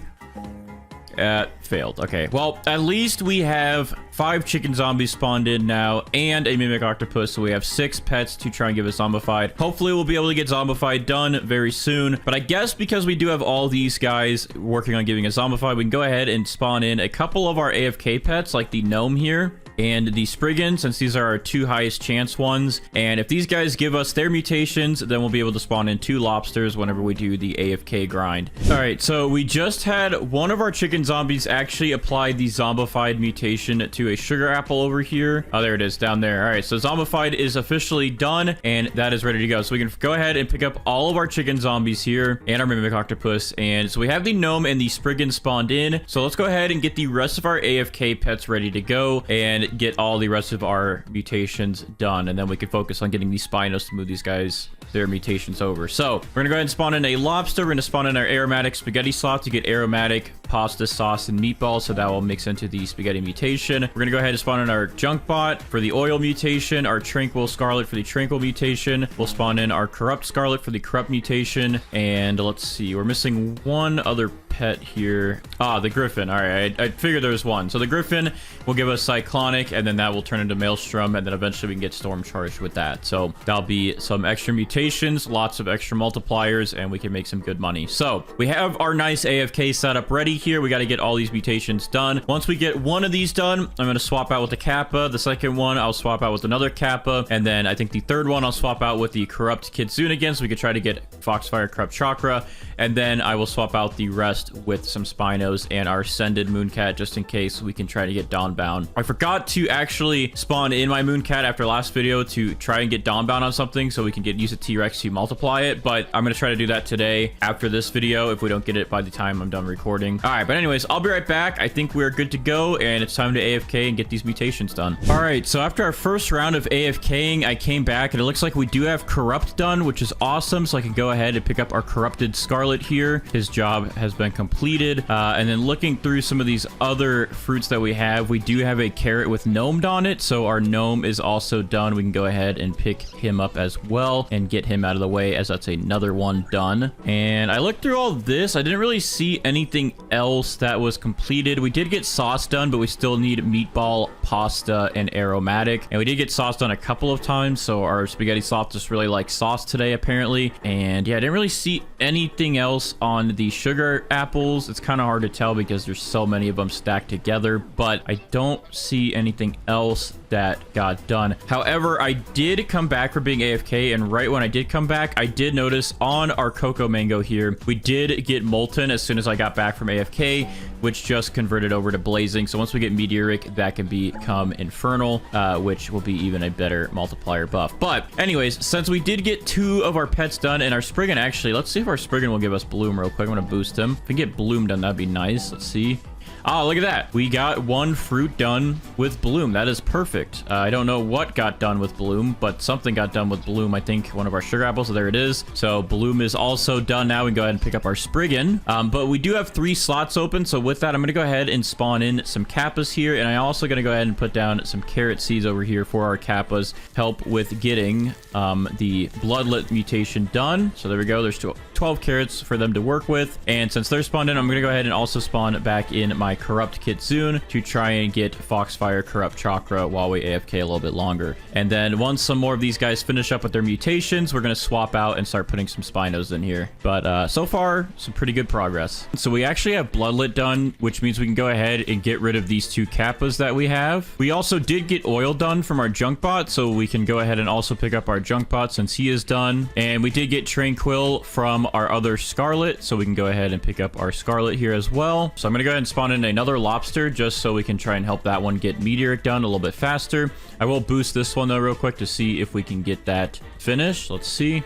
Failed. Okay, well, at least we have 5 chicken zombies spawned in now and a mimic octopus, so we have 6 pets to try and give us zombified. Hopefully we'll be able to get zombified done very soon, but I guess because we do have all these guys working on giving us zombified, we can go ahead and spawn in a couple of our AFK pets like the gnome here and the Spriggan, since these are our 2 highest chance ones. And if these guys give us their mutations, then we'll be able to spawn in 2 lobsters whenever we do the AFK grind. All right, so we just had 1 of our chicken zombies actually apply the zombified mutation to a sugar apple over here. Oh, there it is down there. All right, so zombified is officially done, and that is ready to go. So we can go ahead and pick up all of our chicken zombies here and our mimic octopus. And so we have the gnome and the Spriggan spawned in. So let's go ahead and get the rest of our AFK pets ready to go and get all the rest of our mutations done, and then we can focus on getting these Spinos to move these guys their mutations over. So we're gonna go ahead and spawn in a lobster. We're gonna spawn in our aromatic spaghetti slot to get aromatic pasta sauce and meatballs, so that will mix into the spaghetti mutation. We're gonna go ahead and spawn in our junk bot for the oil mutation, our tranquil scarlet for the tranquil mutation. We'll spawn in our corrupt scarlet for the corrupt mutation, and let's see, we're missing 1 other pet here. The griffin. All right, I figured there was 1. So the griffin will give us cyclonic, and then that will turn into maelstrom, and then eventually we can get storm charged with that. So that'll be some extra mutations, lots of extra multipliers, and we can make some good money. So we have our nice AFK setup ready here. We got to get all these mutations done. Once we get 1 of these done, I'm going to swap out with the kappa. The second one I'll swap out with another kappa, and then I think the third one I'll swap out with the corrupt kitsune again, so we could try to get foxfire corrupt chakra, and then I will swap out the rest with some Spinos and our ascended mooncat just in case we can try to get dawnbound. I forgot to actually spawn in my mooncat after last video to try and get dawnbound on something so we can use a T-Rex to multiply it, but I'm going to try to do that today after this video if we don't get it by the time I'm done recording. All right, but anyways, I'll be right back. I think we're good to go, and it's time to AFK and get these mutations done. All right, so after our first round of AFKing, I came back and it looks like we do have corrupt done, which is awesome, so I can go ahead and pick up our corrupted scarlet here. His job has been completed. And then looking through some of these other fruits that we do have a carrot with gnomed on it, so our gnome is also done. We can go ahead and pick him up as well and get him out of the way, as that's another one done. And I looked through all this. I didn't really see anything else that was completed. We did get sauce done, but we still need meatball, pasta, and aromatic. And we did get sauce done a couple of times, so our spaghetti sloth just really likes sauce today apparently. And yeah, I didn't really see anything else on the sugar apples. It's kind of hard to tell because there's so many of them stacked together, but I don't see anything else that got done. However, I did come back from being AFK, and right when I did come back, I did notice on our cocoa mango here, we did get molten as soon as I got back from AFK, which just converted over to blazing. So once we get meteoric, that can become infernal, which will be even a better multiplier buff. But anyways, since we did get 2 of our pets done and our Spriggan, actually, let's see if our Spriggan will give us bloom real quick. I'm gonna boost him. If we get bloom done, that'd be nice. Let's see. Oh, look at that. We got 1 fruit done with bloom. That is perfect. I don't know what got done with bloom, but something got done with bloom. I think one of our sugar apples. So there it is. So bloom is also done. Now we can go ahead and pick up our Spriggan. But we do have 3 slots open. So with that, I'm going to go ahead and spawn in some kappas here. And I'm also going to go ahead and put down some carrot seeds over here for our kappas. Help with getting the bloodlet mutation done. So there we go. There's 12 carrots for them to work with. And since they're spawned in, I'm going to go ahead and also spawn back in my corrupt kitsune to try and get foxfire corrupt chakra while we AFK a little bit longer. And then once some more of these guys finish up with their mutations, we're going to swap out and start putting some spinos in here. But so far, some pretty good progress. So we actually have bloodlet done, which means we can go ahead and get rid of these 2 kappas that we have. We also did get oil done from our junk bot, so we can go ahead and also pick up our junk bot since he is done. And we did get tranquil from our other scarlet, so we can go ahead and pick up our scarlet here as well. So I'm going to go ahead and spawn in another lobster just so we can try and help that one get meteoric done a little bit faster. I will boost this one though real quick to see if we can get that finished. Let's see.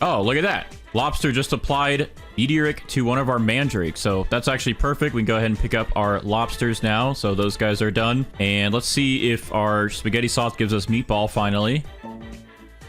Oh, look at that. Lobster just applied meteoric to one of our mandrakes, so that's actually perfect. We can go ahead and pick up our lobsters now. So those guys are done. And let's see if our spaghetti sauce gives us meatball finally.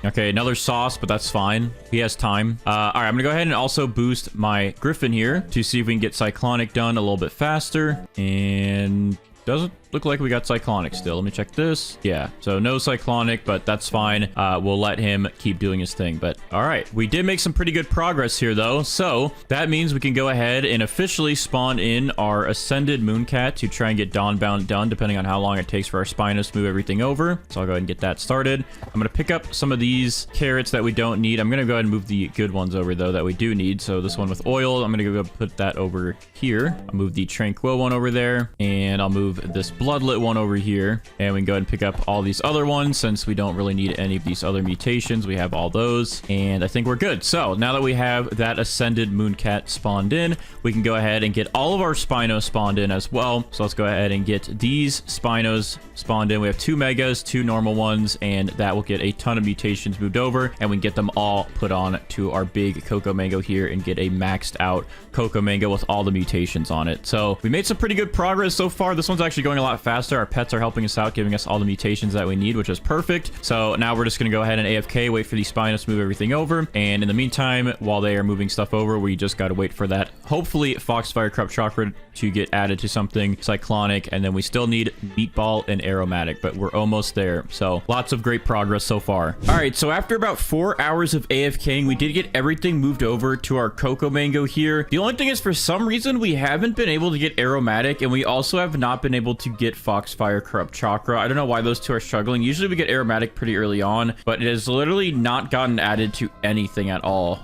Okay, another sauce, but that's fine. He has time. All right, I'm gonna go ahead and also boost my griffin here to see if we can get cyclonic done a little bit faster. And doesn't look like we got cyclonic still. Let me check this. Yeah, so no cyclonic, but that's fine. We'll let him keep doing his thing. But all right, we did make some pretty good progress here though. So that means we can go ahead and officially spawn in our ascended mooncat to try and get dawnbound done, depending on how long it takes for our spinos to move everything over. So I'll go ahead and get that started. I'm gonna pick up some of these carrots that we don't need. I'm gonna go ahead and move the good ones over though that we do need. So this one with oil, I'm gonna go put that over here. I'll move the tranquil one over there, and I'll move this bloodlet one over here, and we can go ahead and pick up all these other ones since we don't really need any of these other mutations. We have all those, and I think we're good. So now that we have that ascended mooncat spawned in, we can go ahead and get all of our spinos spawned in as well. So let's go ahead and get these spinos spawned in. We have 2 megas, 2 normal ones, and that will get a ton of mutations moved over, and we can get them all put on to our big cocoa mango here and get a maxed out cocoa mango with all the mutations on it. So we made some pretty good progress so far. This one's actually going a lot faster. Our pets are helping us out, giving us all the mutations that we need, which is perfect. So now we're just going to go ahead and AFK, wait for these spinos to move everything over. And in the meantime, while they are moving stuff over, we just got to wait for that, hopefully, foxfire corrupt chakra to get added to something cyclonic. And then we still need meatball and aromatic, but we're almost there. So lots of great progress so far. All right, so after about 4 hours of AFKing, we did get everything moved over to our cocoa mango here. The only thing is, for some reason, we haven't been able to get aromatic, and we also have not been able to get foxfire corrupt chakra. I don't know why those 2 are struggling. Usually we get aromatic pretty early on, but it has literally not gotten added to anything at all.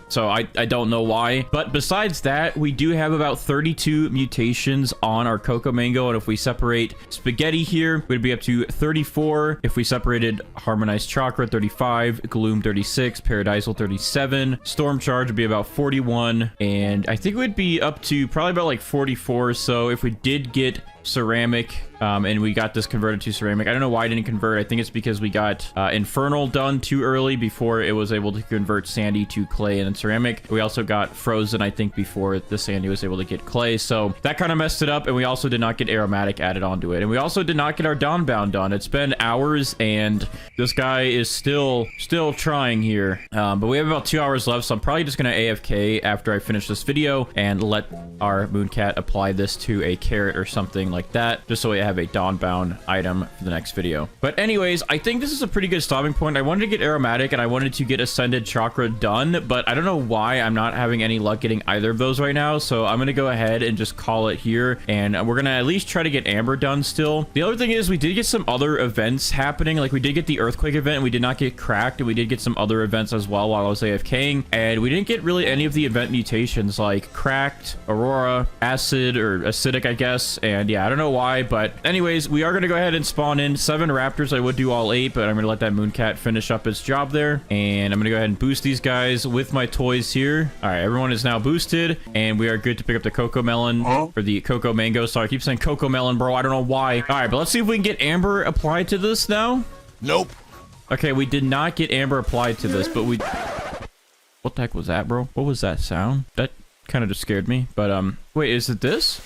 So I don't know why. But besides that, we do have about 32 mutations on our cocoa mango, and if we separate spaghetti here, we'd be up to 34. If we separated harmonized chakra, 35, gloom 36, paradisal 37, storm charge would be about 41, and I think we'd be up to probably about like 44. So if we did get ceramic, and we got this converted to ceramic. I don't know why I didn't convert. I think it's because we got infernal done too early before it was able to convert sandy to clay and then ceramic. We also got frozen, I think, before the sandy was able to get clay. So that kind of messed it up, and we also did not get aromatic added onto it. And we also did not get our dawnbound done. It's been hours, and this guy is still trying here. But we have about 2 hours left, so I'm probably just going to AFK after I finish this video and let our mooncat apply this to a carrot or something like that, just so we have have a dawn-bound item for the next video. But anyways, I think this is a pretty good stopping point. I wanted to get aromatic and I wanted to get ascended chakra done, but I don't know why I'm not having any luck getting either of those right now. So I'm going to go ahead and just call it here. And we're going to at least try to get amber done still. The other thing is we did get some other events happening. Like we did get the earthquake event and we did not get cracked. And we did get some other events as well while I was AFKing. And we didn't get really any of the event mutations like cracked, aurora, acid, or acidic, I guess. And yeah, I don't know why, but anyways, we are going to go ahead and spawn in 7 raptors. I would do all 8, but I'm going to let that mooncat finish up its job there. And I'm going to go ahead and boost these guys with my toys here. All right, everyone is now boosted and we are good to pick up the cocoa melon or the cocoa mango. Sorry, I keep saying cocoa melon, bro. I don't know why. All right, but let's see if we can get amber applied to this now. Nope. Okay, we did not get amber applied to this, but we... What the heck was that, bro? What was that sound? That kind of just scared me. But, wait, is it this?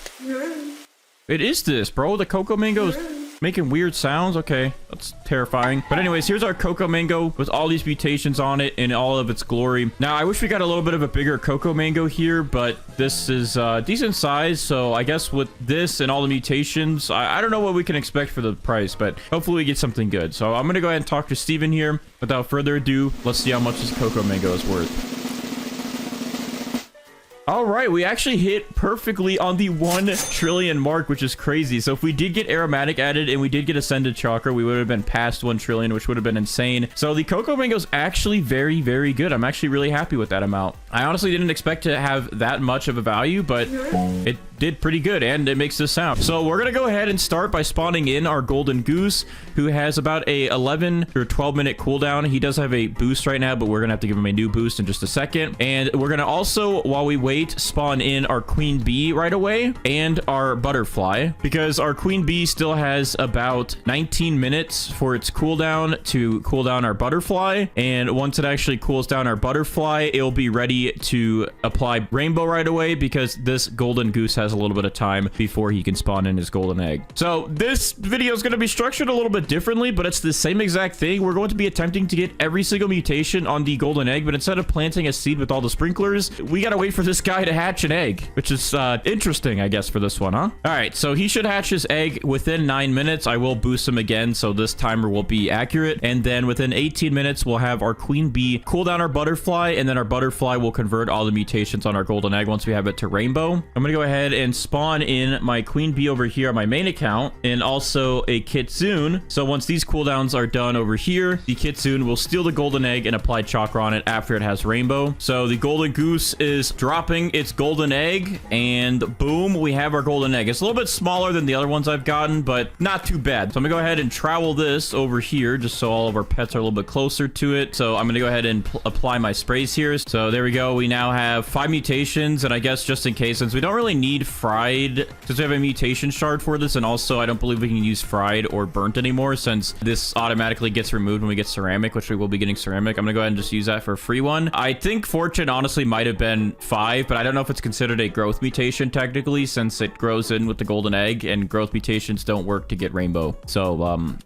It is this, bro. The cocoa mango's making weird sounds. Okay, that's terrifying. But anyways, here's our cocoa mango with all these mutations on it in all of its glory. Now, I wish we got a little bit of a bigger cocoa mango here, but this is decent size. So I guess with this and all the mutations, I don't know what we can expect for the price, but hopefully we get something good. So I'm going to go ahead and talk to Steven here. Without further ado, let's see how much this cocoa mango is worth. All right, we actually hit perfectly on the 1 trillion mark, which is crazy. So if we did get aromatic added and we did get ascended chakra, we would have been past 1 trillion, which would have been insane. So the cocoa mango is actually very, very good. I'm actually really happy with that amount. I honestly didn't expect to have that much of a value, but it did pretty good and it makes this sound. So we're gonna go ahead and start by spawning in our golden goose, who has about a 11 or 12 minute cooldown. He does have a boost right now, but we're gonna have to give him a new boost in just a second. And we're gonna also, while we wait, spawn in our queen bee right away and our butterfly, because our queen bee still has about 19 minutes for its cooldown to cool down our butterfly. And once it actually cools down our butterfly, it'll be ready to apply rainbow right away, because this golden goose has a little bit of time before he can spawn in his golden egg. So this video is going to be structured a little bit differently, but it's the same exact thing. We're going to be attempting to get every single mutation on the golden egg, but instead of planting a seed with all the sprinklers, we got to wait for this guy to hatch an egg, which is interesting, I guess, for this one, huh? All right, so he should hatch his egg within 9 minutes. I will boost him again, so this timer will be accurate. And then within 18 minutes, we'll have our queen bee cool down our butterfly, and then our butterfly will convert all the mutations on our golden egg once we have it to rainbow. I'm going to go ahead and spawn in my queen bee over here on my main account, and also a kitsune. So once these cooldowns are done over here, the kitsune will steal the golden egg and apply chakra on it after it has rainbow. So the golden goose is dropping its golden egg, and boom, we have our golden egg. It's a little bit smaller than the other ones I've gotten, but not too bad. So I'm gonna go ahead and trowel this over here just so all of our pets are a little bit closer to it. So I'm gonna go ahead and apply my sprays here. So there we go. We now have 5 mutations, and I guess just in case, since we don't really need fried, since we have a mutation shard for this, and also I don't believe we can use fried or burnt anymore, since this automatically gets removed when we get ceramic, which we will be getting ceramic. I'm gonna go ahead and just use that for a free one. I think fortune honestly might have been 5, but I don't know if it's considered a growth mutation technically, since it grows in with the golden egg, and growth mutations don't work to get rainbow. So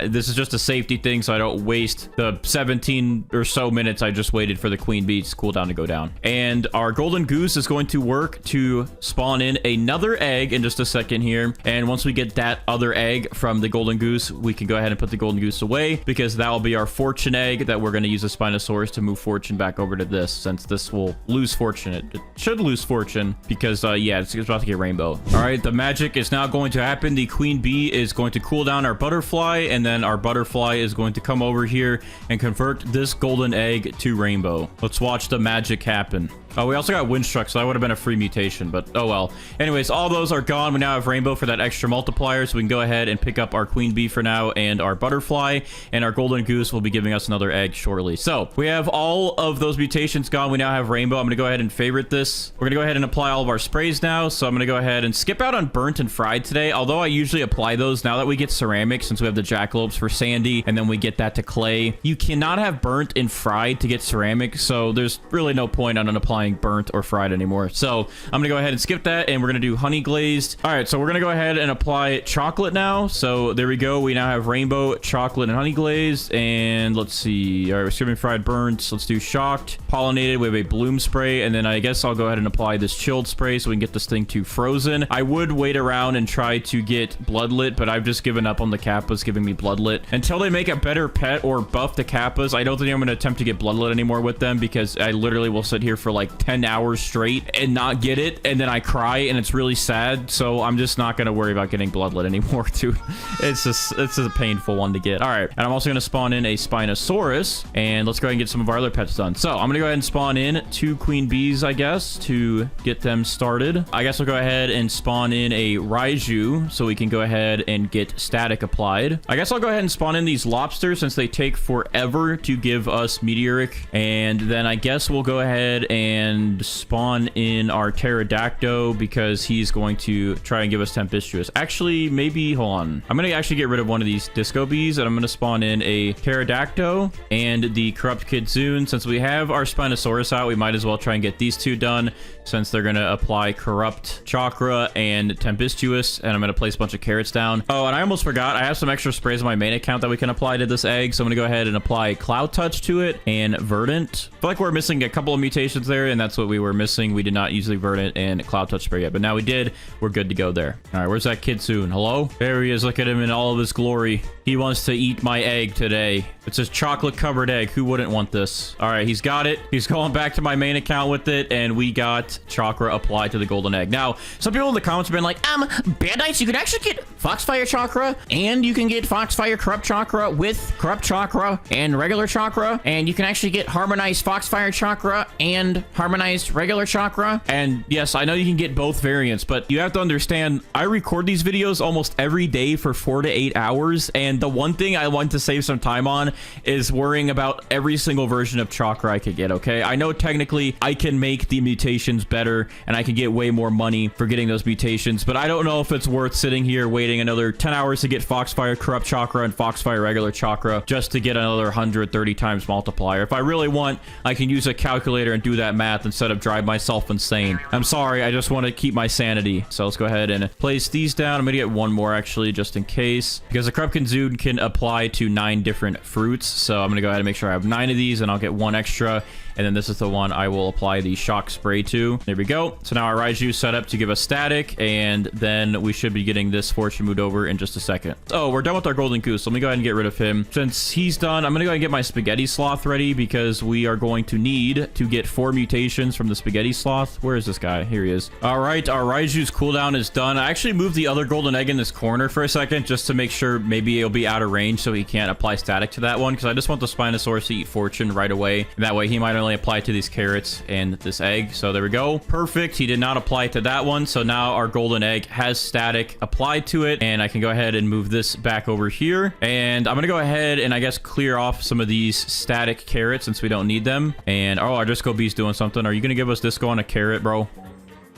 this is just a safety thing, so I don't waste the 17 or so minutes I just waited for the queen bee's cooldown to go down. And our golden goose is going to work to spawn in another egg in just a second here. And once we get that other egg from the golden goose, we can go ahead and put the golden goose away, because that will be our fortune egg that we're going to use the Spinosaurus to move fortune back over to this, since this will lose fortune. It should lose fortune because yeah, it's about to get rainbow. All right, the magic is now going to happen. The queen bee is going to cool down our butterfly, and then our butterfly is going to come over here and convert this golden egg to rainbow. Let's watch the magic happen. Oh, we also got windstruck, so that would have been a free mutation, but oh well. Anyways, all those are gone. We now have rainbow for that extra multiplier, so we can go ahead and pick up our queen bee for now and our butterfly, and our golden goose will be giving us another egg shortly. So we have all of those mutations gone. We now have rainbow. I'm going to go ahead and favorite this. We're going to go ahead and apply all of our sprays now. So I'm going to go ahead and skip out on burnt and fried today, although I usually apply those now that we get ceramic, since we have the jackalopes for sandy, and then we get that to clay. You cannot have burnt and fried to get ceramic, so there's really no point on applying applying burnt or fried anymore. So I'm gonna go ahead and skip that, and we're gonna do honey glazed. All right, so we're gonna go ahead and apply chocolate now. So there we go. We now have rainbow, chocolate, and honey glazed. And let's see. All right, we're skipping fried burnt. Let's do shocked, pollinated. We have a bloom spray, and then I guess I'll go ahead and apply this chilled spray so we can get this thing to frozen. I would wait around and try to get bloodlit, but I've just given up on the kappas giving me bloodlit until they make a better pet or buff the kappas. I don't think I'm going to attempt to get bloodlit anymore with them, because I literally will sit here for like 10 hours straight and not get it, and then I cry and it's really sad. So I'm just not going to worry about getting bloodlit anymore, dude. It's a painful one to get. All right, and I'm also going to spawn in a Spinosaurus, and let's go ahead and get some of our other pets done. So I'm going to go ahead and spawn in 2 queen bees, I guess, to get them started. I guess I'll go ahead and spawn in a Raiju so we can go ahead and get static applied. I guess I'll go ahead and spawn in these lobsters since they take forever to give us meteoric. And then I guess we'll go ahead and spawn in our pterodactyl because he's going to try and give us tempestuous. Actually, maybe, hold on. I'm going to actually get rid of one of these disco bees, and I'm going to spawn in a pterodactyl and the corrupt kitsune. Since we have our Spinosaurus out, we might as well try and get these 2 done, since they're going to apply corrupt chakra and tempestuous. And I'm going to place a bunch of carrots down. Oh, and I almost forgot, I have some extra sprays on my main account that we can apply to this egg, so I'm going to go ahead and apply cloud touch to it and verdant. I feel like we're missing a couple of mutations there, and that's what we were missing. We did not use the verdant and cloud touch spray yet, but now we did. We're good to go there. All right, where's that kitsune? Hello? There he is. Look at him in all of his glory. He wants to eat my egg today. It's a chocolate covered egg. Who wouldn't want this? All right, he's got it. He's going back to my main account with it, and we got chakra applied to the golden egg. Now, some people in the comments have been like, Bandites, you can actually get Foxfire chakra, and you can get Foxfire corrupt chakra with corrupt chakra and regular chakra, and you can actually get harmonized Foxfire chakra and harmonized regular chakra. And yes, I know you can get both variants, but you have to understand, I record these videos almost every day for 4 to 8 hours, and the one thing I want to save some time on is worrying about every single version of chakra I could get, okay? I know technically I can make the mutations better, and I can get way more money for getting those mutations, but I don't know if it's worth sitting here waiting another 10 hours to get Foxfire corrupt chakra and Foxfire regular chakra just to get another 130 times multiplier. If I really want, I can use a calculator and do that math instead of drive myself insane. I'm sorry, I just want to keep my sanity. So let's go ahead and place these down. I'm gonna get one more actually, just in case, because the corrupt kitsune can apply to 9 different fruits. So I'm gonna go ahead and make sure I have 9 of these, and I'll get 1 extra. And then this is the one I will apply the shock spray to. There we go. So now our Raiju is set up to give us static, and then we should be getting this fortune moved over in just a second. Oh, we're done with our golden goose. Let me go ahead and get rid of him. Since he's done, I'm gonna go ahead and get my spaghetti sloth ready, because we are going to need to get 4 mutations from the spaghetti sloth. Where is this guy? Here he is. All right, our Raiju's cooldown is done. I actually moved the other golden egg in this corner for a second just to make sure maybe it'll be out of range so he can't apply static to that one, because I just want the Spinosaurus to eat fortune right away. And that way he might only apply to these carrots and this egg. So there we go. Perfect. He did not apply to that one. So now our golden egg has static applied to it, and I can go ahead and move this back over here. And I'm gonna go ahead and I guess clear off some of these static carrots since we don't need them. And oh, our disco bee's doing something. Are you gonna give us disco on a carrot, bro?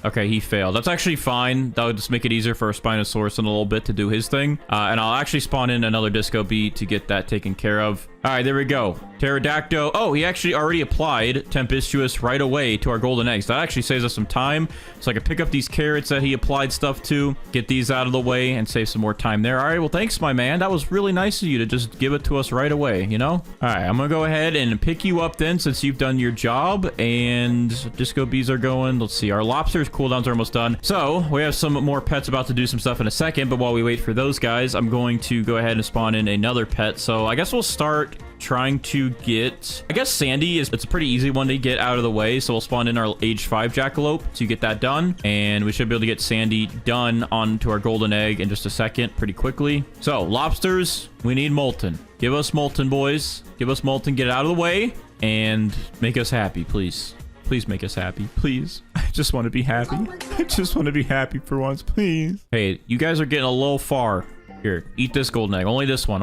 Okay, he failed. That's actually fine. That would just make it easier for a Spinosaurus in a little bit to do his thing. And I'll actually spawn in another disco bee to get that taken care of. All right, there we go. Pterodactyl. Oh, he actually already applied tempestuous right away to our golden eggs. That actually saves us some time. So I can pick up these carrots that he applied stuff to, get these out of the way, and save some more time there. All right, well, thanks, my man. That was really nice of you to just give it to us right away, you know? All right, I'm gonna go ahead and pick you up then since you've done your job. And disco bees are going. Let's see, our lobsters cooldowns are almost done. So we have some more pets about to do some stuff in a second. But while we wait for those guys, I'm going to go ahead and spawn in another pet. So I guess we'll start trying to get, I guess Sandy is, it's a pretty easy one to get out of the way. So we'll spawn in our age 5 jackalope to get that done, and we should be able to get Sandy done onto our golden egg in just a second pretty quickly. So lobsters, we need molten. Give us molten, boys. Give us molten. Get it out of the way and make us happy, please. Please make us happy, please. I just want to be happy. I just want to be happy for once, please. Hey, you guys are getting a little far. Here, eat this golden egg. Only this one,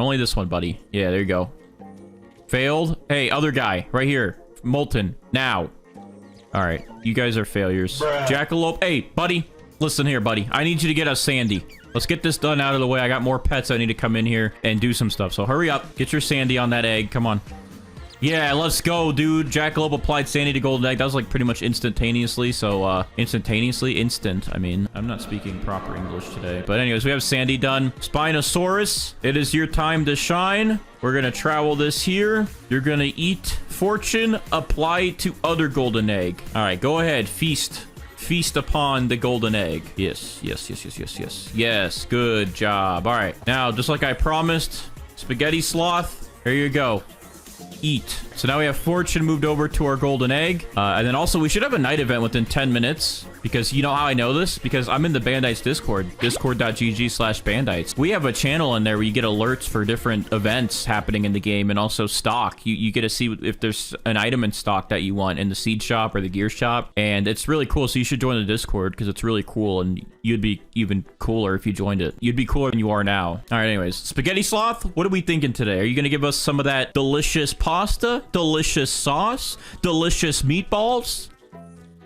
buddy. Yeah, there you go. Failed. Hey, other guy right here. Molten now. All right, you guys are failures. Bruh. Jackalope. Hey, buddy. Listen here, buddy. I need you to get us Sandy. Let's get this done out of the way. I got more pets I need to come in here and do some stuff. So hurry up. Get your Sandy on that egg. Come on. Yeah, let's go, dude. Jackalope applied sandy to golden egg. That was like pretty much instantaneously. So instant. I mean, I'm not speaking proper English today. But anyways, we have sandy done. Spinosaurus, it is your time to shine. We're going to travel this here. You're going to eat fortune, apply to other golden egg. All right, go ahead. Feast upon the golden egg. Yes. Yes, good job. All right, now, just like I promised, spaghetti sloth, here you go. Eat. So now we have fortune moved over to our golden egg. And then also we should have a night event within 10 minutes because you know how I know this? Because I'm in the Bandites Discord, discord.gg/Bandites. We have a channel in there where you get alerts for different events happening in the game and also stock. You get to see if there's an item in stock that you want in the seed shop or the gear shop. And it's really cool. So you should join the Discord because it's really cool and you'd be even cooler if you joined it. You'd be cooler than you are now. All right, anyways. Spaghetti sloth, what are we thinking today? Are you going to give us some of that delicious pasta? Delicious sauce? Delicious meatballs?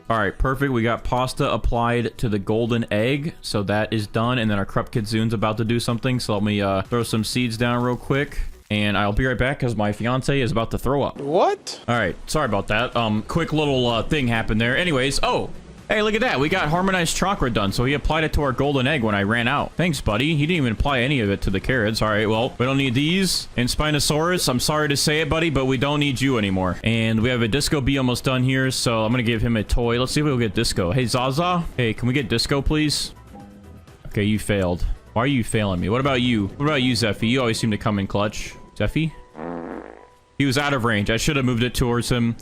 All right, perfect. We got pasta applied to the golden egg. So that is done. And then our Krupp Kitzoon's about to do something. So let me throw some seeds down real quick. And I'll be right back because my fiance is about to throw up. What? All right, sorry about that. Quick little thing happened there. Anyways, oh. Hey, look at that. We got harmonized chakra done, so he applied it to our golden egg when I ran out. Thanks, buddy. He didn't even apply any of it to the carrots. All right, well, we don't need these. And Spinosaurus, I'm sorry to say it, buddy, but we don't need you anymore. And we have a Disco Bee almost done here, so I'm going to give him a toy. Let's see if we'll get Disco. Hey, Zaza. Hey, can we get Disco, please? Okay, you failed. Why are you failing me? What about you? What about you, Zeffy? You always seem to come in clutch. Zeffy? He was out of range. I should have moved it towards him.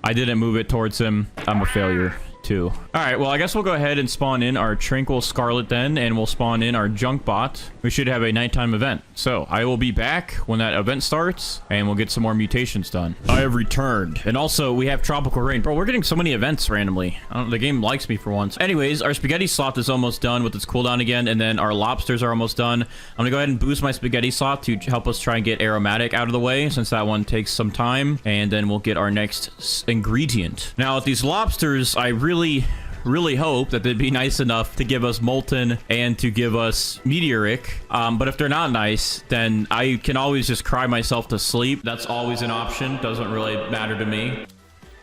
I didn't move it towards him. I'm a failure. All right, well, I guess we'll go ahead and spawn in our Tranquil Scarlet then, and we'll spawn in our Junk Bot. We should have a nighttime event. So I will be back when that event starts, and we'll get some more mutations done. I have returned. And also, we have Tropical Rain. Bro, we're getting so many events randomly. The game likes me for once. Anyways, our Spaghetti Sloth is almost done with its cooldown again, and then our Lobsters are almost done. I'm going to go ahead and boost my Spaghetti Sloth to help us try and get Aromatic out of the way, since that one takes some time, and then we'll get our next ingredient. Now, with these Lobsters, I really hope that they'd be nice enough to give us molten and to give us meteoric. But if they're not nice, then I can always just cry myself to sleep. That's always an option. Doesn't really matter to me.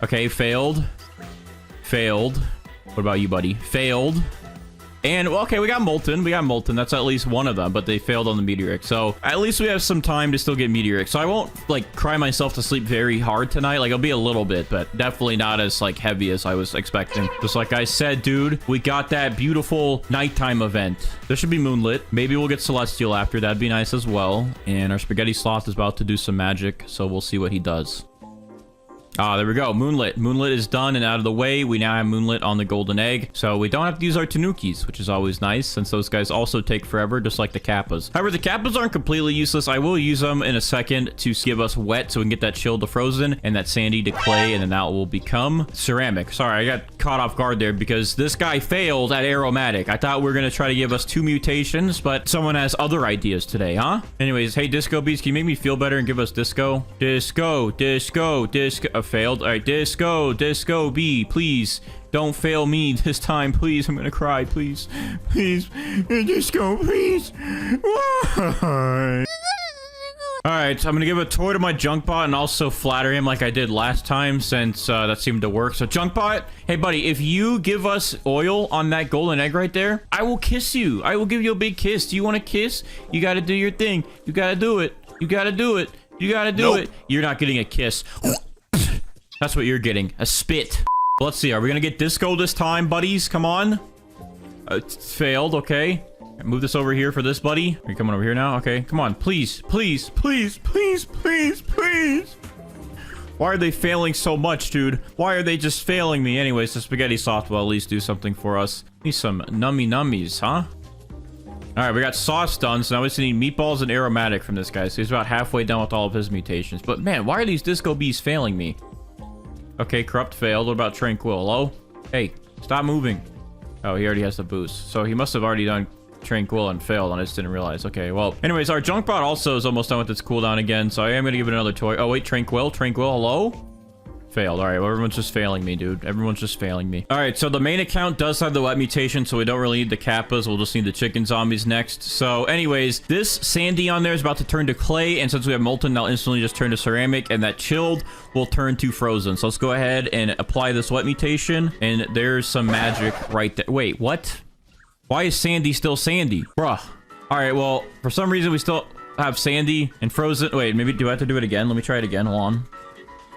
Okay, failed. What about you, buddy? Failed. And, well, okay, we got molten. That's at least one of them, but they failed on the meteoric. So at least we have some time to still get meteoric. So I won't, like, cry myself to sleep very hard tonight. Like, it'll be a little bit, but definitely not as, like, heavy as I was expecting. Just like I said, dude, we got that beautiful nighttime event. There should be moonlit. Maybe we'll get celestial after. That'd be nice as well. And our Spaghetti Sloth is about to do some magic, so we'll see what he does. Ah, there we go. Moonlit. Moonlit is done and out of the way. We now have Moonlit on the golden egg. So we don't have to use our Tanukis, which is always nice, since those guys also take forever, just like the Kappas. However, the Kappas aren't completely useless. I will use them in a second to give us wet so we can get that chill to frozen and that sandy to clay, and then that will become ceramic. Sorry, I got caught off guard there because this guy failed at aromatic. I thought we were going to try to give us 2 mutations, but someone has other ideas today, huh? Anyways, hey, Disco Beast, can you make me feel better and give us Disco? Disco. Failed. All right, Disco B, please don't fail me this time, please. I'm gonna cry, please, Disco, please. Why? All right, I'm gonna give a toy to my Junkbot and also flatter him like I did last time, since that seemed to work. So Junkbot, hey buddy, if you give us oil on that golden egg right there, I will kiss you. I will give you a big kiss. Do you want a kiss? You gotta do your thing. You gotta do it. Nope. You're not getting a kiss. That's what you're getting. A spit. Let's see. Are we going to get Disco this time, buddies? Come on. It's failed. Okay. Move this over here for this, buddy. Are you coming over here now? Okay. Come on. Please. Why are they failing so much, dude? Why are they just failing me? Anyways, the Spaghetti Sloth will at least do something for us. Need some nummies, huh? All right, we got sauce done, so now we just need meatballs and aromatic from this guy. So he's about halfway done with all of his mutations. But man, why are these Disco Bees failing me? Okay, Corrupt failed. What about Tranquil? Hello? Hey, stop moving. Oh, he already has the boost. So he must have already done Tranquil and failed, and I just didn't realize. Okay, well, anyways, our Junkbot also is almost done with its cooldown again, so I am going to give it another toy. Oh, wait, Tranquil, hello? Failed. All right, well, everyone's just failing me, dude. Everyone's just failing me. All right, so the main account does have the wet mutation, so we don't really need the kappas. We'll just need the chicken zombies next. So anyways, this sandy on there is about to turn to clay, and since we have molten, they'll instantly just turn to ceramic, and that chilled will turn to frozen. So let's go ahead and apply this wet mutation, and there's some magic right there. Wait, what? Why is sandy still sandy? Bruh. All right, well, for some reason, we still have sandy and frozen. Wait, maybe do I have to do it again? Let me try it again. Hold on.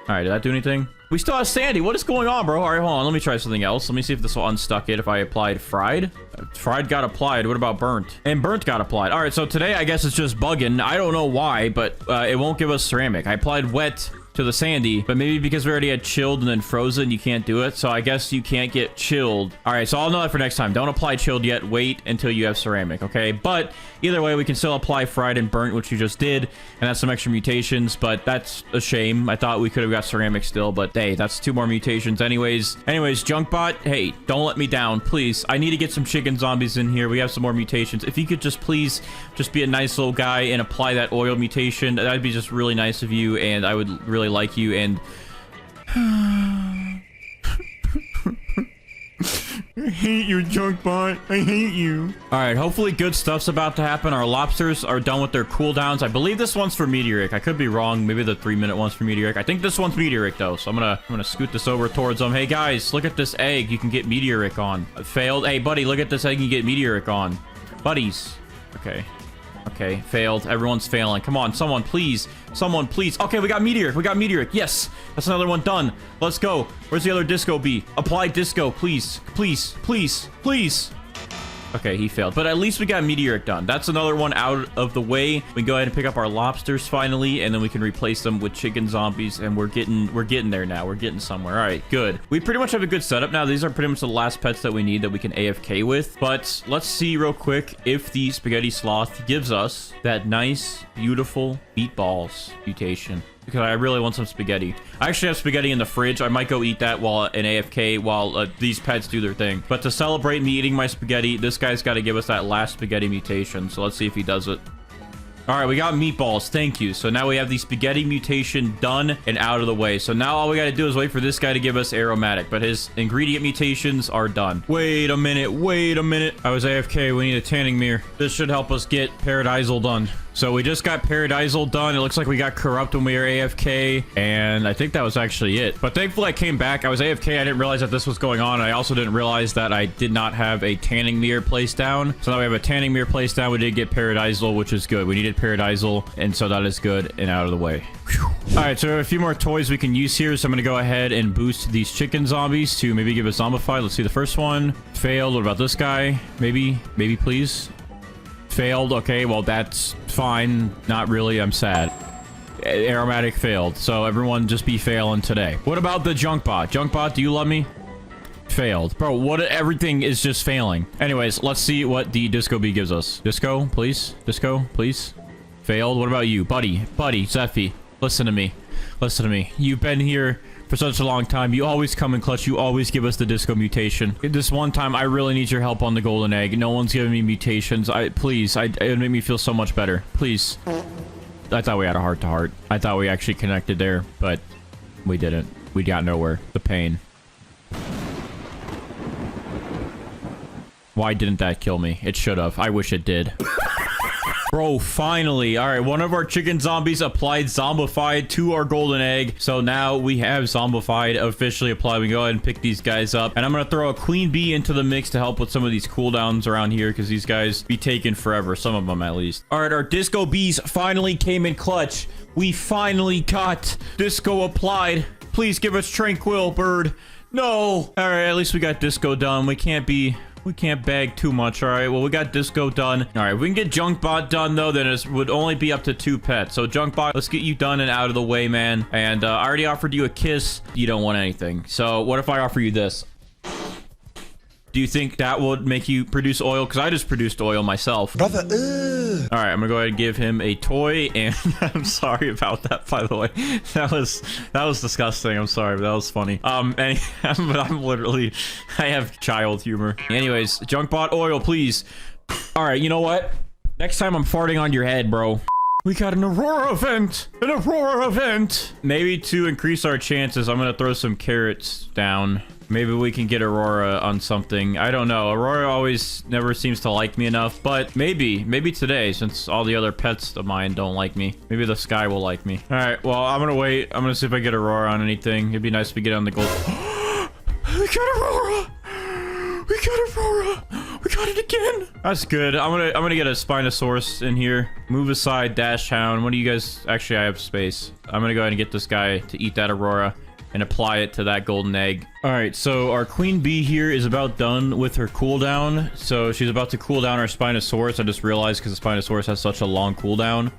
All right, did that do anything? We still have sandy. What is going on, bro? All right, hold on. Let me try something else. Let me see if this will unstuck it if I applied fried. Fried got applied. What about burnt? And burnt got applied. All right, so today I guess it's just bugging. I don't know why, but it won't give us ceramic. I applied wet to the sandy, but maybe because we already had chilled and then frozen, you can't do it. So I guess you can't get chilled. All right, so I'll know that for next time. Don't apply chilled yet. Wait until you have ceramic, okay? But either way, we can still apply fried and burnt, which you just did, and that's some extra mutations, but that's a shame. I thought we could have got ceramic still, but hey, that's 2 more mutations anyways. Junkbot, hey, don't let me down, please. I need to get some chicken zombies in here. We have some more mutations. If you could just please just be a nice little guy and apply that oil mutation, that'd be just really nice of you, and I would really like you. And I hate you, Junkbot. I hate you. All right, hopefully good stuff's about to happen. Our lobsters are done with their cooldowns. I believe this one's for meteoric. I could be wrong. Maybe the 3-minute one's for meteoric. I think this one's meteoric though, so I'm gonna scoot this over towards them. Hey guys, look at this egg. You can get meteoric on. Failed. Hey buddy, look at this egg. You can get meteoric on. Buddies. Okay. Okay, failed. Everyone's failing. Come on, someone, please. Someone, please. Okay, we got meteoric. We got meteoric. Yes, that's another one done. Let's go. Where's the other disco bee? Apply disco, please. Please, please, please. Okay, he failed. But at least we got meteoric done. That's another one out of the way. We can go ahead and pick up our lobsters finally, and then we can replace them with chicken zombies, and we're getting there now. We're getting somewhere. All right, good. We pretty much have a good setup now. These are pretty much the last pets that we need that we can AFK with. But let's see real quick if the spaghetti sloth gives us that nice, beautiful meatballs mutation. Because I really want some spaghetti. I actually have spaghetti in the fridge. I might go eat that while in AFK while these pets do their thing. But to celebrate me eating my spaghetti, this guy's got to give us that last spaghetti mutation. So let's see if he does it. All right, we got meatballs. Thank you. So now we have the spaghetti mutation done and out of the way. So now all we got to do is wait for this guy to give us aromatic. But his ingredient mutations are done. Wait a minute. Wait a minute. I was AFK. We need a tanning mirror. This should help us get paradisal done. So we just got paradisal done. It looks like we got corrupt when we were AFK, and I think that was actually it. But thankfully I came back. I was AFK. I didn't realize that this was going on. I also didn't realize that I did not have a tanning mirror placed down. So now we have a tanning mirror placed down. We did get paradisal, which is good. We needed paradisal, and so that is good and out of the way. Whew. All right, so we have a few more toys we can use here. So I'm going to go ahead and boost these chicken zombies to maybe give us zombified. Let's see the first one. Failed. What about this guy? Maybe, please. Failed. Okay, well, that's fine. Not really. I'm sad. Aromatic failed. So everyone just be failing today. What about the Junkbot? Junkbot, do you love me? Failed. Bro, what? Everything is just failing. Anyways, let's see what the disco bee gives us. Disco, please. Disco, please. Failed. What about you? Buddy, Zephy. Listen to me. Listen to me. You've been here for such a long time. You always come in clutch. You always give us the disco mutation. This one time, I really need your help on the golden egg. No one's giving me mutations. Please, it would make me feel so much better. Please. I thought we had a heart-to-heart. I thought we actually connected there, but we didn't. We got nowhere. The pain. Why didn't that kill me? It should have. I wish it did. Bro, finally. All right, one of our chicken zombies applied Zombified to our golden egg. So now we have Zombified officially applied. We can go ahead and pick these guys up. And I'm going to throw a queen bee into the mix to help with some of these cooldowns around here because these guys be taking forever. Some of them at least. All right, our disco bees finally came in clutch. We finally got disco applied. Please give us tranquil, bird. No. All right, at least we got disco done. We can't bag too much. All right, well, we got disco done. All right, if we can get Junkbot done, though, then it would only be up to 2 pets. So, Junkbot, let's get you done and out of the way, man. And I already offered you a kiss. You don't want anything. So, what if I offer you this? Do you think that would make you produce oil? Because I just produced oil myself. Brother, all right, I'm gonna go ahead and give him a toy, and I'm sorry about that, by the way. That was disgusting. I'm sorry, but that was funny. But I'm literally, I have child humor. Anyways, Junkbot oil, please. All right, you know what? Next time I'm farting on your head, bro. We got an Aurora event! An Aurora event! Maybe to increase our chances, I'm gonna throw some carrots down. Maybe we can get Aurora on something. I don't know. Aurora always never seems to like me enough, but maybe today, since all the other pets of mine don't like me. Maybe the sky will like me. All right, well, I'm gonna wait. I'm gonna see if I get Aurora on anything. It'd be nice if we get on the gold. We got Aurora! We got Aurora! We got it again! That's good. I'm gonna get a Spinosaurus in here. Move aside, Dash Hound. What do you guys... Actually, I have space. I'm gonna go ahead and get this guy to eat that Aurora and apply it to that golden egg. All right, so our queen bee here is about done with her cooldown. So she's about to cool down our Spinosaurus. I just realized because the Spinosaurus has such a long cooldown.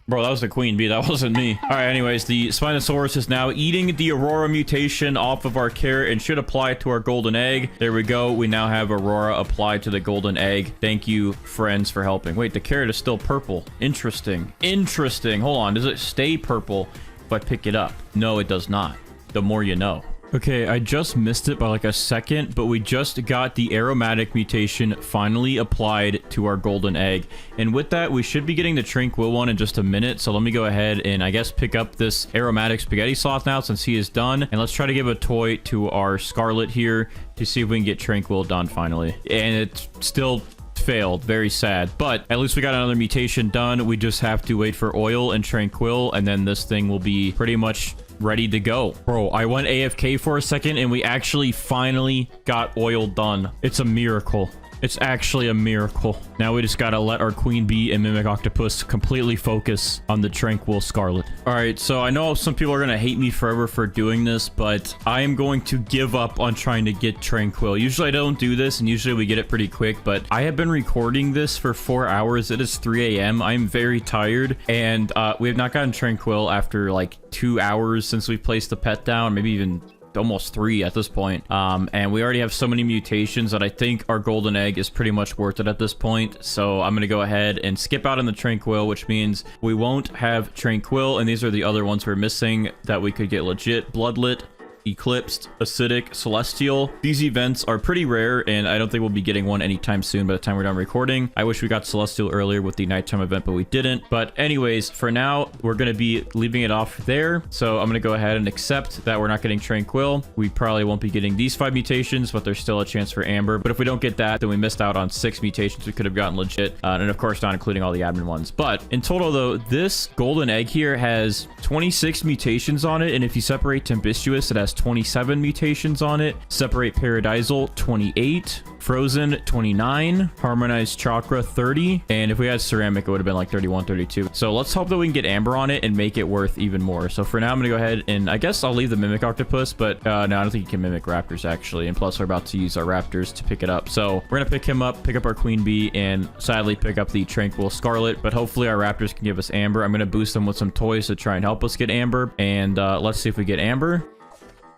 Bro, that was the queen bee. That wasn't me. All right, anyways, the Spinosaurus is now eating the Aurora mutation off of our carrot and should apply it to our golden egg. There we go. We now have Aurora applied to the golden egg. Thank you, friends, for helping. Wait, the carrot is still purple. Interesting. Interesting. Hold on. Does it stay purple if I pick it up? No, it does not. The more you know. Okay, I just missed it by like a second, but we just got the aromatic mutation finally applied to our golden egg. And with that, we should be getting the tranquil one in just a minute. So let me go ahead and I guess pick up this aromatic spaghetti sloth now since he is done. And let's try to give a toy to our Scarlet here to see if we can get tranquil done finally. And it's still failed. Very sad, but at least we got another mutation done. We just have to wait for oil and tranquil, and then this thing will be pretty much ready to go. Bro, I went AFK for a second and we actually finally got oil done. It's a miracle. It's actually a miracle. Now we just gotta let our queen bee and mimic octopus completely focus on the tranquil Scarlet. All right, so I know some people are gonna hate me forever for doing this, but I am going to give up on trying to get tranquil. Usually I don't do this, and usually we get it pretty quick, but I have been recording this for 4 hours. It is 3 a.m. I'm very tired, and we have not gotten tranquil after like 2 hours since we placed the pet down, maybe even almost 3 at this point. And we already have so many mutations that I think our golden egg is pretty much worth it at this point. So I'm gonna go ahead and skip out on the tranquil, which means we won't have tranquil, and these are the other ones we're missing that we could get legit: bloodlet, eclipsed, acidic, celestial. These events are pretty rare, and I don't think we'll be getting one anytime soon by the time we're done recording. I wish we got celestial earlier with the nighttime event, but we didn't. But anyways, for now, we're going to be leaving it off there. So I'm going to go ahead and accept that we're not getting tranquil. We probably won't be getting these 5 mutations, but there's still a chance for amber. But if we don't get that, then we missed out on 6 mutations we could have gotten legit. And of course, not including all the admin ones. But in total, though, this golden egg here has 26 mutations on it. And if you separate tempestuous, it has 27 mutations on it. Separate paradisal, 28. Frozen, 29. Harmonized chakra, 30. And if we had ceramic, it would have been like 31, 32. So let's hope that we can get amber on it and make it worth even more. So for now, I'm gonna go ahead and I guess I'll leave the mimic octopus, but no, I don't think you can mimic raptors actually. And plus we're about to use our raptors to pick it up. So we're gonna pick him up, pick up our queen bee, and sadly pick up the tranquil Scarlet, but hopefully our raptors can give us amber. I'm gonna boost them with some toys to try and help us get amber. And let's see if we get amber.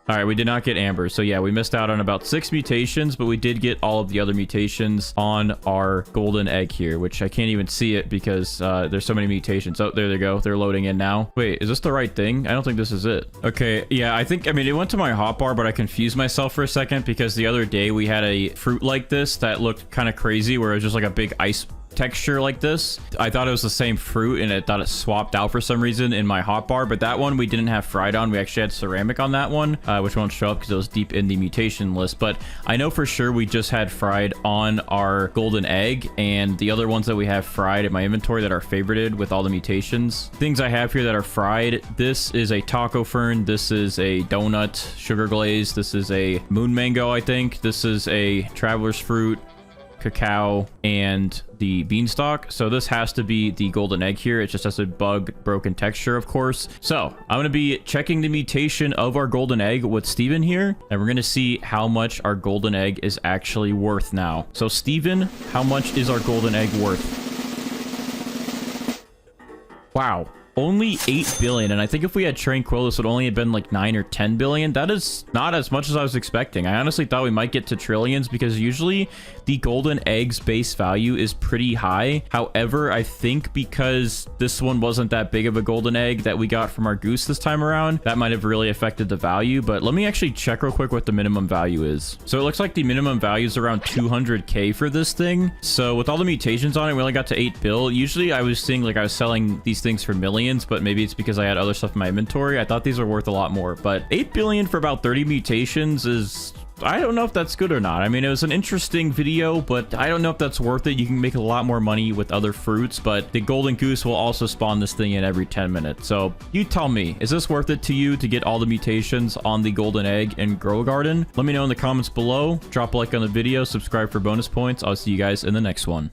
All right, we did not get amber. So yeah, we missed out on about 6 mutations, but we did get all of the other mutations on our golden egg here, which I can't even see it because there's so many mutations. Oh, there they go. They're loading in now. Wait, is this the right thing? I don't think this is it. Okay, yeah, I mean, it went to my hotbar, but I confused myself for a second because the other day we had a fruit like this that looked kind of crazy where it was just like a big ice texture like this. I thought it was the same fruit and I thought it swapped out for some reason in my hotbar, but that one we didn't have fried on. We actually had ceramic on that one, which won't show up because it was deep in the mutation list, but I know for sure we just had fried on our golden egg, and the other ones that we have fried in my inventory that are favorited with all the mutations. Things I have here that are fried: this is a taco fern, this is a donut sugar glaze, this is a moon mango, I think, this is a traveler's fruit, cacao, and the beanstalk. So this has to be the golden egg here. It just has a bug broken texture, of course. So I'm going to be checking the mutation of our golden egg with Steven here, and we're going to see how much our golden egg is actually worth now. So Steven, how much is our golden egg worth? Wow. only 8 billion. And I think if we had Tranquil, this would only have been like 9 or 10 billion. That is not as much as I was expecting. I honestly thought we might get to trillions because usually the golden eggs base value is pretty high. However, I think because this one wasn't that big of a golden egg that we got from our goose this time around, that might have really affected the value. But let me actually check real quick what the minimum value is. So it looks like the minimum value is around 200k for this thing. So with all the mutations on it, we only got to 8 bill. Usually I was seeing like I was selling these things for millions, but maybe it's because I had other stuff in my inventory. I thought these were worth a lot more, but 8 billion for about 30 mutations is... I don't know if that's good or not. I mean, it was an interesting video, but I don't know if that's worth it. You can make a lot more money with other fruits, but the golden goose will also spawn this thing in every 10 minutes. So you tell me, is this worth it to you to get all the mutations on the golden egg and grow a garden? Let me know in the comments below. Drop a like on the video, subscribe for bonus points. I'll see you guys in the next one.